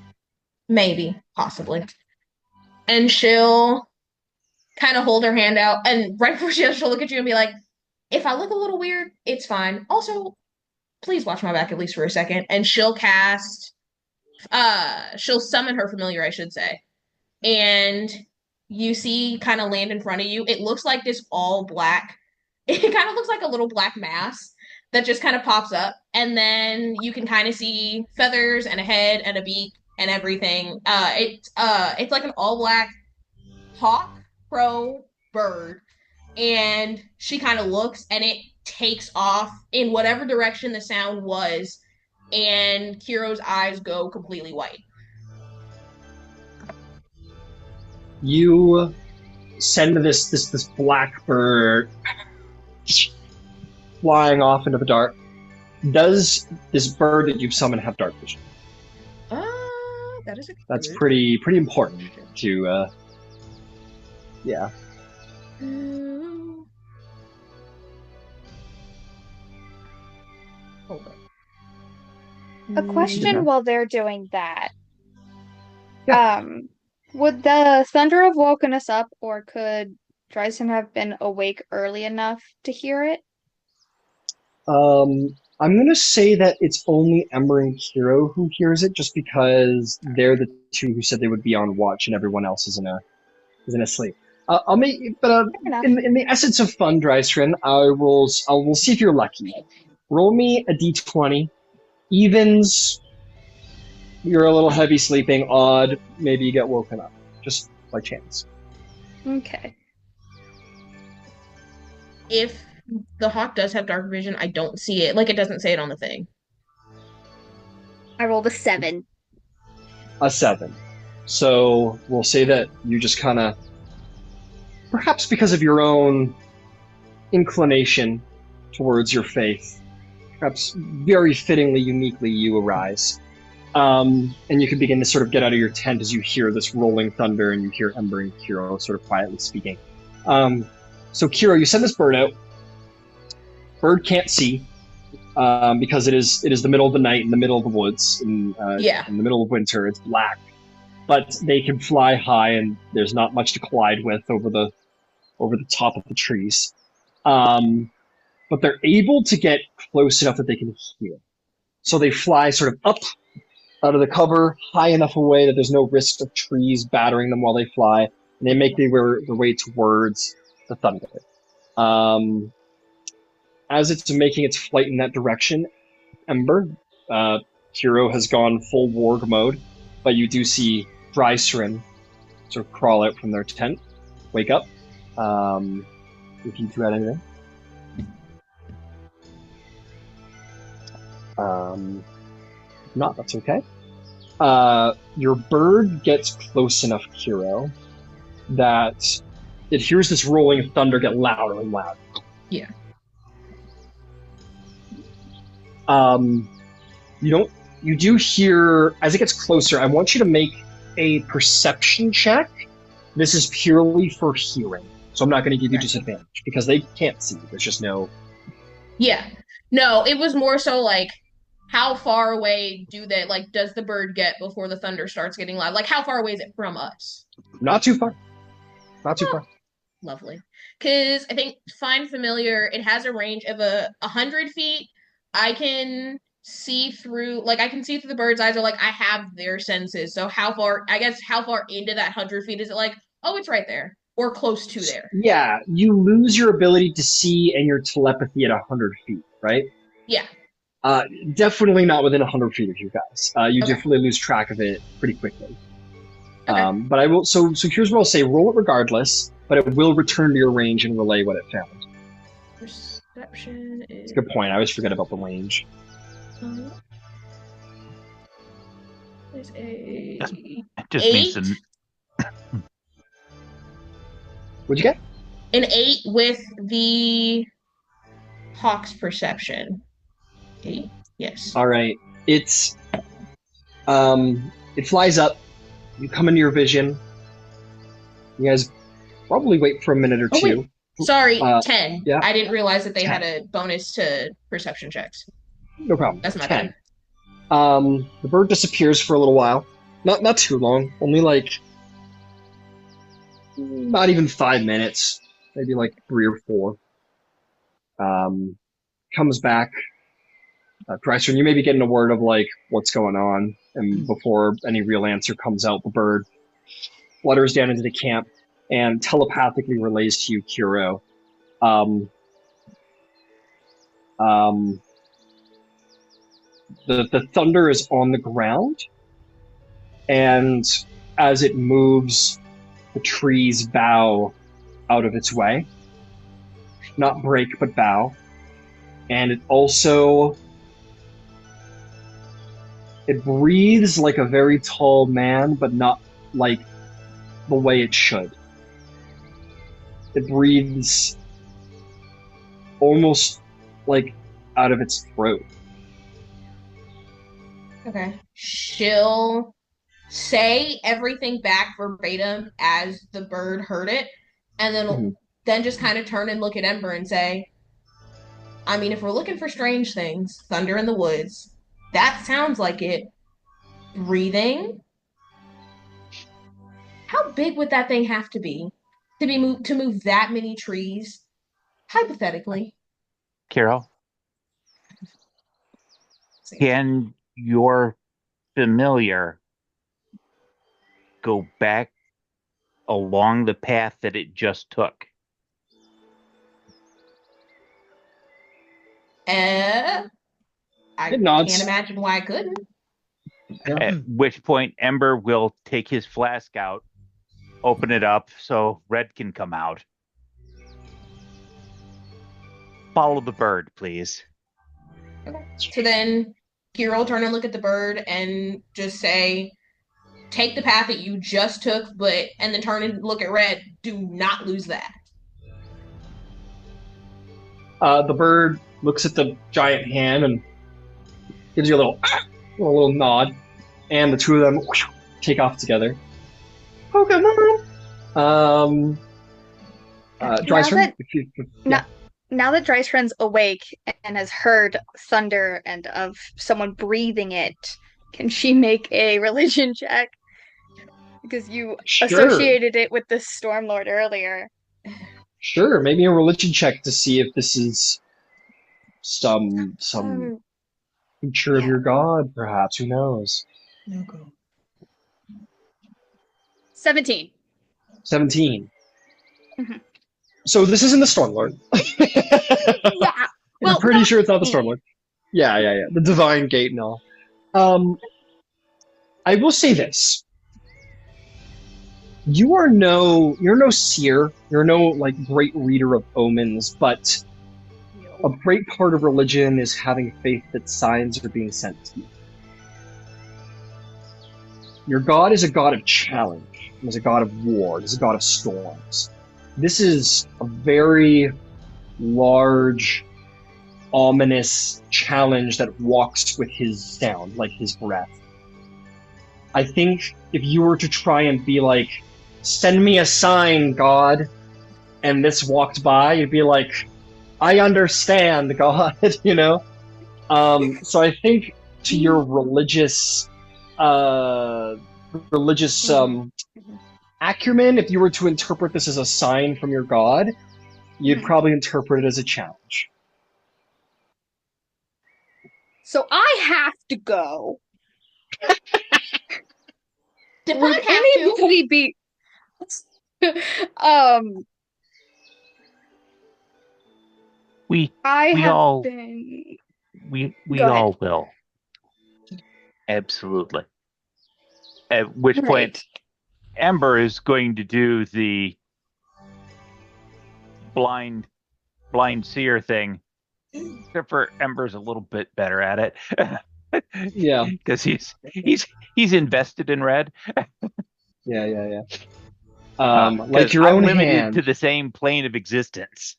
Maybe, possibly. And she'll kind of hold her hand out, and right before she'll look at you and be like, if I look a little weird, it's fine. Also, please watch my back at least for a second. And she'll she'll summon her familiar, I should say. And you see kind of land in front of you. It looks like this all black. It kind of looks like a little black mass that just kind of pops up. And then you can kind of see feathers and a head and a beak and everything. It's like an all black hawk, crow, bird. And she kind of looks and it takes off in whatever direction the sound was. And Kiro's eyes go completely white. You send this black bird flying off into the dark. Does this bird that you've summoned have dark vision? That is That's pretty important to yeah. Hold up. A question while they're doing that. Yeah. Would the thunder have woken us up, or could Dryson have been awake early enough to hear it? I'm gonna say that it's only Ember and Qiro who hears it, just because they're the two who said they would be on watch, and everyone else is in asleep. I'll make, but in the essence of fun, Drystrin, I will see if you're lucky. Roll me a d20. Evens, you're a little heavy sleeping. Odd, maybe you get woken up, just by chance. Okay. If the hawk does have dark vision, I don't see it. Like, it doesn't say it on the thing. I rolled a 7. A 7. So we'll say that you just kind of, perhaps because of your own inclination, towards your faith. Perhaps very fittingly, uniquely, you arise. And you can begin to sort of get out of your tent as you hear this rolling thunder and you hear Ember and Qiro sort of quietly speaking. So Qiro, you send this bird out. Bird can't see because it is the middle of the night in the middle of the woods. In the middle of winter, it's black. But they can fly high and there's not much to collide with over the top of the trees. But they're able to get close enough that they can hear. So they fly sort of up out of the cover, high enough away that there's no risk of trees battering them while they fly, and they make their way towards the thunder. As it's making its flight in that direction, Ember, Qiro has gone full warg mode, but you do see Drycerin sort of crawl out from their tent, wake up. If you two had anything. If not, that's okay. Your bird gets close enough, Qiro, that it hears this rolling thunder get louder and louder. Yeah. You do hear, as it gets closer, I want you to make a perception check. This is purely for hearing, so I'm not going to give you disadvantage, because they can't see. There's just no... Yeah. No, it was more so like, how far away does the bird get before the thunder starts getting loud? Like, how far away is it from us? Not too far. Not too far. Lovely. Because I think Find Familiar, it has a range of 100 feet. I can see through the bird's eyes, or like, I have their senses. So how far into that 100 feet is it like, oh, it's right there, or close to there? Yeah, you lose your ability to see and your telepathy at 100 feet, right? Yeah. Definitely not within 100 feet of you guys. You definitely lose track of it pretty quickly. Okay. But I will. So here's what I'll say: roll it regardless, but it will return to your range and relay what it found. Perception is... That's a good point. I always forget about the range. There's a just 8. means What'd you get? An 8 with the Hawk's perception. 8? Yes. All right. It flies up. You come into your vision. You guys probably wait for a minute or two. Wait. Sorry, 10. Yeah. I didn't realize that they 10. had a bonus to perception checks. No problem. That's my 10. bad. The bird disappears for a little while. Not too long. Only like not even 5 minutes. Maybe like 3 or 4. Comes back. Drycerin, you may be getting a word of like what's going on, and before any real answer comes out, the bird flutters down into the camp and telepathically relays to you, Qiro. The thunder is on the ground, and as it moves, the trees bow out of its way. Not break, but bow. And it also... It breathes like a very tall man, but not like the way it should. It breathes almost like out of its throat. Okay. She'll say everything back verbatim as the bird heard it, and then just kind of turn and look at Ember and say, I mean, if we're looking for strange things, thunder in the woods, that sounds like it. Breathing. How big would that thing have to be to move that many trees? Hypothetically. Qiro, can your familiar go back along the path that it just took? I can't imagine why I couldn't. At which point Ember will take his flask out, open it up so Red can come out. Follow the bird, please. Okay. So then Qiro will turn and look at the bird and just say, take the path that you just took, and then turn and look at Red. Do not lose that. The bird looks at the giant hand and gives you a little nod, and the two of them take off together. Pokemon. Drystrand. Now that Drystrand's awake and has heard thunder and of someone breathing it, can she make a religion check? Because you associated it with the Stormlord earlier. Sure, maybe a religion check to see if this is some creature of your god, perhaps. Who knows? 17. 17. Mm-hmm. So this isn't the Stormlord. Yeah. Well, I'm pretty sure it's not the Stormlord. Yeah. The Divine Gate and all. I will say this. You're no seer. You're no great reader of omens, but a great part of religion is having faith that signs are being sent to you. Your god is a god of challenge. He's a god of war. He's a god of storms. This is a very large, ominous challenge that walks with his sound, like his breath. I think if you were to try and be like, send me a sign, God, and this walked by, you'd be like, I understand, God, you know? So I think to your religious acumen, if you were to interpret this as a sign from your god, you'd probably interpret it as a challenge. So I have to go. Would anybody be We all will. Absolutely. At which point, Ember is going to do the blind seer thing. Except for Ember's a little bit better at it. Yeah, because he's invested in red. Yeah. Like your own hand to the same plane of existence.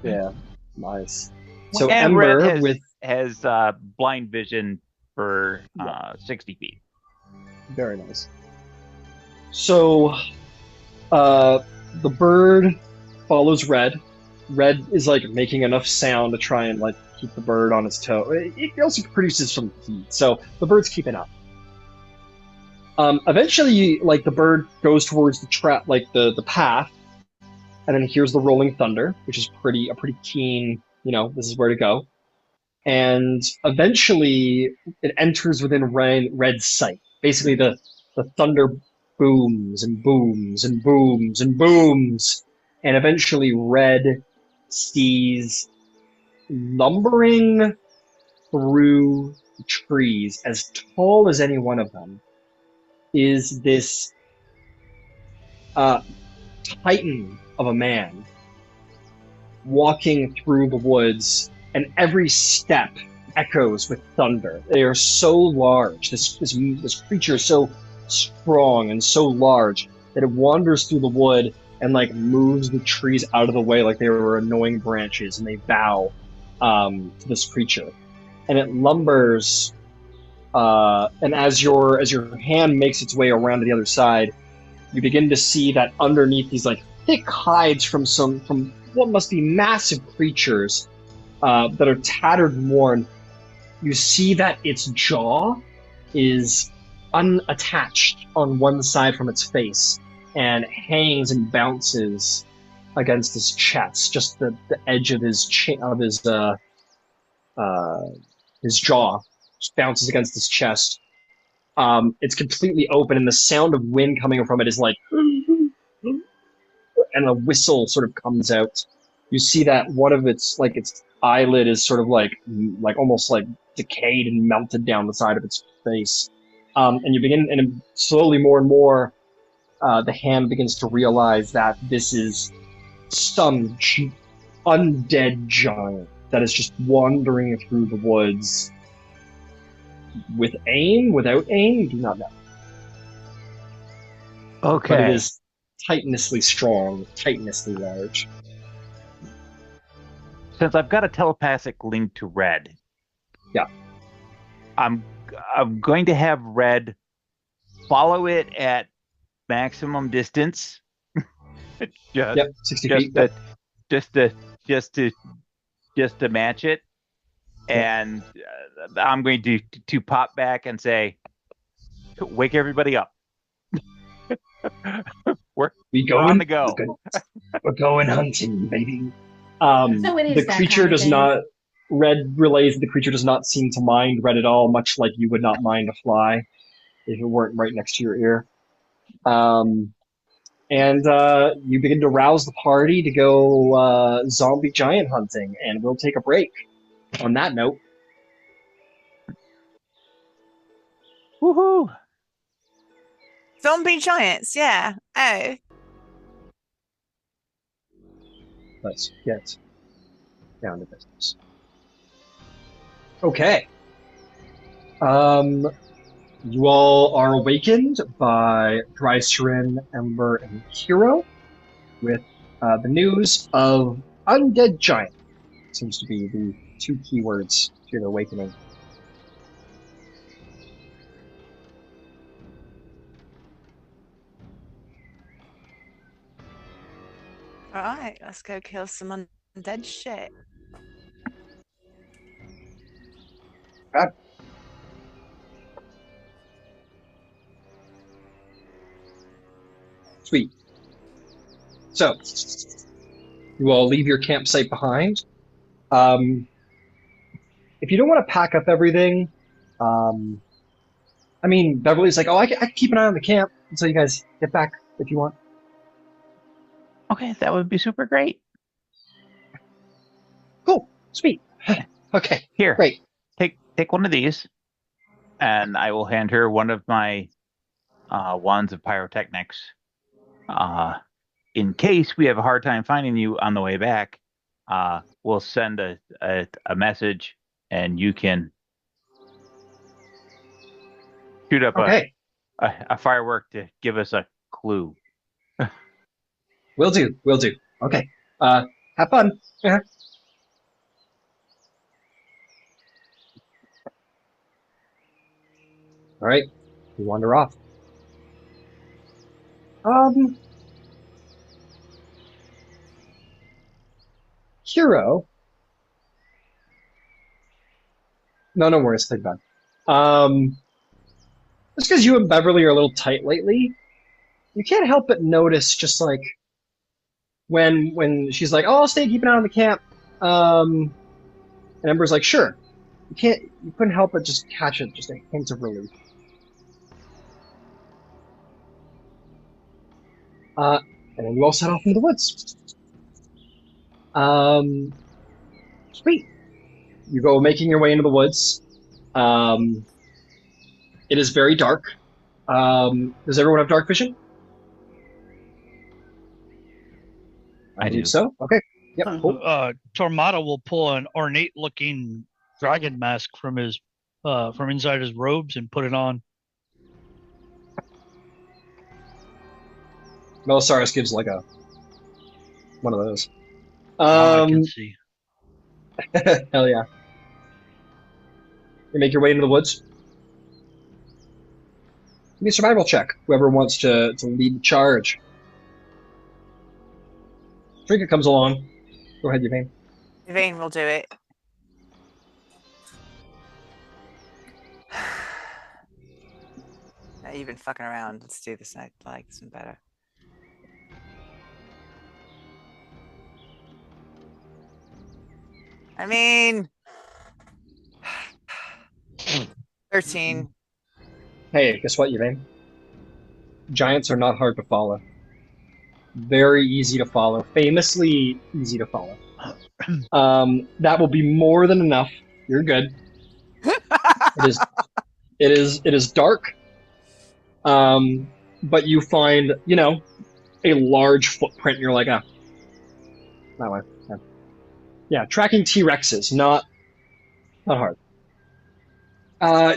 Yeah, nice. So and Ember red has blind vision for 60 feet. Very nice. So the bird follows Red. Red is making enough sound to try and keep the bird on its toe. It also produces some heat, so the bird's keeping up. Eventually, the bird goes towards the trap, the path, and then hears the rolling thunder, which is a pretty keen, this is where to go. And eventually, it enters within Red's sight. Basically, the thunder booms and booms and booms and booms, and eventually Red sees lumbering through the trees, as tall as any one of them, is this titan of a man walking through the woods, and every step echoes with thunder. They are so large. This creature is so strong and so large that it wanders through the wood and moves the trees out of the way like they were annoying branches, and they bow to this creature. And it lumbers, and as your hand makes its way around to the other side, you begin to see that underneath these thick hides from what must be massive creatures that are tattered and worn, you see that its jaw is unattached on one side from its face and hangs and bounces against his chest, just the edge of his jaw just bounces against his chest. It's completely open, and the sound of wind coming from it is and a whistle sort of comes out. You see that one of its eyelid is sort of almost decayed and melted down the side of its face. And you begin, and slowly more and more, the hand begins to realize that this is some undead giant that is just wandering through the woods. With aim, without aim, you do not know. Okay. But it is titanously strong, titanously large. since I've got a telepathic link to Red. Yeah. I'm going to have Red follow it at maximum distance. Yep, 60 feet. Just to match it, and I'm going to pop back and say, "Wake everybody up! we're on the go. We're going hunting, baby." So it is the that creature kind of does thing. not. Red relays the creature does not seem to mind Red at all, much like you would not mind a fly if it weren't right next to your ear. And you begin to rouse the party to go zombie giant hunting, and we'll take a break. On that note, Woohoo! Zombie giants, yeah. Oh. let's get down to business. Okay. You all are awakened by Qiro, Ember, and Qiro with the news of undead giant. Seems to be the two keywords to your awakening. All right, let's go kill some undead shit. Bad. Sweet. So, you all leave your campsite behind. If you don't want to pack up everything, I mean, Beverly's like, oh, I can keep an eye on the camp until you guys get back if you want. Okay, that would be super great. Cool. Sweet. Okay. Here, Great. Take one of these, and I will hand her one of my wands of pyrotechnics. In case we have a hard time finding you on the way back, we'll send a message, and you can shoot up a firework to give us a clue. Will do. Okay. Have fun. Yeah. All right. We wander off. Qiro. No worries. Think about it. Just because you and Beverly are a little tight lately, you can't help but notice just like when she's like, "Oh, I'll stay and keep an eye on the camp," and Ember's like, "Sure." You couldn't help but just catch it, just a hint of relief. And then you all set off into the woods. Sweet. You go making your way into the woods. It is very dark. Does everyone have dark vision? I do. So. Okay. Yep. Cool. Tormada will pull an ornate-looking dragon mask from inside his robes and put it on. Melisaris gives like one of those. I can see. Hell yeah. You make your way into the woods. Give me a survival check. Whoever wants to lead the charge. Trinket comes along. Go ahead, Yvaine. Yvaine will do it. Now you've been fucking around. Let's do this. I like this one better. I mean, 13. Hey, guess what, Yvaine? Giants are not hard to follow. Very easy to follow. Famously easy to follow. That will be more than enough. You're good. It is dark. But you find, a large footprint. You're like, that way. Yeah, tracking T-Rexes, not hard.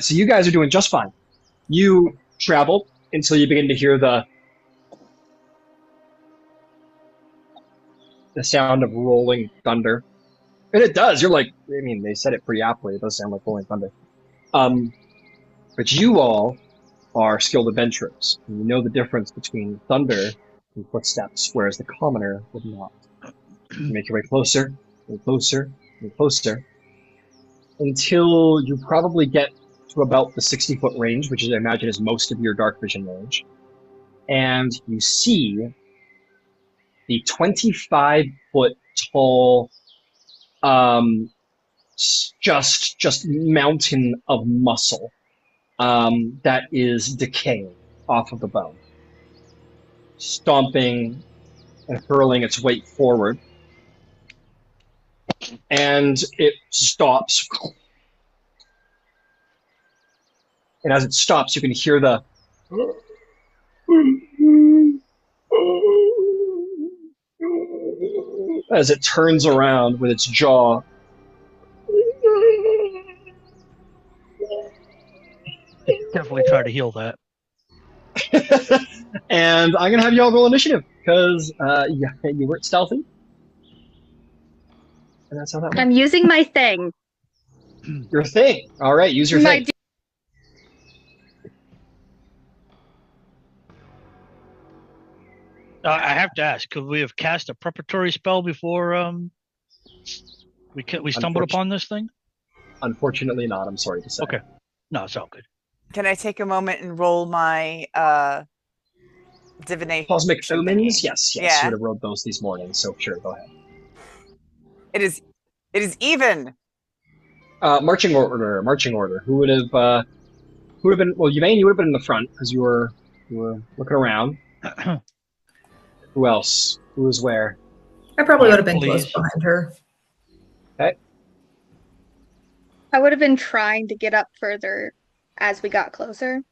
So you guys are doing just fine. You travel until you begin to hear the sound of rolling thunder. And it does. You're like, I mean, they said it pretty aptly. It does sound like rolling thunder. But you all are skilled adventurers. And you know the difference between thunder and footsteps, whereas the commoner would not. You make your way closer and closer and closer until you probably get to about the 60-foot range, which I imagine is most of your dark vision range. And you see the 25-foot tall, just mountain of muscle that is decaying off of the bone, stomping and hurling its weight forward. And it stops. And as it stops, you can hear the as it turns around with its jaw. Definitely try to heal that. And I'm going to have you all roll initiative, because you weren't stealthy. And that's how that I'm works. using my thing. Your thing. All right, use your My thing. I have to ask, could we have cast a preparatory spell before we stumbled upon this thing? Unfortunately not, I'm sorry to say. Okay. No, it's all good. Can I take a moment and roll my divination? Cosmic Omens? Yes, Yeah. you would have rolled those these mornings, so sure, go ahead. It is even. Marching order. Who would have been, well, Yvaine, you would have been in the front, because you were looking around. Who else? Who was where? I probably would have been Please. close behind her. Okay. I would have been trying to get up further as we got closer.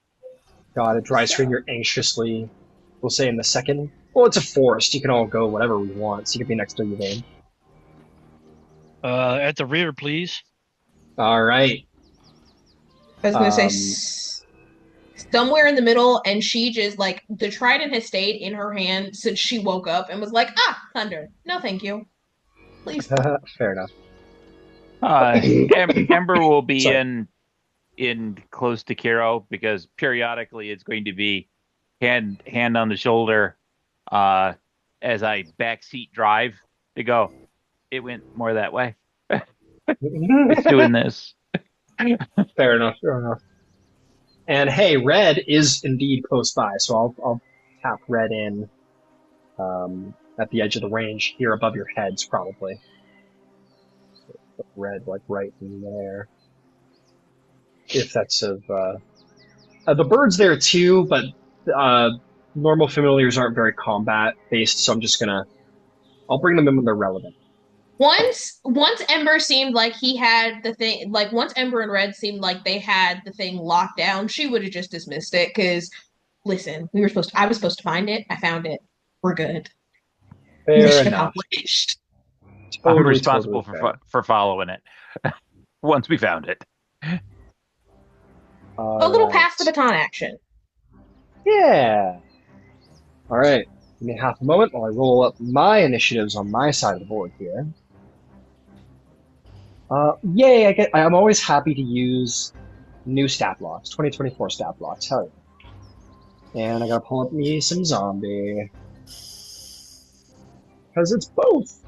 God, a dry string, you're anxiously, we'll say in the second. Well, it's a forest. You can all go whatever we want, so you can be next to Yvaine. At the rear, please. All right. I was gonna say somewhere in the middle, and she just like the trident has stayed in her hand since she woke up and was like, thunder. No, thank you. Please. Fair enough. Ember will be Sorry. in close to Qiro, because periodically it's going to be hand on the shoulder as I backseat drive to go. It went more that way. It's doing this. Fair enough. And hey, red is indeed close by, so I'll tap red in at the edge of the range here above your heads, probably. So put red like right in there. If that's of the bird's there too, but normal familiars aren't very combat based, so I'll bring them in when they're relevant. Once Ember seemed like he had the thing, like once Ember and Red seemed like they had the thing locked down, she would have just dismissed it. Because, listen, I was supposed to find it. I found it. We're good. Fair Mission enough. accomplished. I'm responsible totally for following it once we found it. A little pass the baton action. Yeah. All right. Give me half a moment while I roll up my initiatives on my side of the board here. Yay! I'm always happy to use new stat blocks, 2024 stat blocks. Hell yeah. And I gotta pull up me some zombie. Because it's both.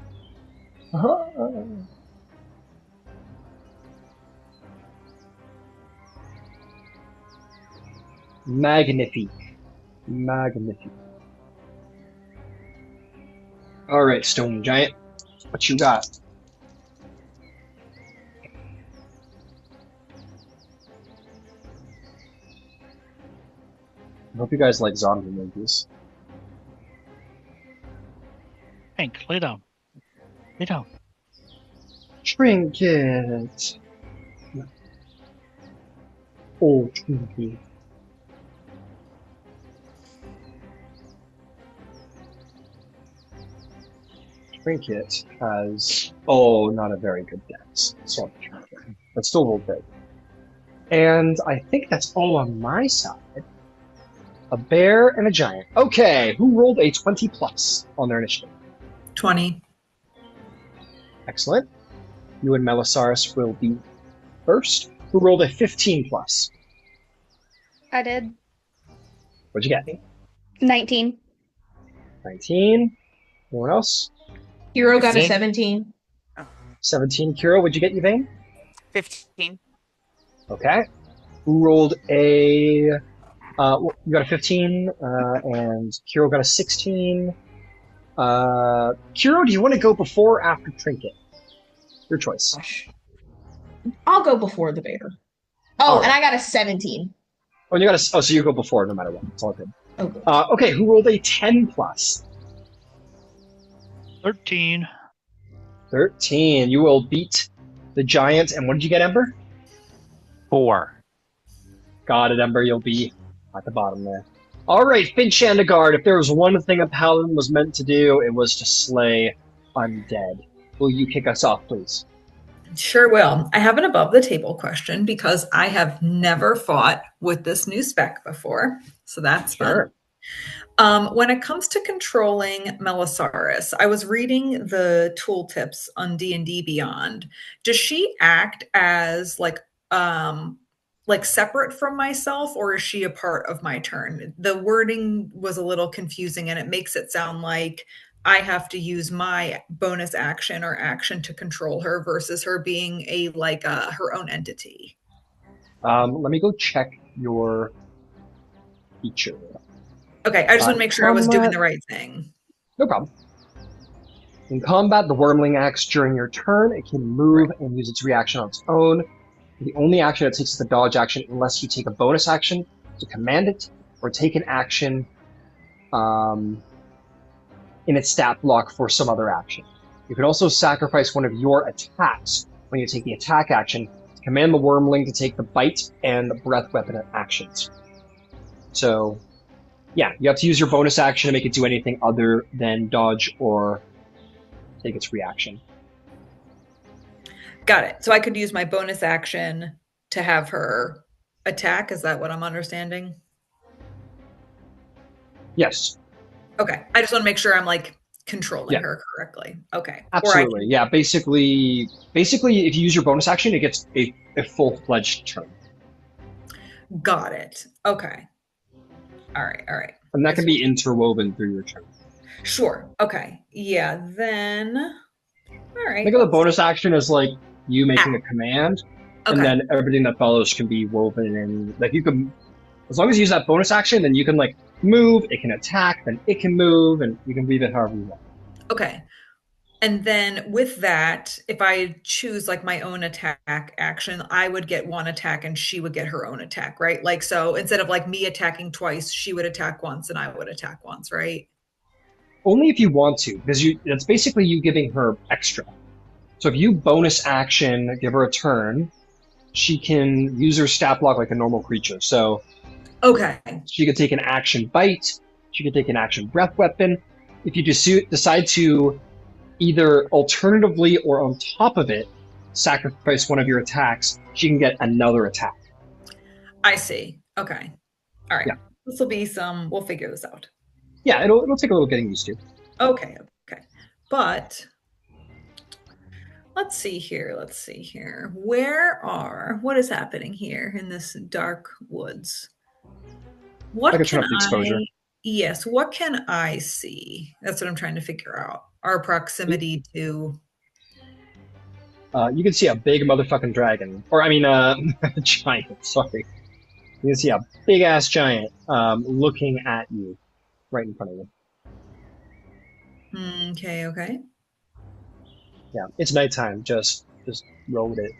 Magnifique. Alright, Stone Giant. What you got? I hope you guys like zombie movies. Hank, lay down. Lay down. Trinket. Oh, Trinket. Trinket has, not a very good dex. So but still rolled good. And I think that's all on my side. A bear and a giant. Okay, who rolled a 20 plus on their initiative? 20. Excellent. you and Melisaris will be first. Who rolled a 15 plus? I did. What'd you get? 19. 19. Anyone else? Hero got a 15. 17. 17. Qiro, what'd you get, Yvaine? 15. Okay. Who rolled a... you got a 15, and Qiro got a 16. Qiro, do you want to go before or after Trinket? Your choice. Gosh. I'll go before the bear. Oh, Alright. and I got a 17. Oh, you got a... Oh, so you go before no matter what. It's all good. Okay. Okay, who rolled a 10 plus? 13. 13. You will beat the giant. And what did you get, Ember? 4. Got it, Ember. You'll be at the bottom there. All right, Finch and a guard. If there was one thing a paladin was meant to do, it was to slay undead. Will you kick us off, please? Sure will. I have an above the table question because I have never fought with this new spec before. So that's fun. When it comes to controlling Melisaris, I was reading the tooltips on D&D Beyond. Does she act as like separate from myself, or is she a part of my turn? The wording was a little confusing, and it makes it sound like I have to use my bonus action or action to control her versus her being her own entity. Let me go check your feature. Okay, I just want to make sure I was doing the right thing. No problem. In combat, the Wormling acts during your turn. It can move and use its reaction on its own. The only action it takes is the dodge action unless you take a bonus action to command it or take an action in its stat block for some other action. You can also sacrifice one of your attacks when you take the attack action to command the Wormling to take the bite and the breath weapon actions. So, yeah, you have to use your bonus action to make it do anything other than dodge or take its reaction. Got it. So I could use my bonus action to have her attack. Is that what I'm understanding? Yes. Okay. I just want to make sure I'm controlling her correctly. Okay. Absolutely. Yeah. Basically, if you use your bonus action, it gets a full-fledged turn. Got it. Okay. All right. And that can be interwoven through your turn. Sure. Okay. Yeah. Then. All right. Think of the bonus action as you making a command, and then everything that follows can be woven in. You can, as long as you use that bonus action, then you can move. It can attack, then it can move, and you can weave it however you want. Okay. And then with that, if I choose my own attack action, I would get one attack and she would get her own attack, right? So instead of me attacking twice, she would attack once and I would attack once, right? Only if you want to, because it's basically you giving her extra. So if you bonus action, give her a turn, she can use her stat block like a normal creature. So okay, she could take an action bite, she could take an action breath weapon. If you decide to either alternatively or on top of it sacrifice one of your attacks, she can get another attack. I see. Okay. All right. Yeah. This will be we'll figure this out. Yeah, it'll take a little getting used to. Okay. But let's see here. What is happening here in this dark woods? What I can turn up the exposure. Yes, what can I see? That's what I'm trying to figure out. Our proximity to... you can see a big motherfucking dragon. Or, a giant, sorry. You can see a big-ass giant looking at you right in front of you. Okay. Yeah, it's nighttime. Just roll with it.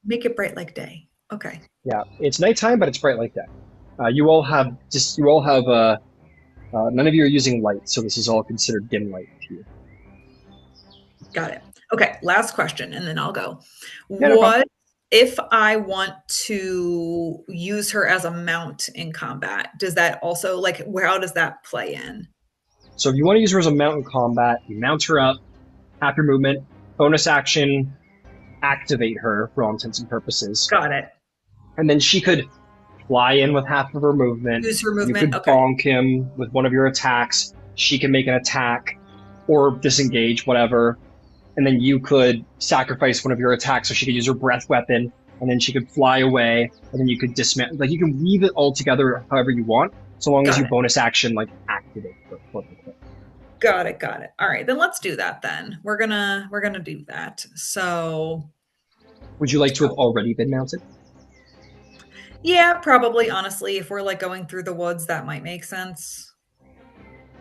Make it bright like day. Okay. Yeah, it's nighttime, but it's bright like day. You all have none of you are using light, so this is all considered dim light to you. Got it. Okay, last question, and then I'll go. Yeah, what if I want to use her as a mount in combat? Does that also how does that play in? So if you want to use her as a mount in combat, you mount her up, half your movement, bonus action, activate her for all intents and purposes. Got it. And then she could fly in with half of her movement. Use her movement. You could bonk him with one of your attacks. She can make an attack or disengage, whatever. and then you could sacrifice one of your attacks so she could use her breath weapon, and then she could fly away, and then you could dismantle. Like, you can weave it all together however you want, so long as you bonus action, like, activate it. Got it. All right, then let's do that then. We're gonna do that. So would you like to have already been mounted? Yeah, probably, honestly. If we're like going through the woods, that might make sense.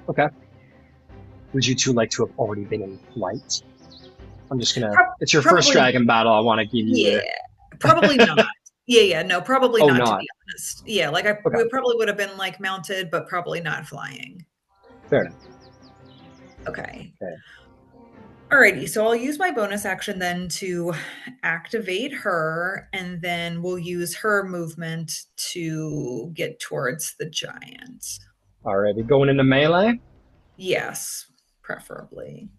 Okay. Would you two like to have already been in flight? I'm just gonna it's your first dragon battle, I wanna give you probably not. No, probably not, to be honest. Yeah, like we probably would have been like mounted, but probably not flying. Fair enough. Okay. Alrighty, so I'll use my bonus action then to activate her, and then we'll use her movement to get towards the giant. Alrighty, going into melee? Yes, preferably.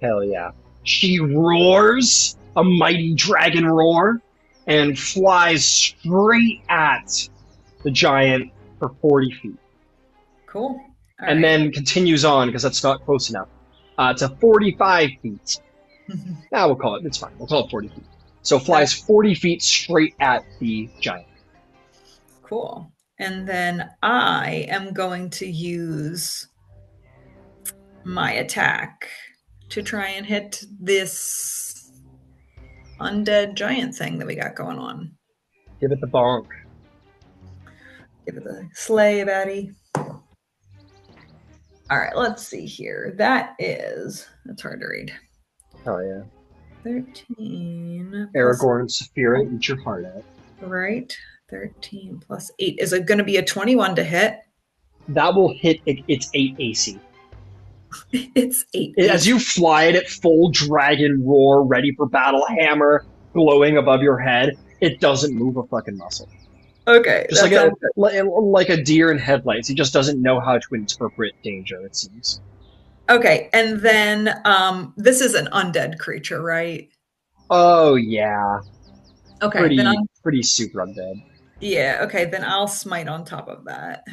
Hell yeah. She roars a mighty dragon roar and flies straight at the giant for 40 feet. Cool. And then continues on, because that's not close enough, to 45 feet. We'll call it, it's fine. We'll call it 40 feet. So flies 40 feet straight at the giant. Cool. And then I am going to use my attack to try and hit this undead giant thing that we got going on. Give it the bonk. Give it the slay, baddie. All right, let's see here. That's hard to read. Oh, yeah. 13. Aragorn and Saphira, eat your heart out. Right. 13 plus 8. Is it going to be a 21 to hit? That will hit. It's 8 AC. It's 8. As you fly it at full dragon roar, ready for battle, hammer glowing above your head, it doesn't move a fucking muscle. Okay. Just like a deer in headlights. He just doesn't know how to interpret danger, it seems. Okay, and then this is an undead creature, right? Oh, yeah. Okay, pretty super undead. Yeah, okay, then I'll smite on top of that.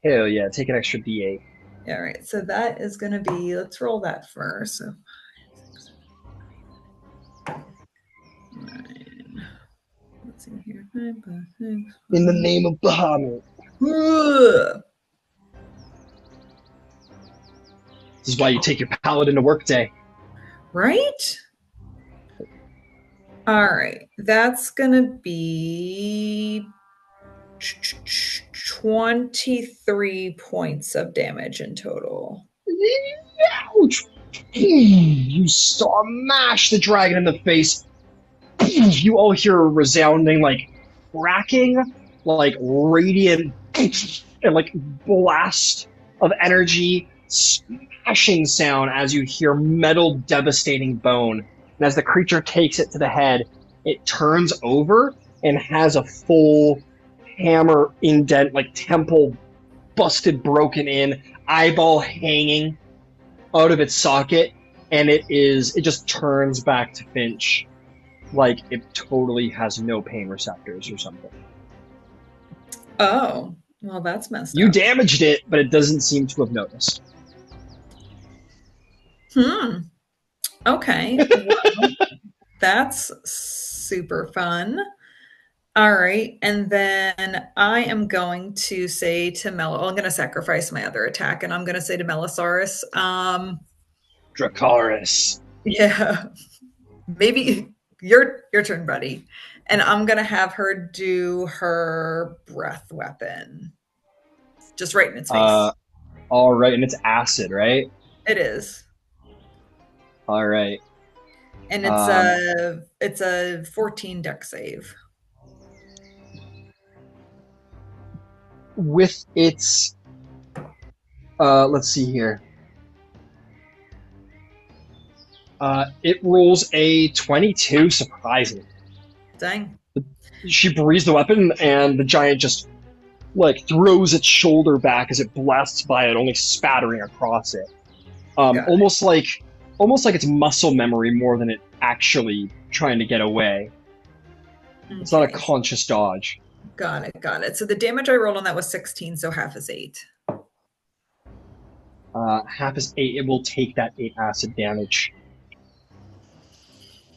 Hell yeah, take an extra D8. All right, so that is going to be, let's roll that first. So 9. Let's see here. 9 plus 6. In the name of Bahamut. This is why you take your paladin to work day. Right? All right, that's going to be 23 points of damage in total. Ouch! You smash the dragon in the face. You all hear a resounding, like, cracking, like, radiant, and, like, blast of energy, smashing sound as you hear metal devastating bone. And as the creature takes it to the head, it turns over and has a full hammer indent, like temple busted, broken in, eyeball hanging out of its socket, and it just turns back to Finch like it totally has no pain receptors or something. Oh, well, that's messed up. You damaged it, but it doesn't seem to have noticed. Okay. Well, that's super fun. All right. And then I am going to say to I'm going to sacrifice my other attack, and I'm going to say to Melisaurus, Dracarys. Yeah. Maybe your turn, buddy. And I'm going to have her do her breath weapon. Just right in its face. All right. And it's acid, right? It is. All right. And it's a 14 dex save. With its let's see here. It rolls a 22, surprising. Dang. She breathes the weapon, and the giant just like throws its shoulder back as it blasts by it, only spattering across it. Almost like it's muscle memory more than it actually trying to get away. Okay. It's not a conscious dodge. Got it. So the damage I rolled on that was 16, so half is 8. Half is 8. It will take that 8 acid damage.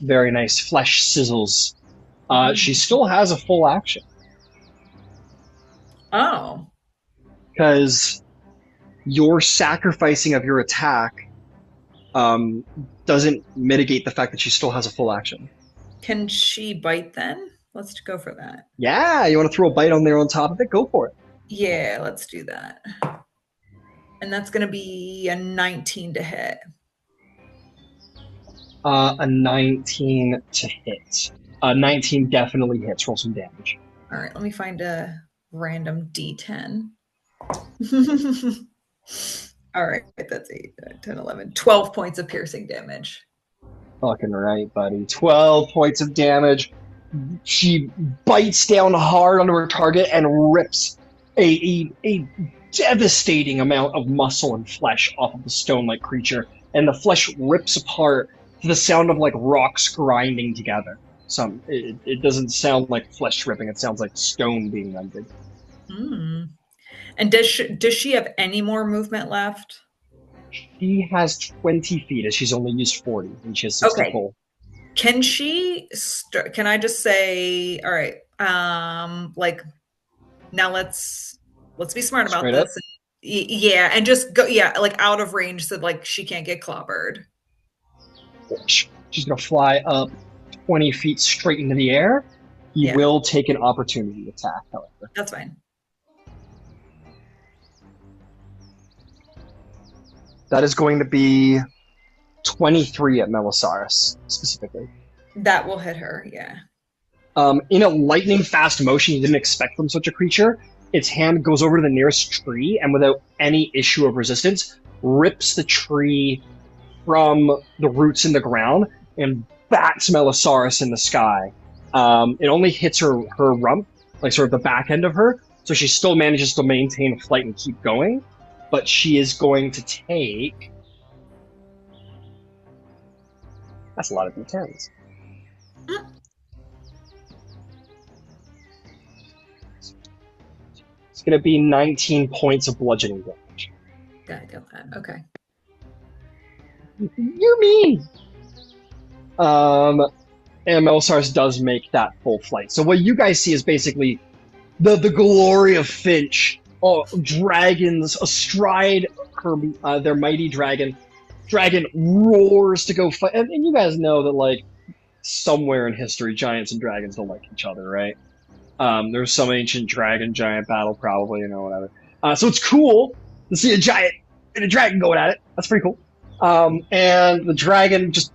Very nice. Flesh sizzles. She still has a full action. Oh. Because your sacrificing of your attack doesn't mitigate the fact that she still has a full action. Can she bite then? Let's go for that. Yeah, you want to throw a bite on there on top of it? Go for it. Yeah, let's do that. And that's going to be a 19 to hit. A 19 to hit. 19 definitely hits. Roll some damage. All right, let me find a random D10. All right, that's 8, 9, 10, 11, 12 points of piercing damage. Fucking right, buddy. 12 points of damage. She bites down hard onto her target and rips a devastating amount of muscle and flesh off of the stone-like creature, and the flesh rips apart to the sound of like rocks grinding together. It doesn't sound like flesh ripping; it sounds like stone being rended. Mm. And does she have any more movement left? She has 20 feet, as she's only used 40, and she has 60 full. Can she? Can I just say, all right? Like, now let's be smart about Straight this. up? Yeah, and just go. Yeah, like out of range, so like she can't get clobbered. She's gonna fly up 20 feet straight into the air. He will take an opportunity attack, however. That's fine. That is going to be 23 at Melisaurus, specifically. That will hit her, yeah. In a lightning fast motion you didn't expect from such a creature, its hand goes over to the nearest tree and without any issue of resistance, rips the tree from the roots in the ground and bats Melisaurus in the sky. It only hits her rump, like sort of the back end of her, so she still manages to maintain flight and keep going. But she is going to take... That's a lot of d10s. It's going to be 19 points of bludgeoning damage. Got that. Okay. You're mean! And Melisaurus does make that full flight. So what you guys see is basically the glory of Finch. Dragons astride their mighty dragon. Dragon roars to go fight. And you guys know that, like, somewhere in history, giants and dragons don't like each other, right? There's some ancient giant battle, probably, whatever. So it's cool to see a giant and a dragon going at it. That's pretty cool. And the dragon just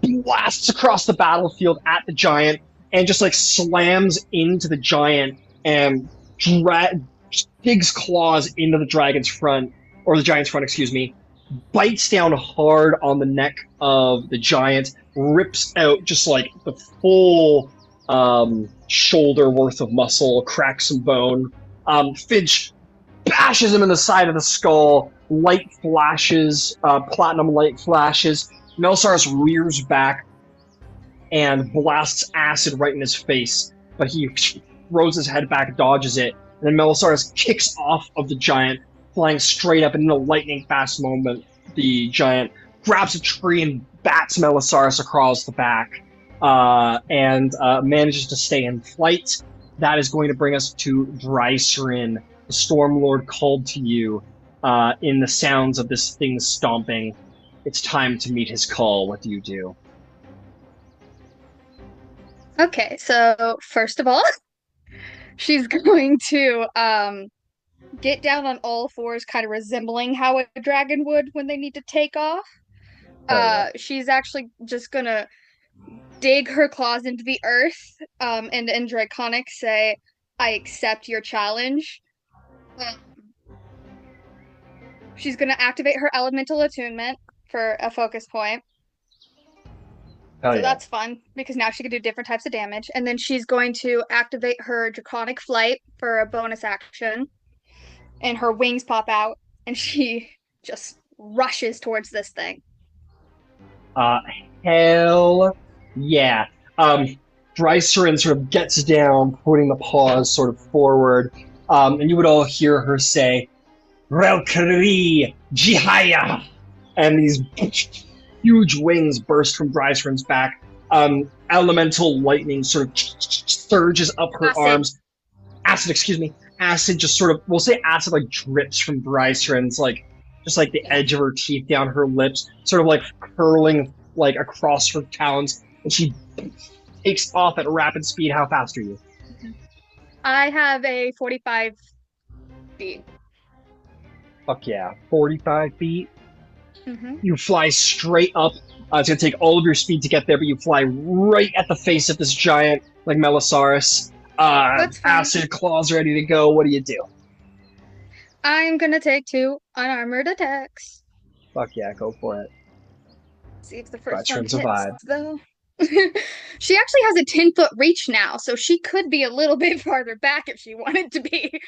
blasts across the battlefield at the giant and just, like, slams into the giant and digs claws into the giant's front, excuse me, bites down hard on the neck of the giant, rips out just like the full shoulder worth of muscle, cracks some bone. Finch bashes him in the side of the skull, light flashes, platinum light flashes. Melisaurus rears back and blasts acid right in his face, but he throws his head back, dodges it, and then Melisaurus kicks off of the giant, flying straight up, and in a lightning fast moment, the giant grabs a tree and bats Melisaurus across the back, and manages to stay in flight. That is going to bring us to Drycerin. The Stormlord called to you in the sounds of this thing stomping. It's time to meet his call. What do you do? Okay, so first of all, she's going to get down on all fours, kind of resembling how a dragon would when they need to take off. She's actually just gonna dig her claws into the earth, and in Draconic say, "I accept your challenge." She's gonna activate her elemental attunement for a focus point. So that's fun, because now she can do different types of damage. And then she's going to activate her Draconic Flight for a bonus action. And her wings pop out, and she just rushes towards this thing. Hell yeah. Drycerin sort of gets down, putting the paws sort of forward, and you would all hear her say, Relkari Jihaya! And these huge wings burst from Drystrand's back. Elemental lightning sort of surges up her arms. Acid just sort of, we'll say acid like drips from Drystrand's, like, just like the edge of her teeth down her lips, sort of like curling like across her talons, and she takes off at rapid speed. How fast are you? I have a 45 feet. Fuck yeah, 45 feet. Mm-hmm. You fly straight up. It's going to take all of your speed to get there, but you fly right at the face of this giant, like Melosaurus. Acid claws ready to go. What do you do? I'm going to take 2 unarmored attacks. Fuck yeah, go for it. See if the first one hits, survive. though. She actually has a 10-foot reach now, so she could be a little bit farther back if she wanted to be.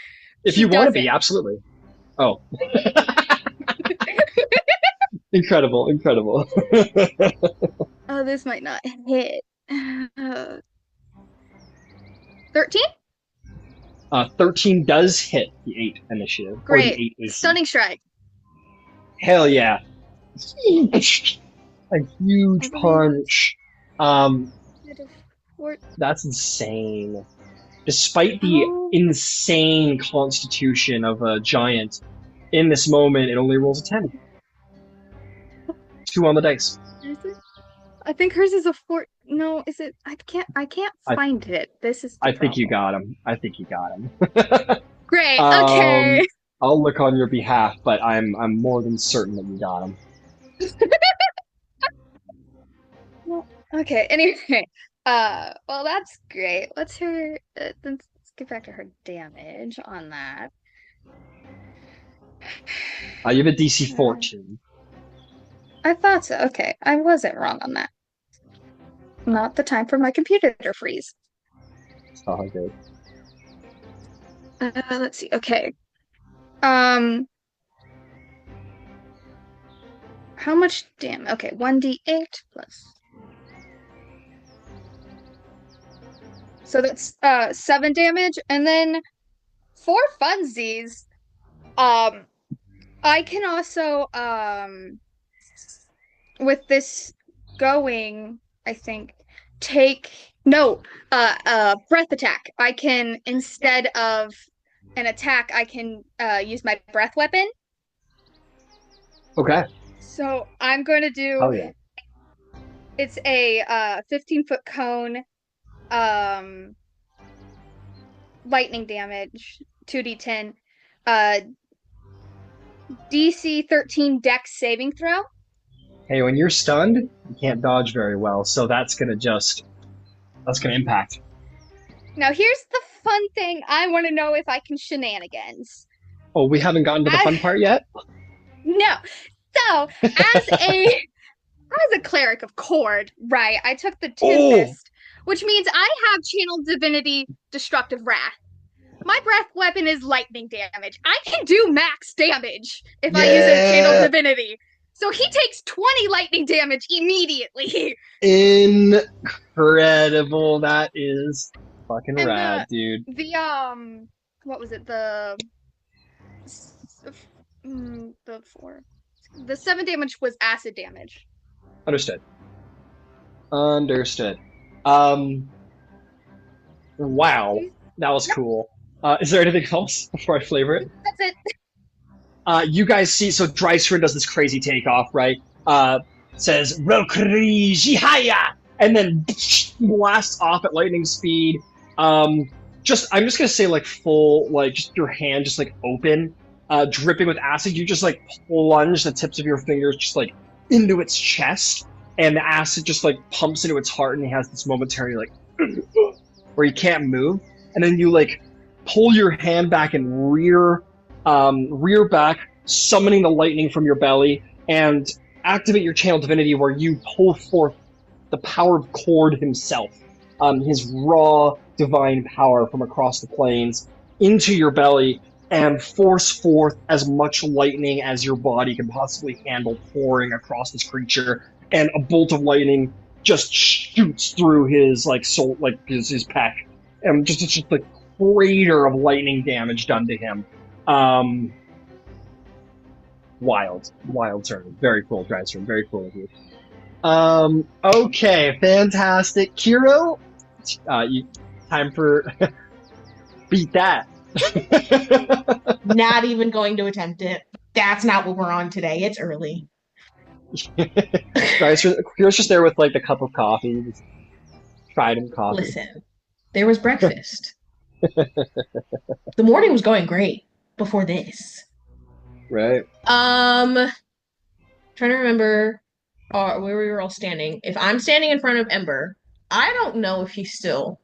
If you want to be, absolutely. Oh. Incredible. Oh, this might not hit. 13? 13 does hit the 8 initiative. Great. Or the 8 Stunning strike. Hell yeah. A huge punch. That's insane. Despite the insane constitution of a giant, in this moment it only rolls a 10. 2 on the dice. I think hers is a 4. No, is it? I can't find it. This is. I think you got him. Great. Okay. I'll look on your behalf, but I'm more than certain that you got him. Well, okay. Anyway, well, that's great. Let's get back to her damage on that. You have a DC 14. I thought so. Okay, I wasn't wrong on that. Not the time for my computer to freeze. It's all good. Let's see. Okay. How much damage? Okay, 1d8 plus. So that's 7 damage, and then for funsies, I can also with this going, I think, breath attack. I can, instead of an attack, I can use my breath weapon. Okay. So I'm going to do. Oh yeah. It's a 15-foot cone, lightning damage, 2d10, DC 13 Dex saving throw. Hey, when you're stunned, you can't dodge very well, so that's gonna impact. Now here's the fun thing. I want to know if I can shenanigans. Oh, we haven't gotten to the fun part yet? No. So, as a cleric of Cord, right, I took the Tempest, which means I have channeled Divinity Destructive Wrath. My breath weapon is lightning damage. I can do max damage if I use a channeled Divinity. So he takes 20 lightning damage immediately. Incredible. That is fucking rad, dude. What was it? The 7 damage was acid damage. Understood. Wow. That was cool. Is there anything else before I flavor it? That's it. You guys see, so Drystrand does this crazy takeoff, right? Says, Rokri Jihaya! And then blasts off at lightning speed. I'm just gonna say, like, full, like, just your hand just, like, open, dripping with acid. You just, like, plunge the tips of your fingers just, like, into its chest. And the acid just, like, pumps into its heart, and he has this momentary, like, where he can't move. And then you, like, pull your hand back and rear back, summoning the lightning from your belly, and activate your channel divinity, where you pull forth the power of Cord himself, his raw divine power from across the plains, into your belly, and force forth as much lightning as your body can possibly handle, pouring across this creature. And a bolt of lightning just shoots through his like soul, like his pec, and just like crater of lightning damage done to him. Wild turn. Very cool, Drystrand. Very cool of you. Okay, fantastic. Qiro, time for beat that. Not even going to attempt it. That's not what we're on today. It's early. Right, so Qiro's just there with like the cup of coffee, just Trident coffee. Listen, there was breakfast. The morning was going great before this. Right. Trying to remember where we were all standing. If I'm standing in front of Ember, I don't know if he's still.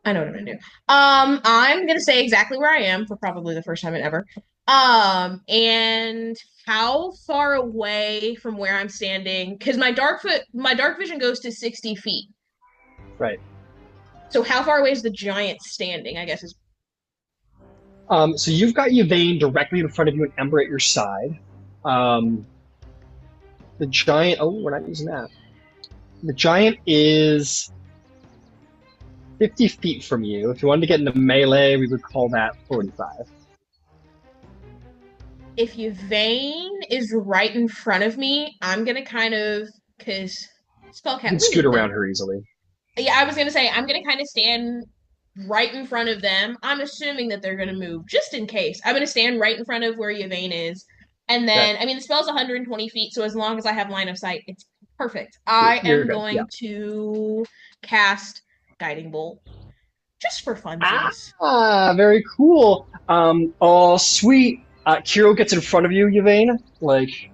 I know what I'm gonna do. I'm gonna say exactly where I am for probably the first time in ever. And how far away from where I'm standing? Because my dark vision goes to 60 feet. Right. So how far away is the giant standing? I guess is. So you've got Yvaine directly in front of you and Ember at your side. The giant. Oh, we're not using that. The giant is 50 feet from you. If you wanted to get into melee, we would call that 45. If Yvaine is right in front of me, I'm gonna kind of because spell You cat. can scoot around her easily. Yeah, I was gonna say I'm gonna kind of stand right in front of them. I'm assuming that they're gonna move just in case. I'm gonna stand right in front of where Yvaine is, and then I mean the spell's 120 feet, so as long as I have line of sight, it's perfect. I You're am good, going to cast Guiding Bolt just for funsies. Very cool. Oh, sweet. Qiro gets in front of you, Yvaine. Like,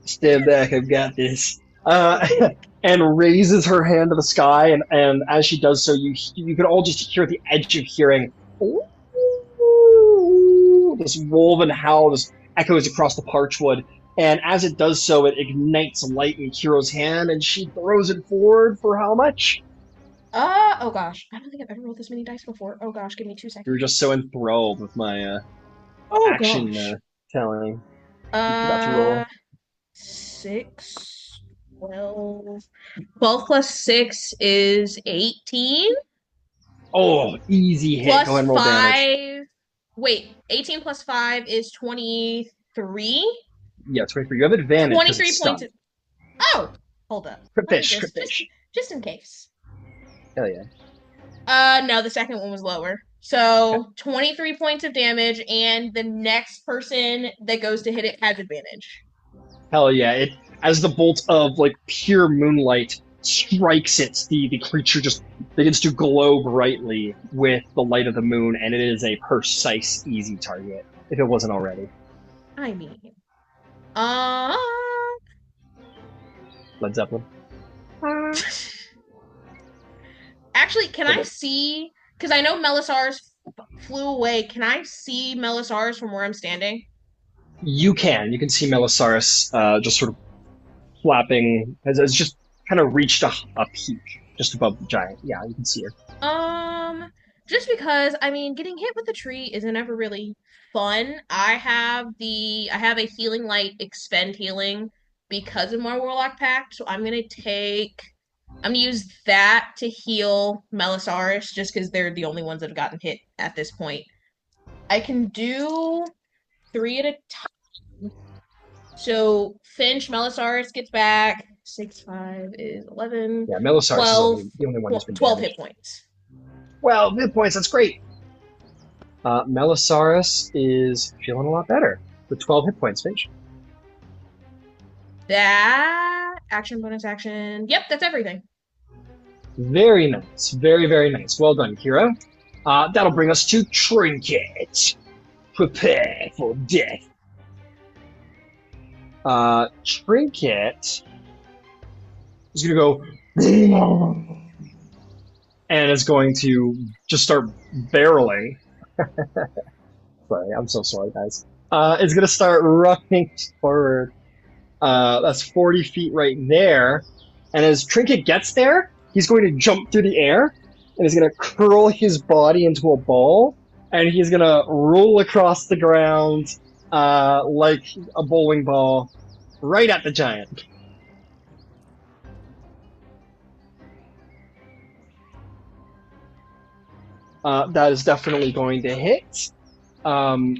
stand back, I've got this. And raises her hand to the sky, and as she does so, you can all just hear the edge of hearing. Ooh, this woven howl just echoes across the Parchwood, and as it does so, it ignites light in Kiro's hand, and she throws it forward for how much? Oh gosh, I don't think I've ever rolled this many dice before. Oh gosh, give me 2 seconds. You were just so enthralled with my action telling. You forgot to roll. 6, 12. 12 plus 6 is 18. Oh, easy hit. Plus Go ahead and roll 5. damage. Wait, 18 plus 5 is 23. Yeah, 23. You have advantage. 23 points. Oh, hold up. Crit fish. Just in case. Hell yeah. No, the second one was lower. So 23 points of damage, and the next person that goes to hit it has advantage. Hell yeah! It as the bolt of like pure moonlight strikes it, the creature just begins to glow brightly with the light of the moon, and it is a precise, easy target. If it wasn't already. I mean, Led Zeppelin. Actually, can I see? Because I know Melisars flew away. Can I see Melisars from where I'm standing? You can. You can see Melisaurus just sort of flapping, has just kind of reached a peak just above the giant. Yeah, you can see her. Just because, I mean, getting hit with a tree isn't ever really fun. I have a healing light, expend healing because of my Warlock Pact, so I'm gonna use that to heal Melisaurus just because they're the only ones that have gotten hit at this point. I can do 3 at a time. So Finch, Melisaurus gets back. 6, 5 is 11. Yeah, Melisaurus 12, is the only one that's been 12 damaged. hit points. 12 hit points, that's great. Melisaurus is feeling a lot better with 12 hit points, Finch. That action, bonus action. Yep, that's everything. Very nice. Very, very nice. Well done, Qiro. That'll bring us to Trinket. Prepare for death. Trinket is going to go and is going to just start barreling. Sorry, I'm so sorry, guys. It's going to start running forward. That's 40 feet right there. And as Trinket gets there, he's going to jump through the air, and he's going to curl his body into a ball, and he's going to roll across the ground like a bowling ball right at the giant. That is definitely going to hit. Oh,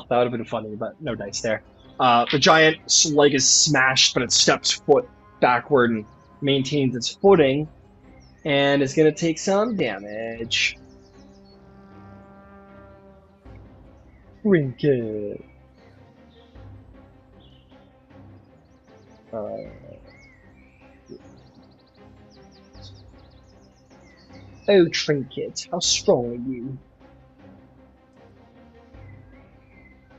that would have been funny, but no dice there. The giant's leg is smashed, but it steps foot backward and maintains its footing, and is going to take some damage. Trinket. Oh, Trinket, how strong are you?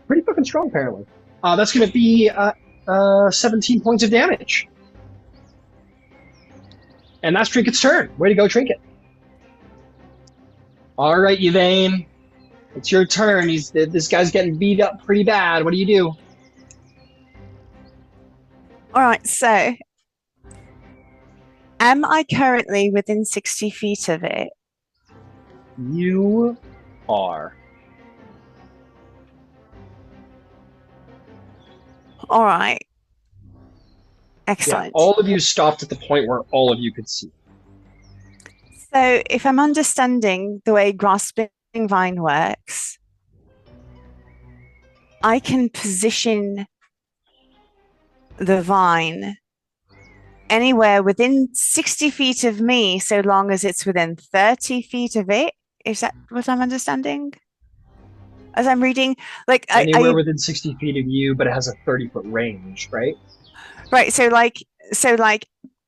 Pretty fucking strong, apparently. That's going to be 17 points of damage. And that's Trinket's turn. Way to go, Trinket. All right, Yvaine. It's your turn. This guy's getting beat up pretty bad. What do you do? All right, so am I currently within 60 feet of it? You are. All right. Excellent. Yeah, all of you stopped at the point where all of you could see. So if I'm understanding the way grasping vine works, I can position the vine anywhere within 60 feet of me, so long as it's within 30 feet of it. Is that what I'm understanding? As I'm reading, like anywhere within 60 feet of you, but it has a 30-foot range, right? Right. So like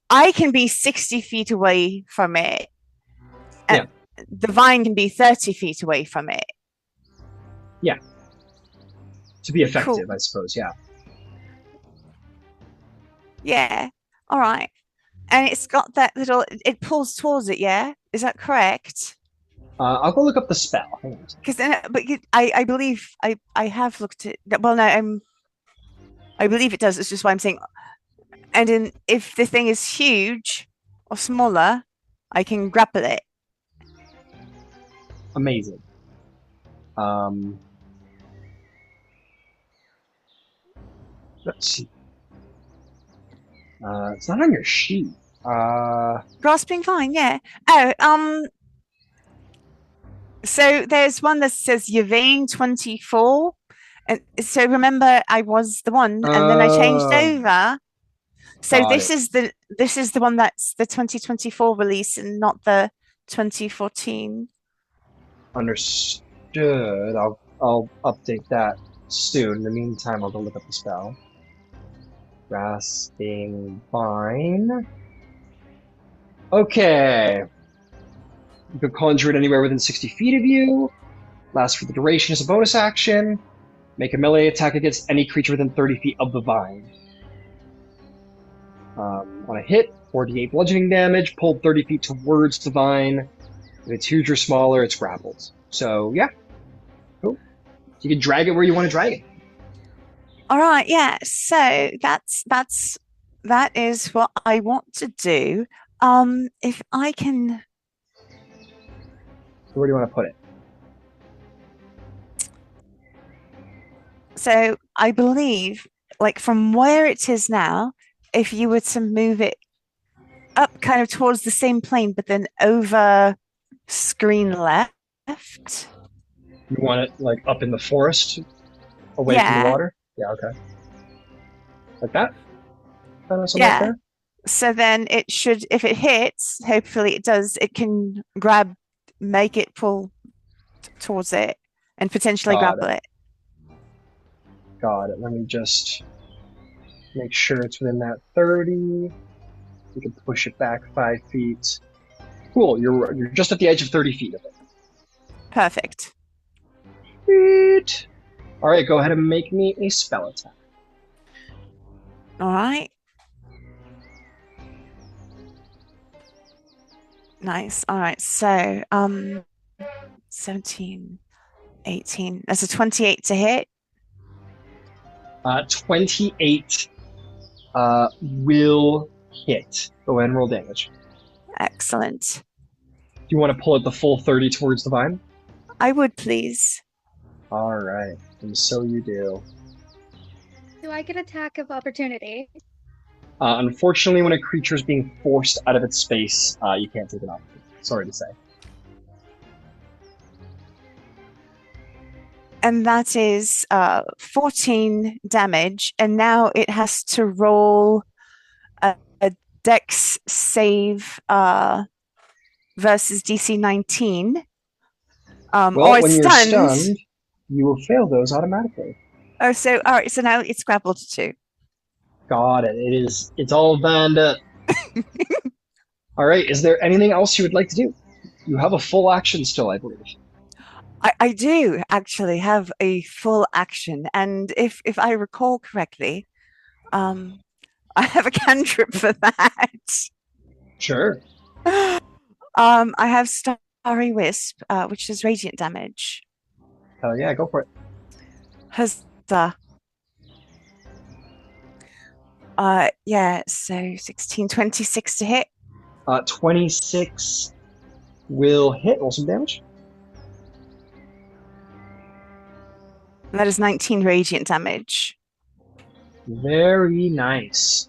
I can be 60 feet away from it, and the vine can be 30 feet away from it. Yeah. To be effective, Cool. I suppose. Yeah. Yeah. All right. And it's got that little. It pulls towards it. Yeah. Is that correct? I'll go look up the spell. Hang on. Because then, I believe I have looked at. Well, no, I believe it does. It's just why I'm saying. And if the thing is huge or smaller, I can grapple it. Amazing. Let's see. It's not on your sheet. Grasping vine, yeah. Oh, so there's one that says Yvaine 24. And so remember, I was the one, and then I changed over. So this is the one that's the 2024 release and not the 2014. Understood. I'll update that soon. In the meantime, I'll go look up the spell. Grasping vine. Okay. You can conjure it anywhere within 60 feet of you. Lasts for the duration as a bonus action. Make a melee attack against any creature within 30 feet of the vine. On a hit, 4d8 bludgeoning damage, pulled 30 feet towards the vine. If it's huge or smaller, it's grappled. So, yeah. Cool. You can drag it where you want to drag it. All right, yeah. So that is what I want to do. If I can. So where do you want to put it? So I believe, like from where it is now, if you were to move it up kind of towards the same plane, but then over screen left. You want it like up in the forest, away from the water? Yeah, okay. Like that? Kind of something like that? So then it should, if it hits, hopefully it does, it can make it pull towards it and potentially grapple it. Got it. Let me just make sure it's within that 30. You can push it back 5 feet. Cool. You're just at the edge of 30 feet of it. Perfect. Sweet. All right, go ahead and make me a spell attack. All right. Nice. All right. So, 17, 18. That's a 28 to hit. 28 will hit. Go ahead and roll damage. Excellent. Do you want to pull it the full 30 towards the vine? I would, please. All right, and so you do. Do I get attack of opportunity? Unfortunately, when a creature is being forced out of its space, you can't take an opportunity. Sorry to say. and that is 14 damage. And now it has to roll a Dex save versus DC 19. Well, or it's when you're stunned. stunned, you will fail those automatically. Oh, so all right. So now it's grappled to 2. Got it. It's all bound up. All right. Is there anything else you would like to do? You have a full action still, I believe. I do actually have a full action, and if I recall correctly, I have a cantrip for that. Sure. I have Starry Wisp, which is radiant damage. Hell yeah, go for it. Huzzah. Yeah, so 16, 26 to hit. 26 will hit. Roll some damage. That is 19 radiant damage. Very nice.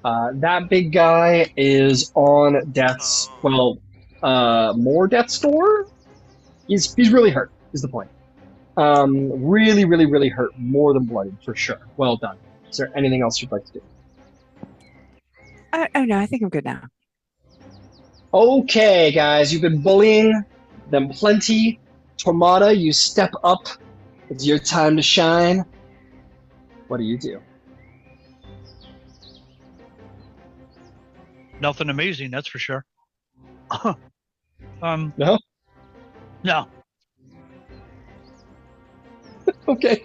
That big guy is on death's, more death's door? He's really hurt, is the point. Really, really, really hurt. More than bloodied, for sure. Well done. Is there anything else you'd like to do? Oh no, I think I'm good now. Okay, guys, you've been bullying them plenty. Tormada, you step up. It's your time to shine. What do you do? Nothing amazing, that's for sure. No? No. Okay.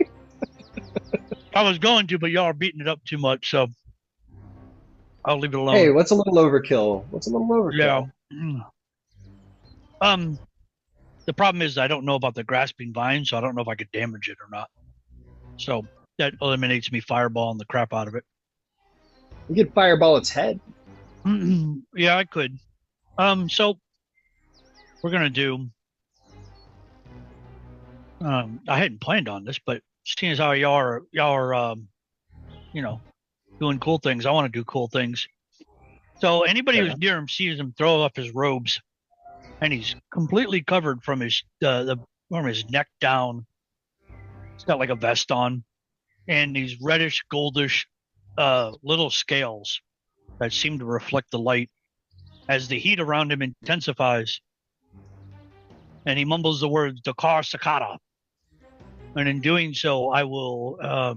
I was going to, but y'all are beating it up too much, so I'll leave it alone. Hey, what's a little overkill? What's a little overkill? Yeah. The problem is I don't know about the grasping vine, so I don't know if I could damage it or not. So that eliminates me fireballing the crap out of it. You could fireball its head. Yeah, I could. So we're gonna do. I hadn't planned on this, but seeing as how y'all are, doing cool things, I want to do cool things. So anybody who's near him sees him throw up his robes, and he's completely covered from his from his neck down. He's got like a vest on, and these reddish, goldish, little scales that seem to reflect the light as the heat around him intensifies. And he mumbles the words "Dakar Sakata," and in doing so, I will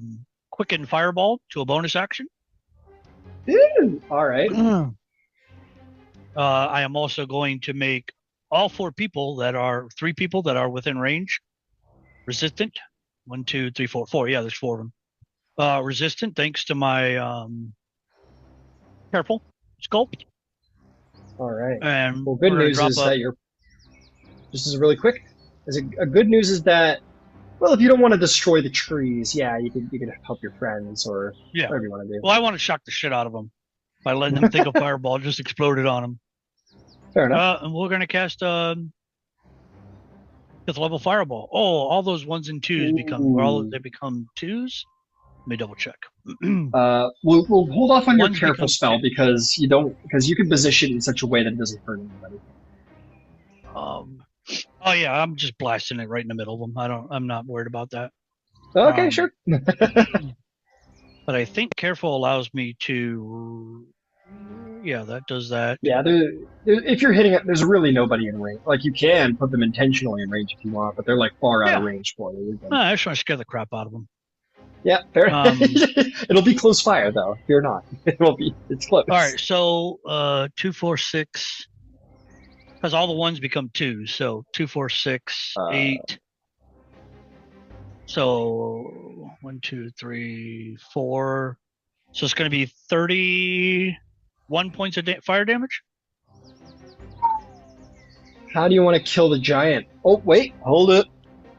quicken Fireball to a bonus action. Ooh, all right. I am also going to make all 3 people that are within range resistant. 1, 2, 3, 4. 4. Yeah, there's 4 of them. Resistant thanks to my careful sculpt. All right. And well, good news is that you're. Just as really quick, a good news is that, well, if you don't want to destroy the trees, yeah, you can help your friends or whatever you want to do. Well, I want to shock the shit out of them by letting them think a fireball just exploded on them. Fair enough. And we're gonna cast 5th level fireball. Oh, all those 1s and 2s become 2s. Let me double check. We'll hold off on your careful spell because you can position it in such a way that it doesn't hurt anybody. Oh yeah, I'm just blasting it right in the middle of them. I'm not worried about that. Okay, sure. But I think careful allows me to. Yeah, that does that. Yeah, if you're hitting it, there's really nobody in range. Like, you can put them intentionally in range if you want, but they're like far out of range for you. I just want to scare the crap out of them. Yeah, fair. It'll be close fire though. Fear not. It's close. All right, so 2, 4, 6. Because all the 1s become 2s, so 2, 4, 6, 8. So 1, 2, 3, 4. So it's going to be 31 points of fire damage. How do you want to kill the giant? Oh wait, hold up.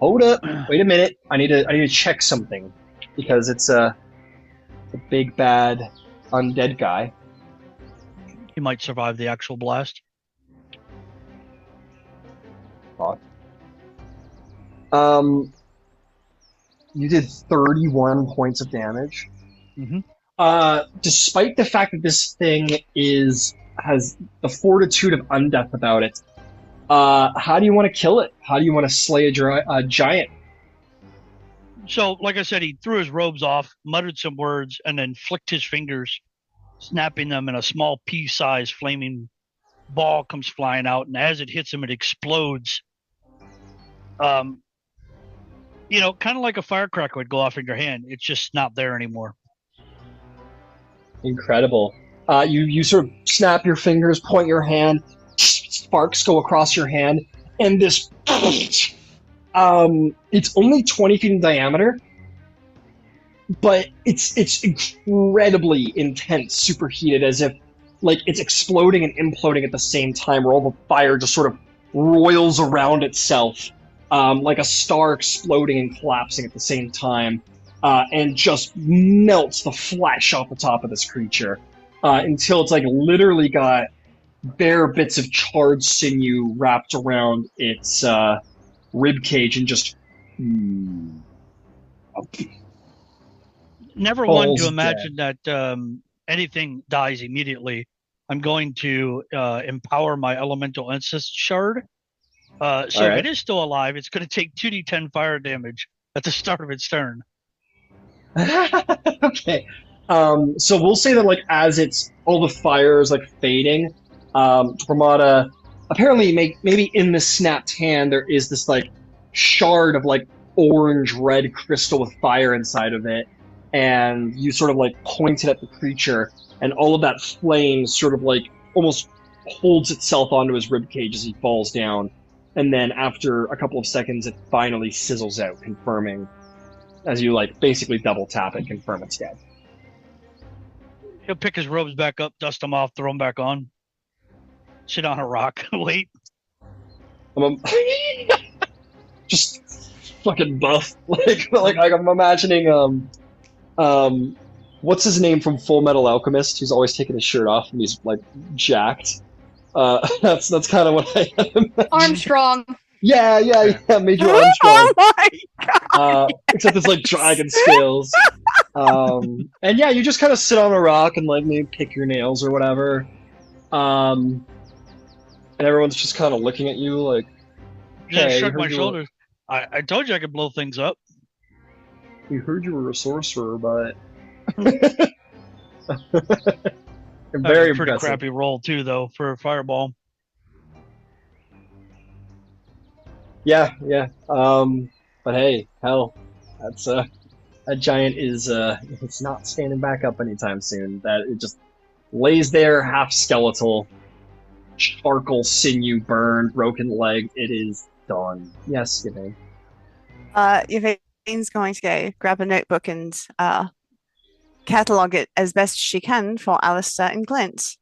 Wait a minute. I need to check something because it's a big bad undead guy. He might survive the actual blast. You did 31 points of damage. Mm-hmm. Despite the fact that this thing has the fortitude of undeath about it, how do you want to kill it? How do you want to slay a giant? So, like I said, he threw his robes off, muttered some words, and then flicked his fingers, snapping them, and a small pea-sized flaming ball comes flying out. And as it hits him, it explodes. Kind of like a firecracker would go off in your hand. It's just not there anymore. Incredible. You sort of snap your fingers, point your hand, sparks go across your hand, and this it's only 20 feet in diameter, but it's incredibly intense, superheated, as if like it's exploding and imploding at the same time, where all the fire just sort of roils around itself, like a star exploding and collapsing at the same time, and just melts the flesh off the top of this creature, until it's like literally got bare bits of charred sinew wrapped around its rib cage and just never one to imagine that anything dies immediately. I'm going to empower my elemental incest shard. So if it is still alive, it's going to take 2d10 fire damage at the start of its turn. Okay. So we'll say that like as it's all the fire is like fading, Tormada apparently maybe in the snapped hand there is this like shard of like orange red crystal with fire inside of it, and you sort of like point it at the creature, and all of that flame sort of like almost holds itself onto his ribcage as he falls down, and then after a couple of seconds it finally sizzles out, confirming, as you like basically double tap it, confirm it's dead. He'll pick his robes back up, dust them off, throw them back on, sit on a rock, wait. Just fucking buff. like I'm imagining what's his name from Full Metal Alchemist, who's always taking his shirt off and he's like jacked. That's kind of what I am. Armstrong. Yeah, Major Armstrong. Oh my god! Except it's like dragon scales. And yeah, you just kind of sit on a rock and like maybe pick your nails or whatever. And everyone's just kind of looking at you like, Yeah, shrug my shoulders. I told you I could blow things up. We heard you were a sorcerer, but very pretty impressive. crappy roll too, though, for a fireball. Yeah. But hey, hell, that's that giant is it's not standing back up anytime soon. That it just lays there, half skeletal, charcoal, sinew, burn, broken leg. It is done. Yes, Yvaine. Yvaine's going to go grab a notebook and catalogue it as best she can for Alistair and Clint,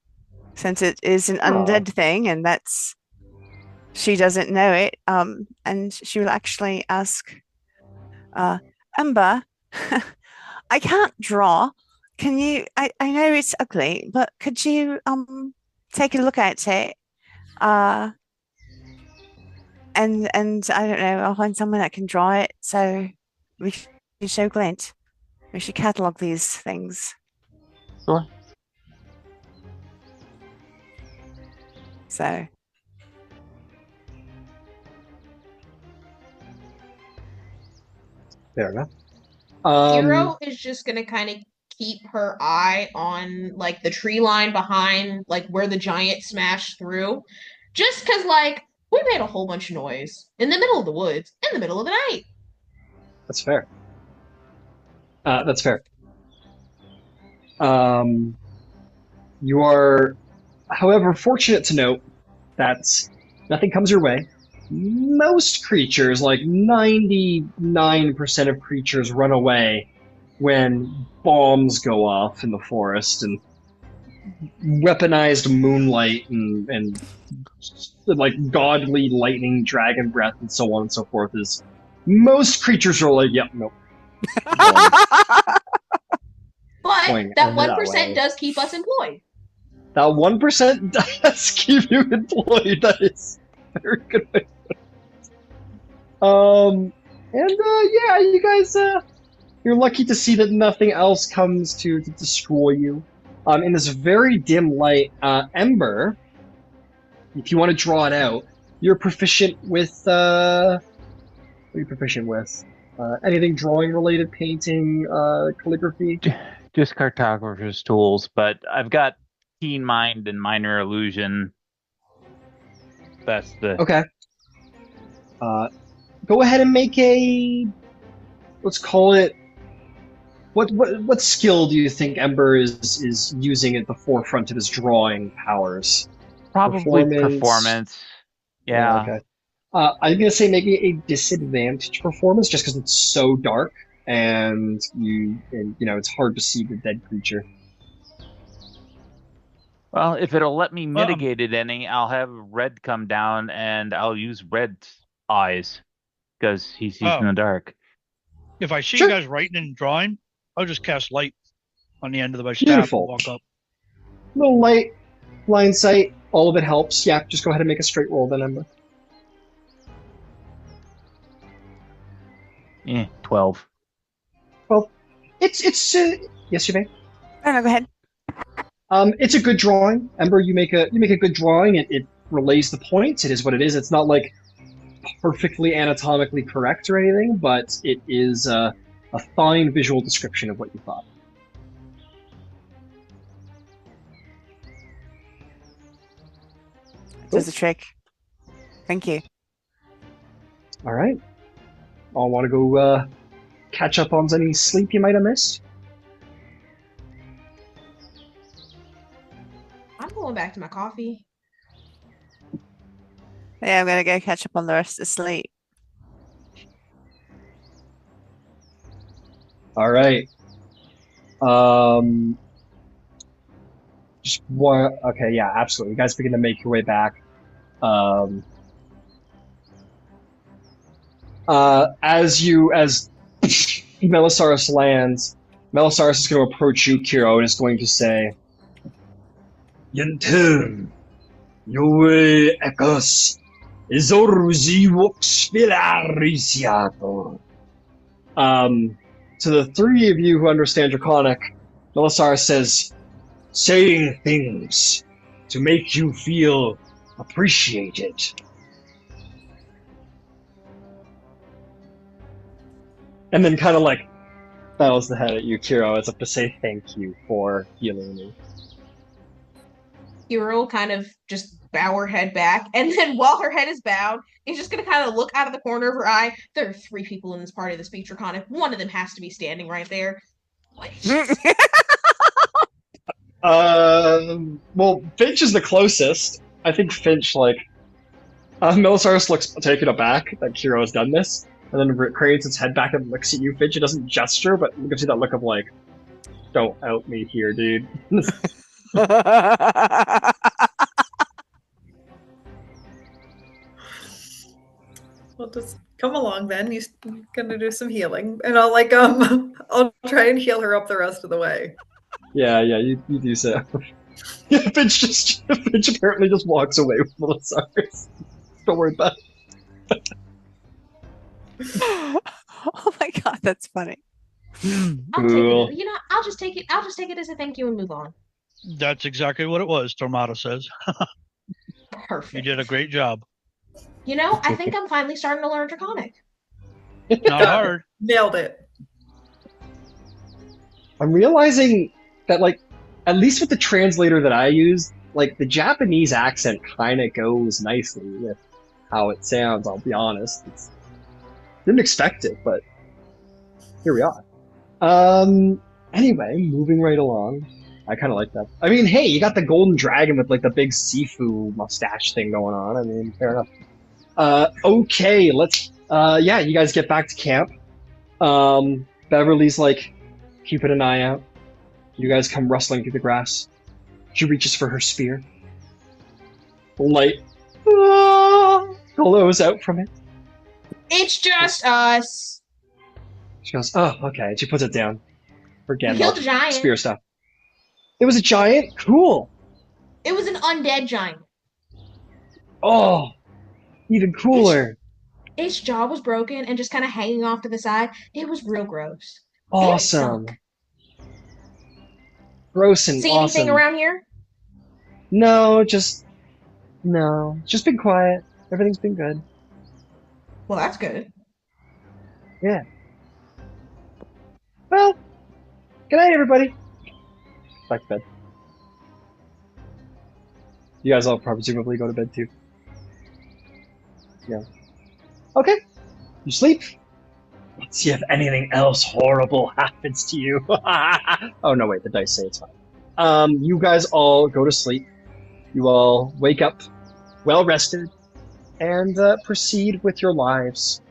since it is an undead thing, and she doesn't know it. And she will actually ask, Ember, I can't draw. Can you? I know it's ugly, but could you take a look at it? And I don't know, I'll find someone that can draw it, so we should show Glint. We should catalogue these things. Sure. So. Fair enough. Qiro is just gonna kind of keep her eye on like the tree line behind like where the giant smashed through, just because like we made a whole bunch of noise in the middle of the woods in the middle of the night. That's fair. That's fair. You are, however, fortunate to note that nothing comes your way. Most creatures, like 99% of creatures, run away when bombs go off in the forest, and weaponized moonlight and like godly lightning, dragon breath, and so on and so forth is. Most creatures are like, yep, nope. But Going that over that 1% way. does keep us employed. That 1% does keep you employed. That is a very good way. Yeah, you guys, you're lucky to see that nothing else comes to destroy you. In this very dim light, Ember, if you want to draw it out, you're proficient with, what are you proficient with? Anything drawing related, painting, calligraphy? Just cartographer's tools, but I've got keen mind and minor illusion. That's the Okay. Go ahead and make a, let's call it, what skill do you think Ember is using at the forefront of his drawing powers? probably performance. Yeah. Okay. I'm gonna say maybe a disadvantaged performance, just because it's so dark and it's hard to see the dead creature. Well, if it'll let me mitigate it any, I'll have Red come down and I'll use Red's eyes because he sees in the dark. If I see Sure. you guys writing and drawing, I'll just cast light on the end of my staff Beautiful. and walk up. Little light, blind sight, all of it helps. Yeah, just go ahead and make a straight roll then, Ember. 12. Well, it's yes, Yvaine. Oh, no, go ahead. It's a good drawing, Ember. You make a good drawing. It relays the points. It is what it is. It's not like perfectly anatomically correct or anything, but it is a fine visual description of what you thought. Does the trick. Thank you. All right. I'll want to go catch up on any sleep you might have missed. I'm going back to my coffee. Yeah, I'm gonna go catch up on the rest of sleep. All right. Just one. Okay, yeah, absolutely. You guys begin to make your way back. As Melisaurus lands, Melisaurus is going to approach you, Qiro, and is going to say, Yentun, Yoe Ekos, Izoruzi Wox Filarisiator. To the three of you who understand Draconic, Melisaurus says, saying things to make you feel appreciated. And then kind of like bows the head at you, Qiro, as if to say thank you for healing me. Qiro will kind of just bow her head back, and then while her head is bowed, is just gonna kind of look out of the corner of her eye. There are 3 people in this party of the speech Draconic. One of them has to be standing right there. Well, Finch is the closest. I think Finch, Melisaurus looks taken aback that Qiro has done this, and then cranes its head back and looks at you, Finch. It doesn't gesture, but you can see that look of don't out me here, dude. Well, just come along then. He's gonna do some healing, and I'll I'll try and heal her up the rest of the way. Yeah, you do so. Yeah, Finch apparently just walks away with Melisaurus. Don't worry about it. Oh my god, that's funny. I'll take it. I'll just take it as a thank you and move on. That's exactly what it was, Tormada says. Perfect. You did a great job. I think I'm finally starting to learn Draconic. Not hard. Nailed it. I'm realizing that, at least with the translator that I use, the Japanese accent kind of goes nicely with how it sounds, I'll be honest. Didn't expect it, but here we are. Anyway, moving right along. I kind of like that. I mean, hey, you got the golden dragon with, the big Sifu mustache thing going on. I mean, fair enough. Okay, let's... you guys get back to camp. Beverly's, keeping an eye out. You guys come rustling through the grass. She reaches for her spear. Light glows out from it. It's just us. She goes, oh, okay. And she puts it down. Forget We killed about a giant. spear stuff. It was a giant? Cool. It was an undead giant. Oh, even cooler. Its jaw was broken and just kind of hanging off to the side. It was real gross. Awesome. Gross and See awesome. anything around here? No. Just been quiet. Everything's been good. Well, that's good. Yeah. Well, good night, everybody. Back to bed. You guys all presumably go to bed too. Yeah. Okay. You sleep. Let's see if anything else horrible happens to you. Oh no, wait, the dice say it's fine. You guys all go to sleep. You all wake up well rested and proceed with your lives.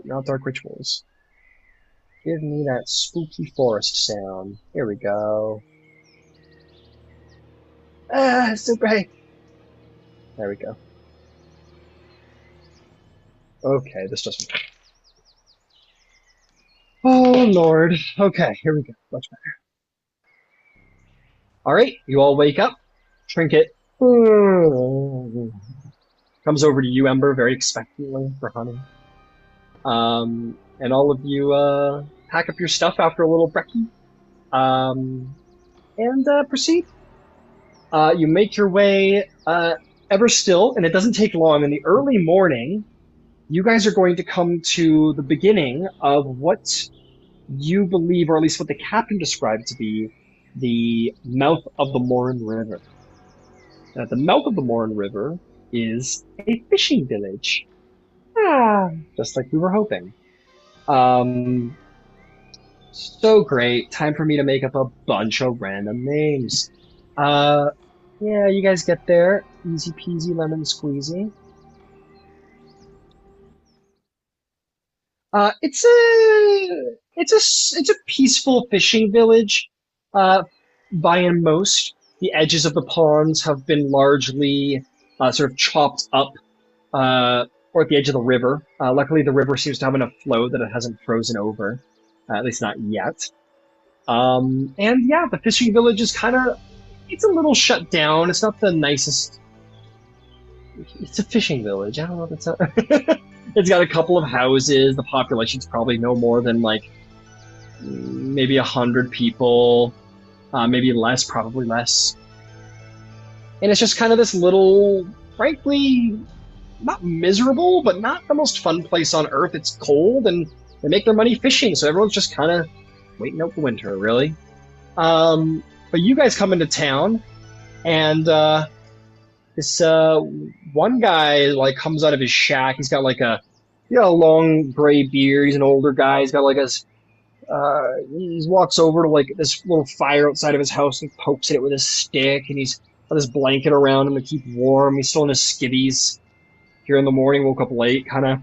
Now dark rituals. Give me that spooky forest sound. Here we go. Super. There we go. Okay, this doesn't work. Oh, Lord. Okay, here we go. Much better. Alright, you all wake up. Trinket comes over to you, Ember, very expectantly for honey. And all of you pack up your stuff after a little brekkie. And proceed. You make your way ever still, and it doesn't take long. In the early morning, you guys are going to come to the beginning of what you believe, or at least what the captain described to be, the mouth of the Morin River. And at the mouth of the Morin River is a fishing village. Just like we were hoping. So great. Time for me to make up a bunch of random names. Yeah, you guys get there. Easy peasy lemon squeezy. It's a peaceful fishing village. By and most, the edges of the ponds have been largely sort of chopped up, or at the edge of the river. Luckily, the river seems to have enough flow that it hasn't frozen over, at least not yet. And yeah, the fishing village is it's a little shut down. It's not the nicest. It's a fishing village. I don't know if it's It's got a couple of houses. The population's probably no more than maybe 100 people, maybe less, probably less. And it's just kind of this little, frankly, not miserable, but not the most fun place on Earth. It's cold, and they make their money fishing, so everyone's just kind of waiting out the winter, really. But you guys come into town, and this one guy comes out of his shack. He's got a long gray beard. He's an older guy. He's got he walks over to this little fire outside of his house and pokes at it with a stick, and he's got his blanket around him to keep warm. He's still in his skivvies. Here in the morning, woke up late, kind of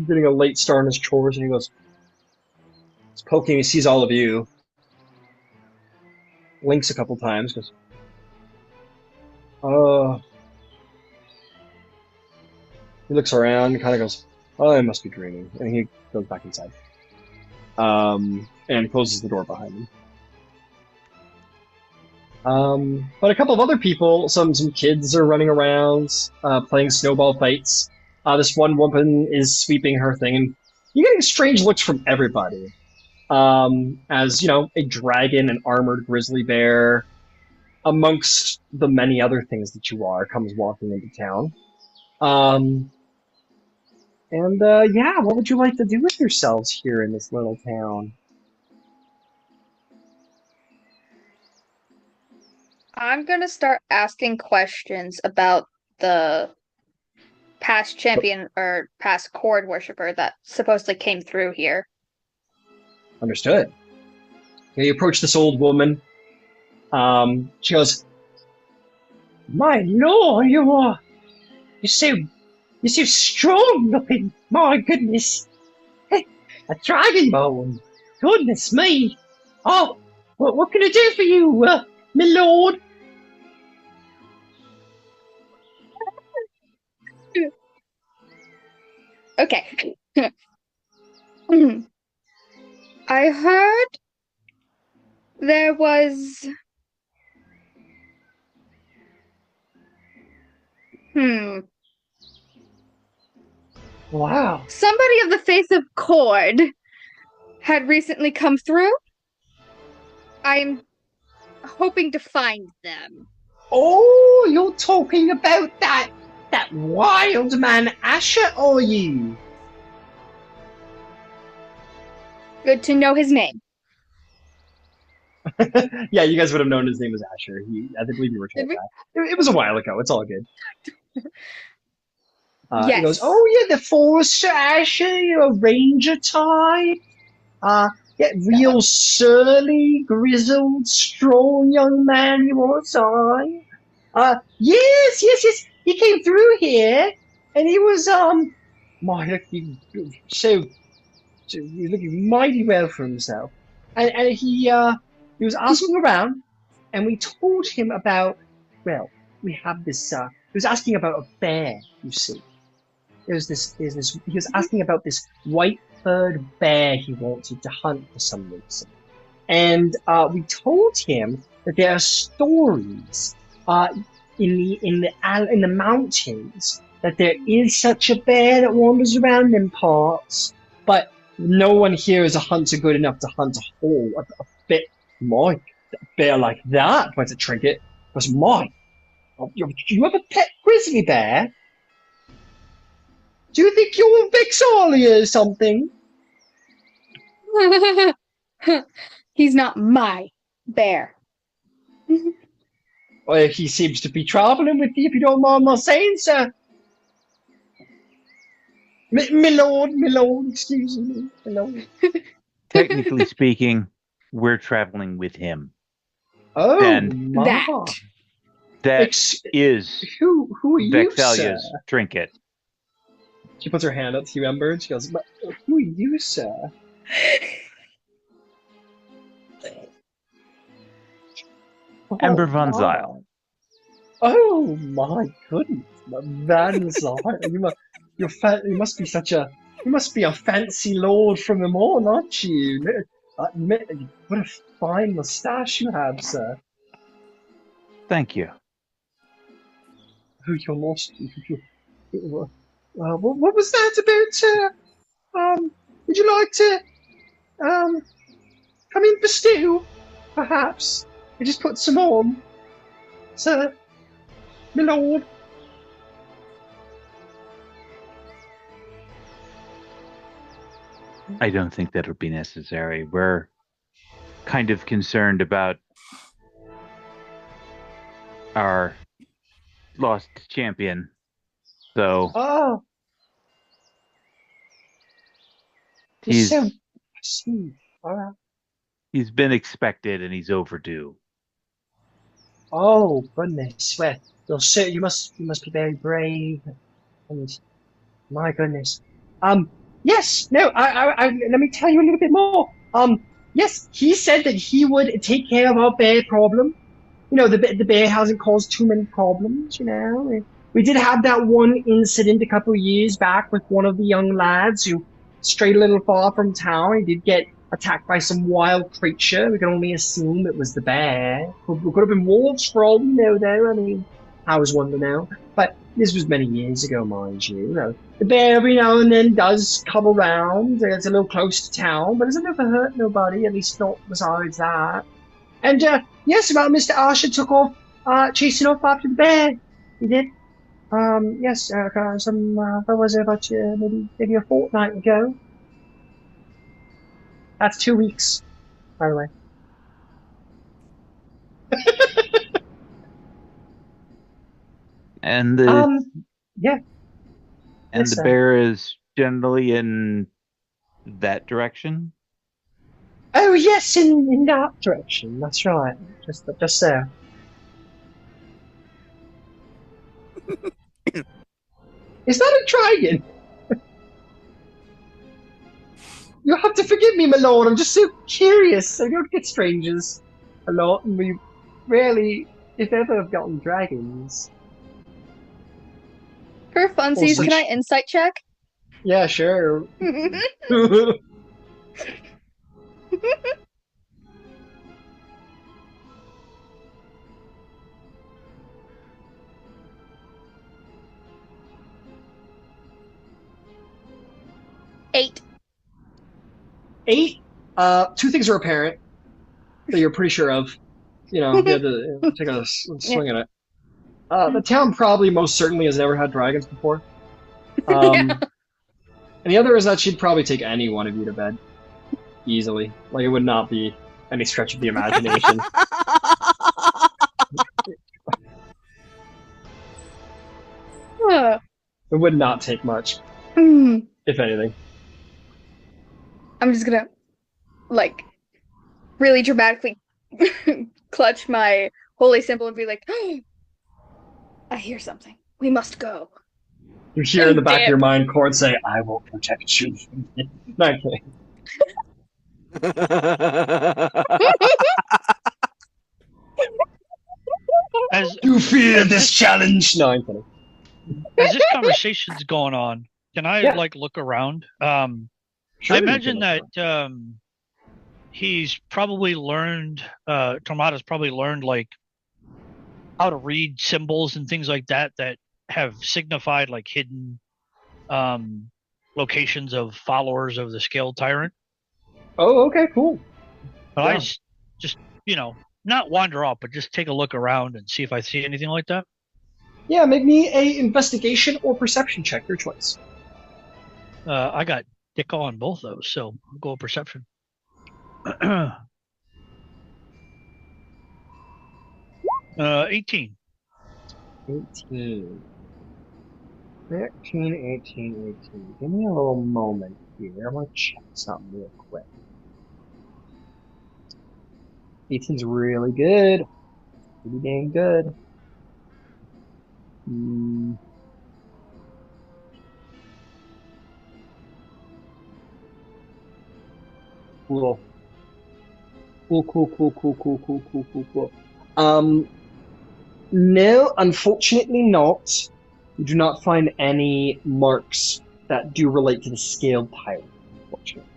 getting a late start on his chores, and he's poking. He sees all of you. Blinks a couple times, goes, he looks around, kind of goes, oh, I must be dreaming, and he goes back inside. And closes the door behind him. But a couple of other people, some kids are running around, playing snowball fights. This one woman is sweeping her thing, and you're getting strange looks from everybody. As, a dragon, an armored grizzly bear, amongst the many other things that you are, comes walking into town. Yeah, what would you like to do with yourselves here in this little town? I'm gonna start asking questions about the past champion or past Chord worshiper that supposedly came through here. Understood. Okay, you approach this old woman. She goes, "My lord, you're so strong looking. My goodness, a dragon bone. Goodness me. Oh, what can I do for you, my lord?" Okay. I heard there was... Wow. Somebody of the face of Chord had recently come through. I'm hoping to find them. Oh, you're talking about that wild man Asher, are you? Good to know his name. Yeah, you guys would have known his name was Asher. I believe you were told Did that. It was a while ago. It's all good. Yes. He goes, oh yeah, the Forester Asher, you're a ranger type. Yeah, real surly, grizzled, strong young man you was, yes. He came through here, and he was, he was looking mighty well for himself. And he was asking around, and we told him about, well, we have this, he was asking about a bear, you see. He was asking about this white-furred bear he wanted to hunt for some reason. And we told him that there are stories in the mountains that there is such a bear that wanders around them parts, but no one here is a hunter good enough to hunt a bear like that. What's a Trinket? Was mine. You have a pet grizzly bear? Do you think you're Vexalia or something? He's not my bear. Well, he seems to be traveling with you, if you don't mind my saying, sir. My lord, excuse me, my lord. Technically speaking, we're traveling with him. Oh, and that is who are you, Vexalia's sir? Trinket. She puts her hand up to you, Ember, and she goes, who are you, sir? Ember von Zeal. Oh my goodness, Van Zeal. You must be a fancy lord from the morn, aren't you? What a fine moustache you have, sir. Thank you. Oh, you're most. What was that about? Would you like to come in for stew? Perhaps. I just put some on, sir. My lord. I don't think that would be necessary. We're kind of concerned about our lost champion. So he's so sweet. All right. He's been expected and he's overdue. Oh goodness! Well, you must be very brave. And my goodness. Yes. No. I let me tell you a little bit more. Yes. He said that he would take care of our bear problem. You know, the bear hasn't caused too many problems. You know, we did have that one incident a couple of years back with one of the young lads who strayed a little far from town. He did get attacked by some wild creature. We can only assume it was the bear. Could have been wolves for all we know, though. I mean, how is one to know? But this was many years ago, mind you. The bear every now and then does come around. It's a little close to town, but hasn't ever hurt nobody, at least not besides that. And, yes, about Mr. Asher took off, chasing off after the bear. He did. Yes, that was about, maybe a fortnight ago. That's 2 weeks, by the way. And the yeah. And the bear is generally in that direction? Oh yes, in that direction. That's right. Just there. Is that a dragon? You'll have to forgive me, my lord. I'm just so curious. I don't get strangers a lot, and we rarely, if ever, have gotten dragons. For funsies, can I insight check? Yeah, sure. 8. 8? Two things are apparent that you're pretty sure of. You know, you had to take a swing at it. The town probably most certainly has never had dragons before. And the other is that she'd probably take any one of you to bed. easily. Like, it would not be any stretch of the imagination. Huh. It would not take much, Mm. if anything. I'm just gonna, like, really dramatically clutch my holy symbol and be like, I hear something. We must go. You hear in the back of your Dip. mind Cord say, I will protect you. No, I'm kidding. As You fear this challenge! No, I'm kidding. as this conversation's going on, can I Yeah. like look around? Sure I you imagine can. that he's probably learned Tormada's probably learned like how to read symbols and things like that have signified like hidden locations of followers of the Scaled Tyrant. Oh, okay, cool. But Yeah. I just not wander off, but just take a look around and see if I see anything like that. Yeah, make me a investigation or perception check, your choice. I got dick on both those, so I'll go with perception. 18. 18. 13, 18, 18. Give me a little moment here. I'm gonna check something real quick. 18's really good. Pretty dang good. Cool. Cool. No, unfortunately not. You do not find any marks that do relate to the Scaled Tyrant, unfortunately.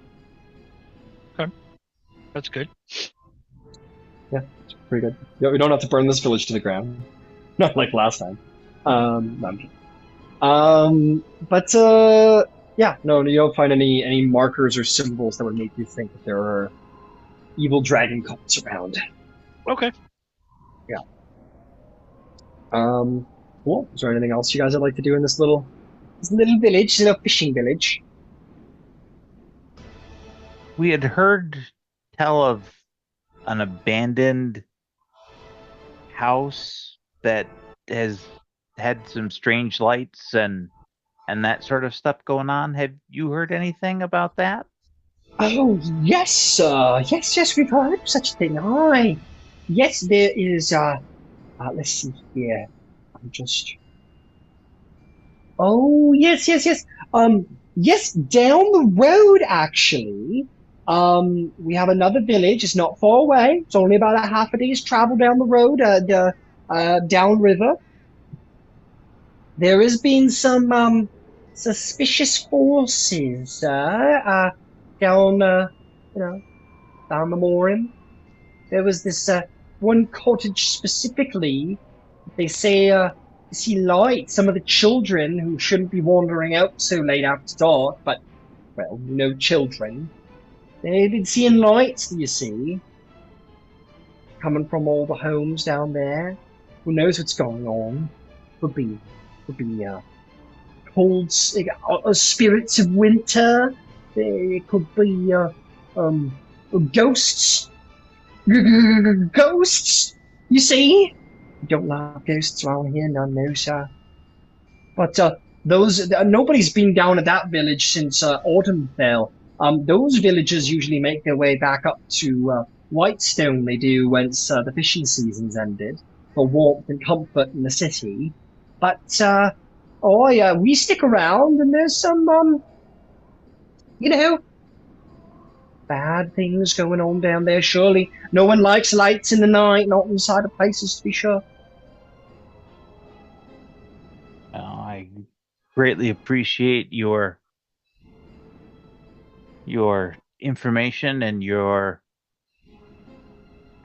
That's good. Yeah, it's pretty good. We don't have to burn this village to the ground. Not like last time. No, I'm kidding. Yeah, no, you don't find any markers or symbols that would make you think that there are evil dragon cults around. Okay. Yeah. Cool. Is there anything else you guys would like to do in this little village, little fishing village? We had heard tell of an abandoned house that has had some strange lights and that sort of stuff going on. Have you heard anything about that? Oh, yes, yes, we've heard of such a thing. Aye. Yes, there is, let's see here. I'm just... Oh, yes. Yes, down the road, actually. We have another village. It's not far away. It's only about a half a day's travel down the road, downriver. There has been some, suspicious forces, down, down the mooring. There was this, one cottage specifically. They say, see light. Some of the children who shouldn't be wandering out so late after dark, but, well, children. They've been seeing lights, you see, coming from all the homes down there. Who knows what's going on? Could be, cold spirits of winter. It could be, ghosts. Ghosts, you see? We don't love ghosts around here, none, no, sir. But, nobody's been down at that village since, autumn fell. Those villagers usually make their way back up to, Whitestone, they do, once, the fishing season's ended, for warmth and comfort in the city. But, we stick around, and there's some, bad things going on down there, surely. No one likes lights in the night, not inside of places, to be sure. I greatly appreciate your information and your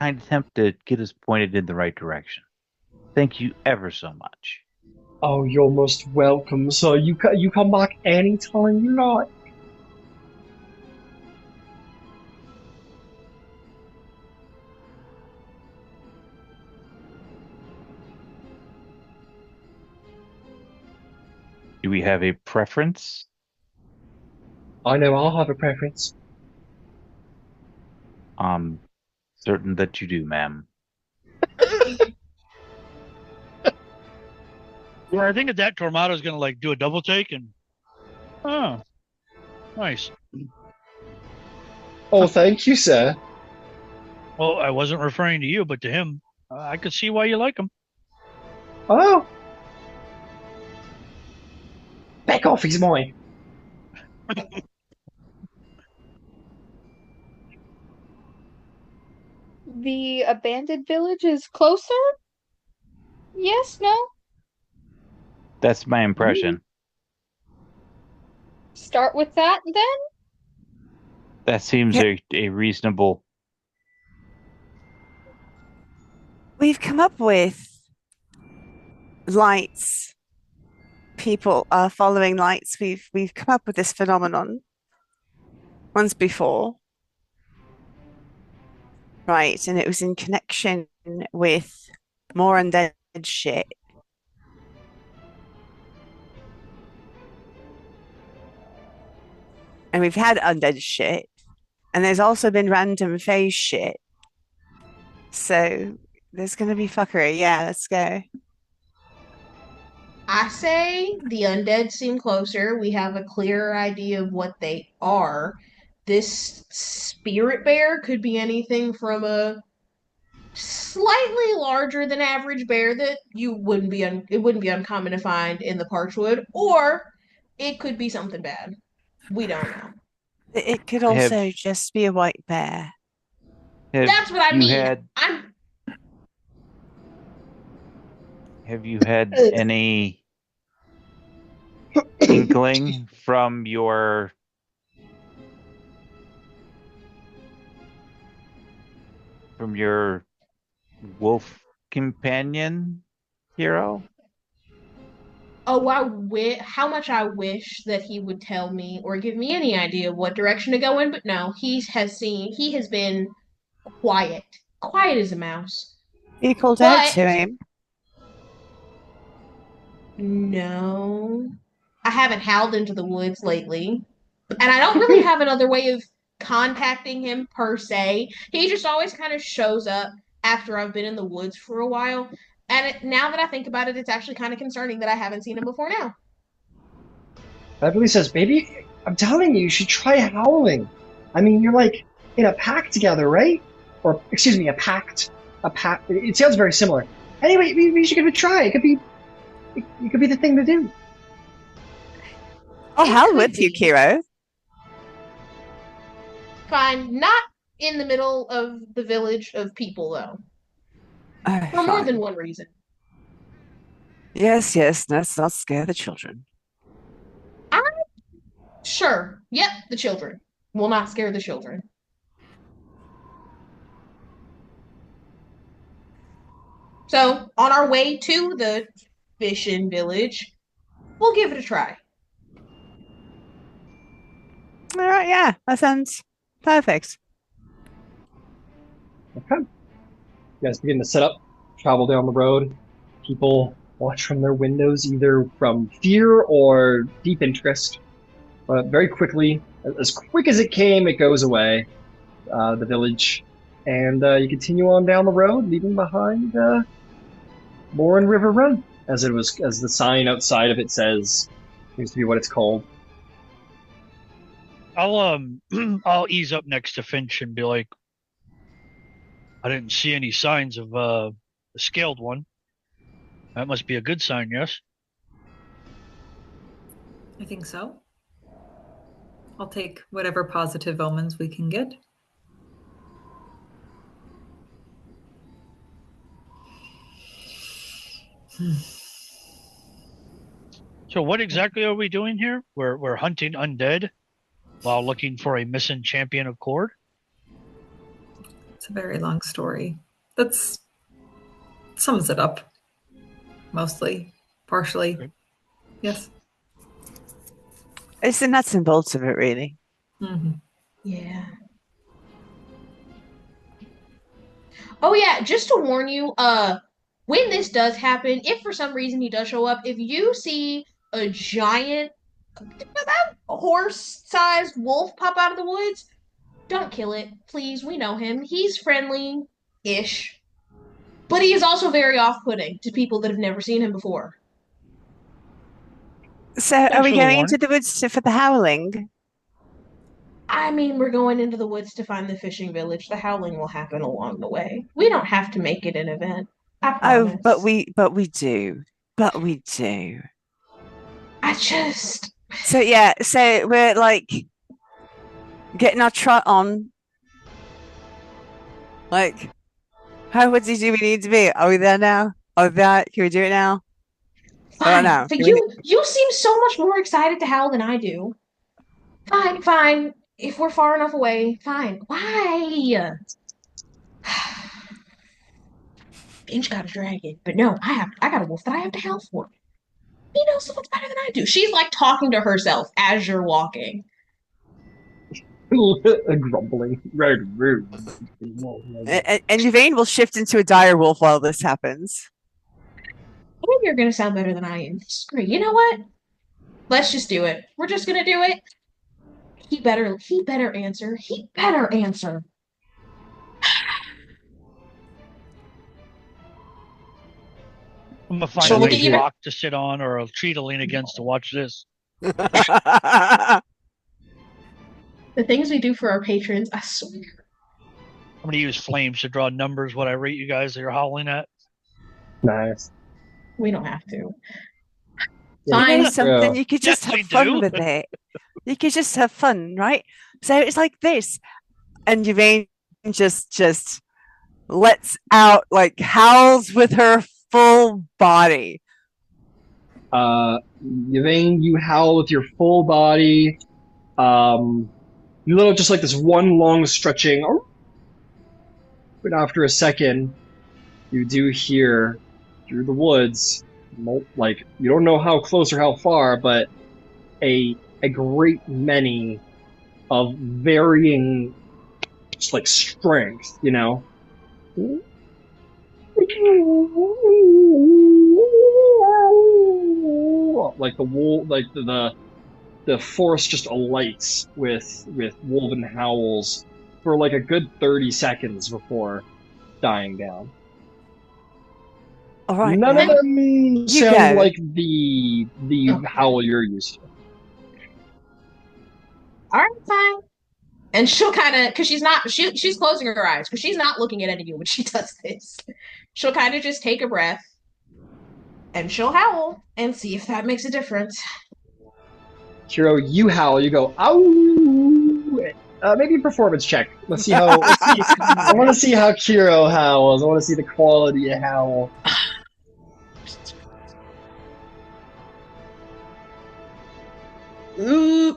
kind attempt to get us pointed in the right direction. Thank you ever so much. Oh, you're most welcome, sir. You come back anytime you like. Do we have a preference? I know I'll have a preference. I'm certain that you do, ma'am. Yeah, I think at that Tormada's gonna like do a double take and nice. Oh, thank you, sir. Well, I wasn't referring to you, but to him. I could see why you like him. Oh. Back off, he's mine. The abandoned village is closer? Yes, no? That's my impression. Start with that then? That seems a reasonable. We've come up with lights. People are following lights. We've come up with this phenomenon once before. Right, and it was in connection with more undead shit. And we've had undead shit. And there's also been random phase shit. So there's gonna be fuckery. Yeah, let's go. I say the undead seem closer. We have a clearer idea of what they are. This spirit bear could be anything from a slightly larger than average bear that you wouldn't be it wouldn't be uncommon to find in the Parchwood, or it could be something bad. We don't know. It could also just be a white bear. That's what I mean. Have you had any inkling from your wolf companion, Qiro? Oh, how much I wish that he would tell me or give me any idea of what direction to go in, but no, he has been quiet as a mouse. You called out to him? No, I haven't howled into the woods lately, and I don't really have another way of contacting him per se. He just always kind of shows up after I've been in the woods for a while. And now that I think about it, it's actually kind of concerning that I haven't seen him before now. Beverly says, baby, I'm telling you should try howling. I mean, you're like in a pack together, right? Or, excuse me, a pact. It sounds very similar. Anyway, we should give it a try. It could be the thing to do. I'll howl with you, Qiro. Fine. Not in the middle of the village of people, though. For more than one reason. Yes, let's not scare the children. Sure. Yep, the children. Will not scare the children. So, on our way to the fishing village, we'll give it a try. All right, yeah, that sounds perfect. Okay. You guys begin to set up, travel down the road. People watch from their windows, either from fear or deep interest. But very quickly, as quick as it came, it goes away, the village. And you continue on down the road, leaving behind Lauren River Run, as the sign outside of it says. Seems to be what it's called. I'll ease up next to Finch and be like, I didn't see any signs of the scaled one. That must be a good sign, yes? I think so. I'll take whatever positive omens we can get. So what exactly are we doing here? We're hunting undead while looking for a missing champion of Cord? It's a very long story. That sums it up. Mostly. Partially. Okay. Yes. It's the nuts and bolts of it, really. Mm-hmm. Yeah. Oh, yeah, just to warn you, when this does happen, if for some reason he does show up, if you see a giant, about horse-sized wolf pop out of the woods, Don't kill it, please. We know him. He's friendly-ish. But he is also very off-putting to people that have never seen him before. So Thanks are we for the going warning. into the woods for the howling? I mean, we're going into the woods to find the fishing village. The howling will happen along the way. We don't have to make it an event. I Oh, promise. but we do. But we do. I just... So yeah, so we're like getting our trot on. Like, how woodsy do we need to be? Are we there now? Are we there? Can we do it now? Fine. no. But you seem so much more excited to howl than I do. Fine. If we're far enough away, fine. Why? Finch got a dragon, but no, I got a wolf that I have to howl for. He knows so much better than I do. She's like talking to herself as you're walking. Grumbling. Right, rude. And Yvaine will shift into a dire wolf while this happens. I think you're gonna sound better than I am. This is great. You know what? Let's just do it. We're just gonna do it. He better answer. He better answer. I'm gonna find So a look nice at you. rock to sit on or a tree to lean against to watch this. The things we do for our patrons, I swear. I'm gonna use flames to draw numbers what I rate you guys that you're howling at. Nice. We don't have to. You Fine. know something? You could just Yes, we have fun do. with it. You could just have fun, right? So it's like this, and Yvaine just lets out, like, howls with her full body. Yvaine, you howl with your full body. You let out just like this one long stretching. But after a second, you do hear through the woods, like, you don't know how close or how far, but a great many of varying, just like strength, you know? Like the wool, like the forest just alights with woven howls for like a good 30 seconds before dying down. All right, None then. of them sound go. like the howl you're used to. All right, fine. And she'll kind of, because she's closing her eyes, because she's not looking at any of you when she does this. She'll kind of just take a breath, and she'll howl, and see if that makes a difference. Qiro, you howl, you go, ow! Maybe a performance check. Let's see how, I want to see how Qiro howls. I want to see the quality of howl. Ooh.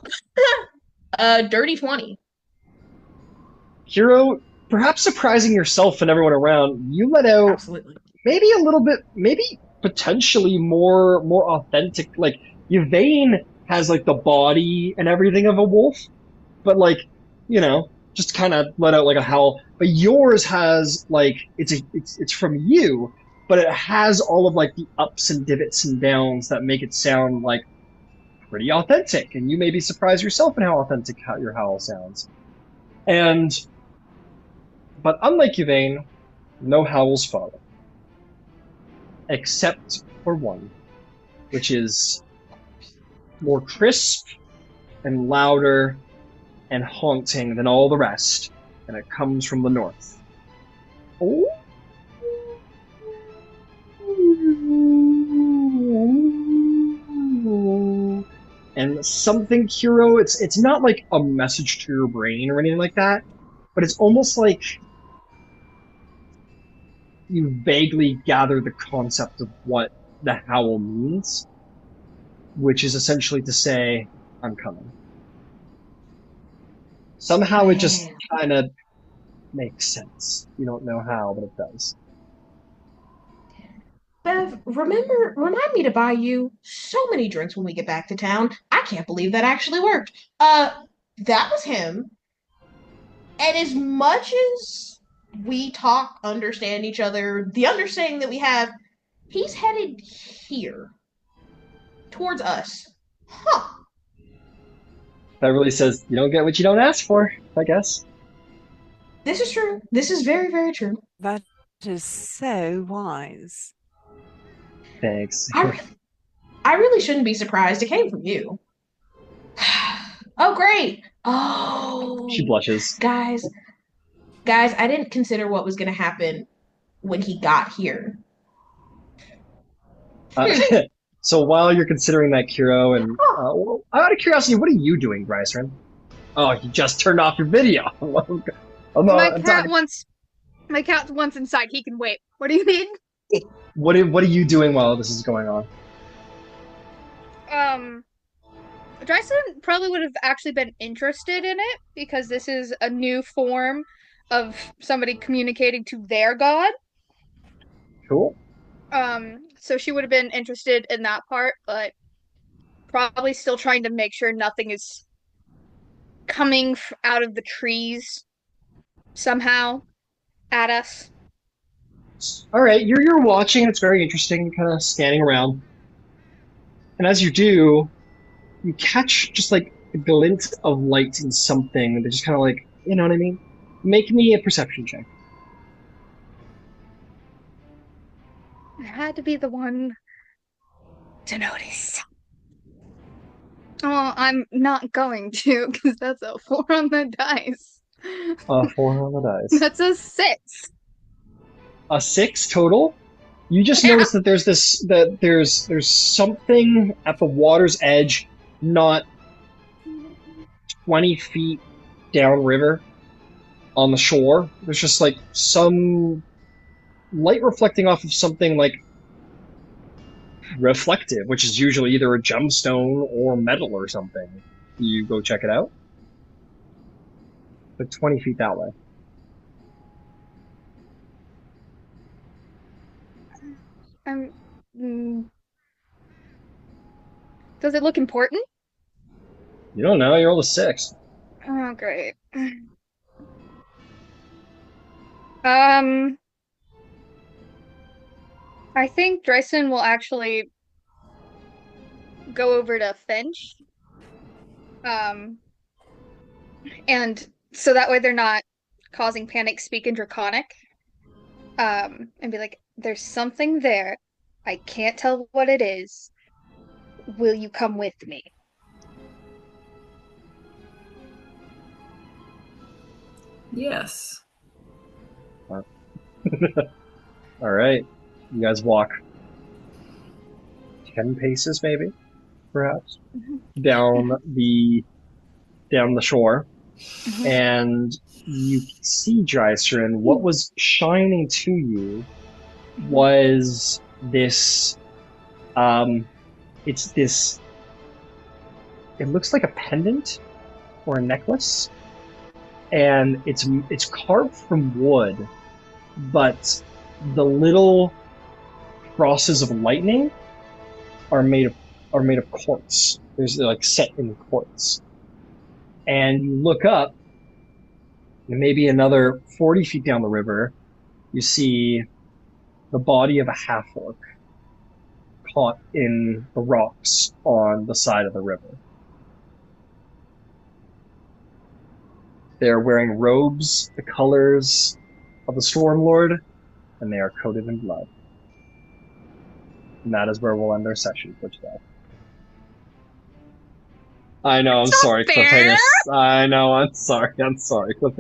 Dirty 20. Qiro, perhaps surprising yourself and everyone around, you let out Absolutely. maybe a little bit, maybe potentially more authentic. Like, Yvaine has like the body and everything of a wolf, but like, you know, just kind of let out like a howl. But yours has like it's from you, but it has all of like the ups and divots and downs that make it sound like pretty authentic. And you may be surprised yourself in how authentic your howl sounds. But unlike Yvaine, no howls follow. Except for one, which is more crisp and louder and haunting than all the rest, and it comes from the north. Oh. And something, Qiro, it's not like a message to your brain or anything like that, but it's almost like you vaguely gather the concept of what the howl means, which is essentially to say, I'm coming. Somehow it just kind of makes sense. You don't know how, but it does. Bev, remind me to buy you so many drinks when we get back to town. I can't believe that actually worked. That was him. And as much as we talk, understand each other, the understanding that we have, he's headed here. Towards us. Huh. Beverly says, you don't get what you don't ask for, I guess. This is true. This is very, very true. That is so wise. Thanks. I really shouldn't be surprised. It came from you. Oh, great. Oh, She blushes. guys, I didn't consider what was going to happen when he got here. So while you're considering that, Qiro, and out of curiosity, what are you doing, Bryson? Oh, you just turned off your video. My cat wants inside. He can wait. What do you need? What are you doing while this is going on? Dryson probably would have actually been interested in it because this is a new form of somebody communicating to their god. Cool. So she would have been interested in that part, but probably still trying to make sure nothing is coming out of the trees somehow at us. All right, you're watching. It's very interesting, kind of scanning around, and as you do, you catch just like a glint of light in something that just kind of like, you know what I mean? Make me a perception check. I had to be the one to notice. Oh, I'm not going to, because that's a 4 on the dice. 4 on the dice. That's a 6. A 6 total. You just notice that there's something at the water's edge, not 20 feet downriver on the shore. There's just like some light reflecting off of something like reflective, which is usually either a gemstone or metal or something. You go check it out. But 20 feet that way. Does it look important? You don't know. You rolled a 6. Oh, great. I think Dryson will actually go over to Finch. And so that way they're not causing panic speak in Draconic. And be like, there's something there. I can't tell what it is. Will you come with me? Yes. All right. You guys walk 10 paces, maybe, perhaps, down the shore, and you see, Drycerin, what was shining to you was this. It's this. It looks like a pendant or a necklace, and it's carved from wood, but the little crosses of lightning are made of quartz. They're like set in quartz. And you look up, and maybe another 40 feet down the river, you see the body of a half-orc caught in the rocks on the side of the river. They're wearing robes, the colors of the Stormlord, and they are coated in blood. And that is where we'll end our session for today. I know, I'm sorry, Cliffhangers. I know, I'm sorry, Cliffhangers.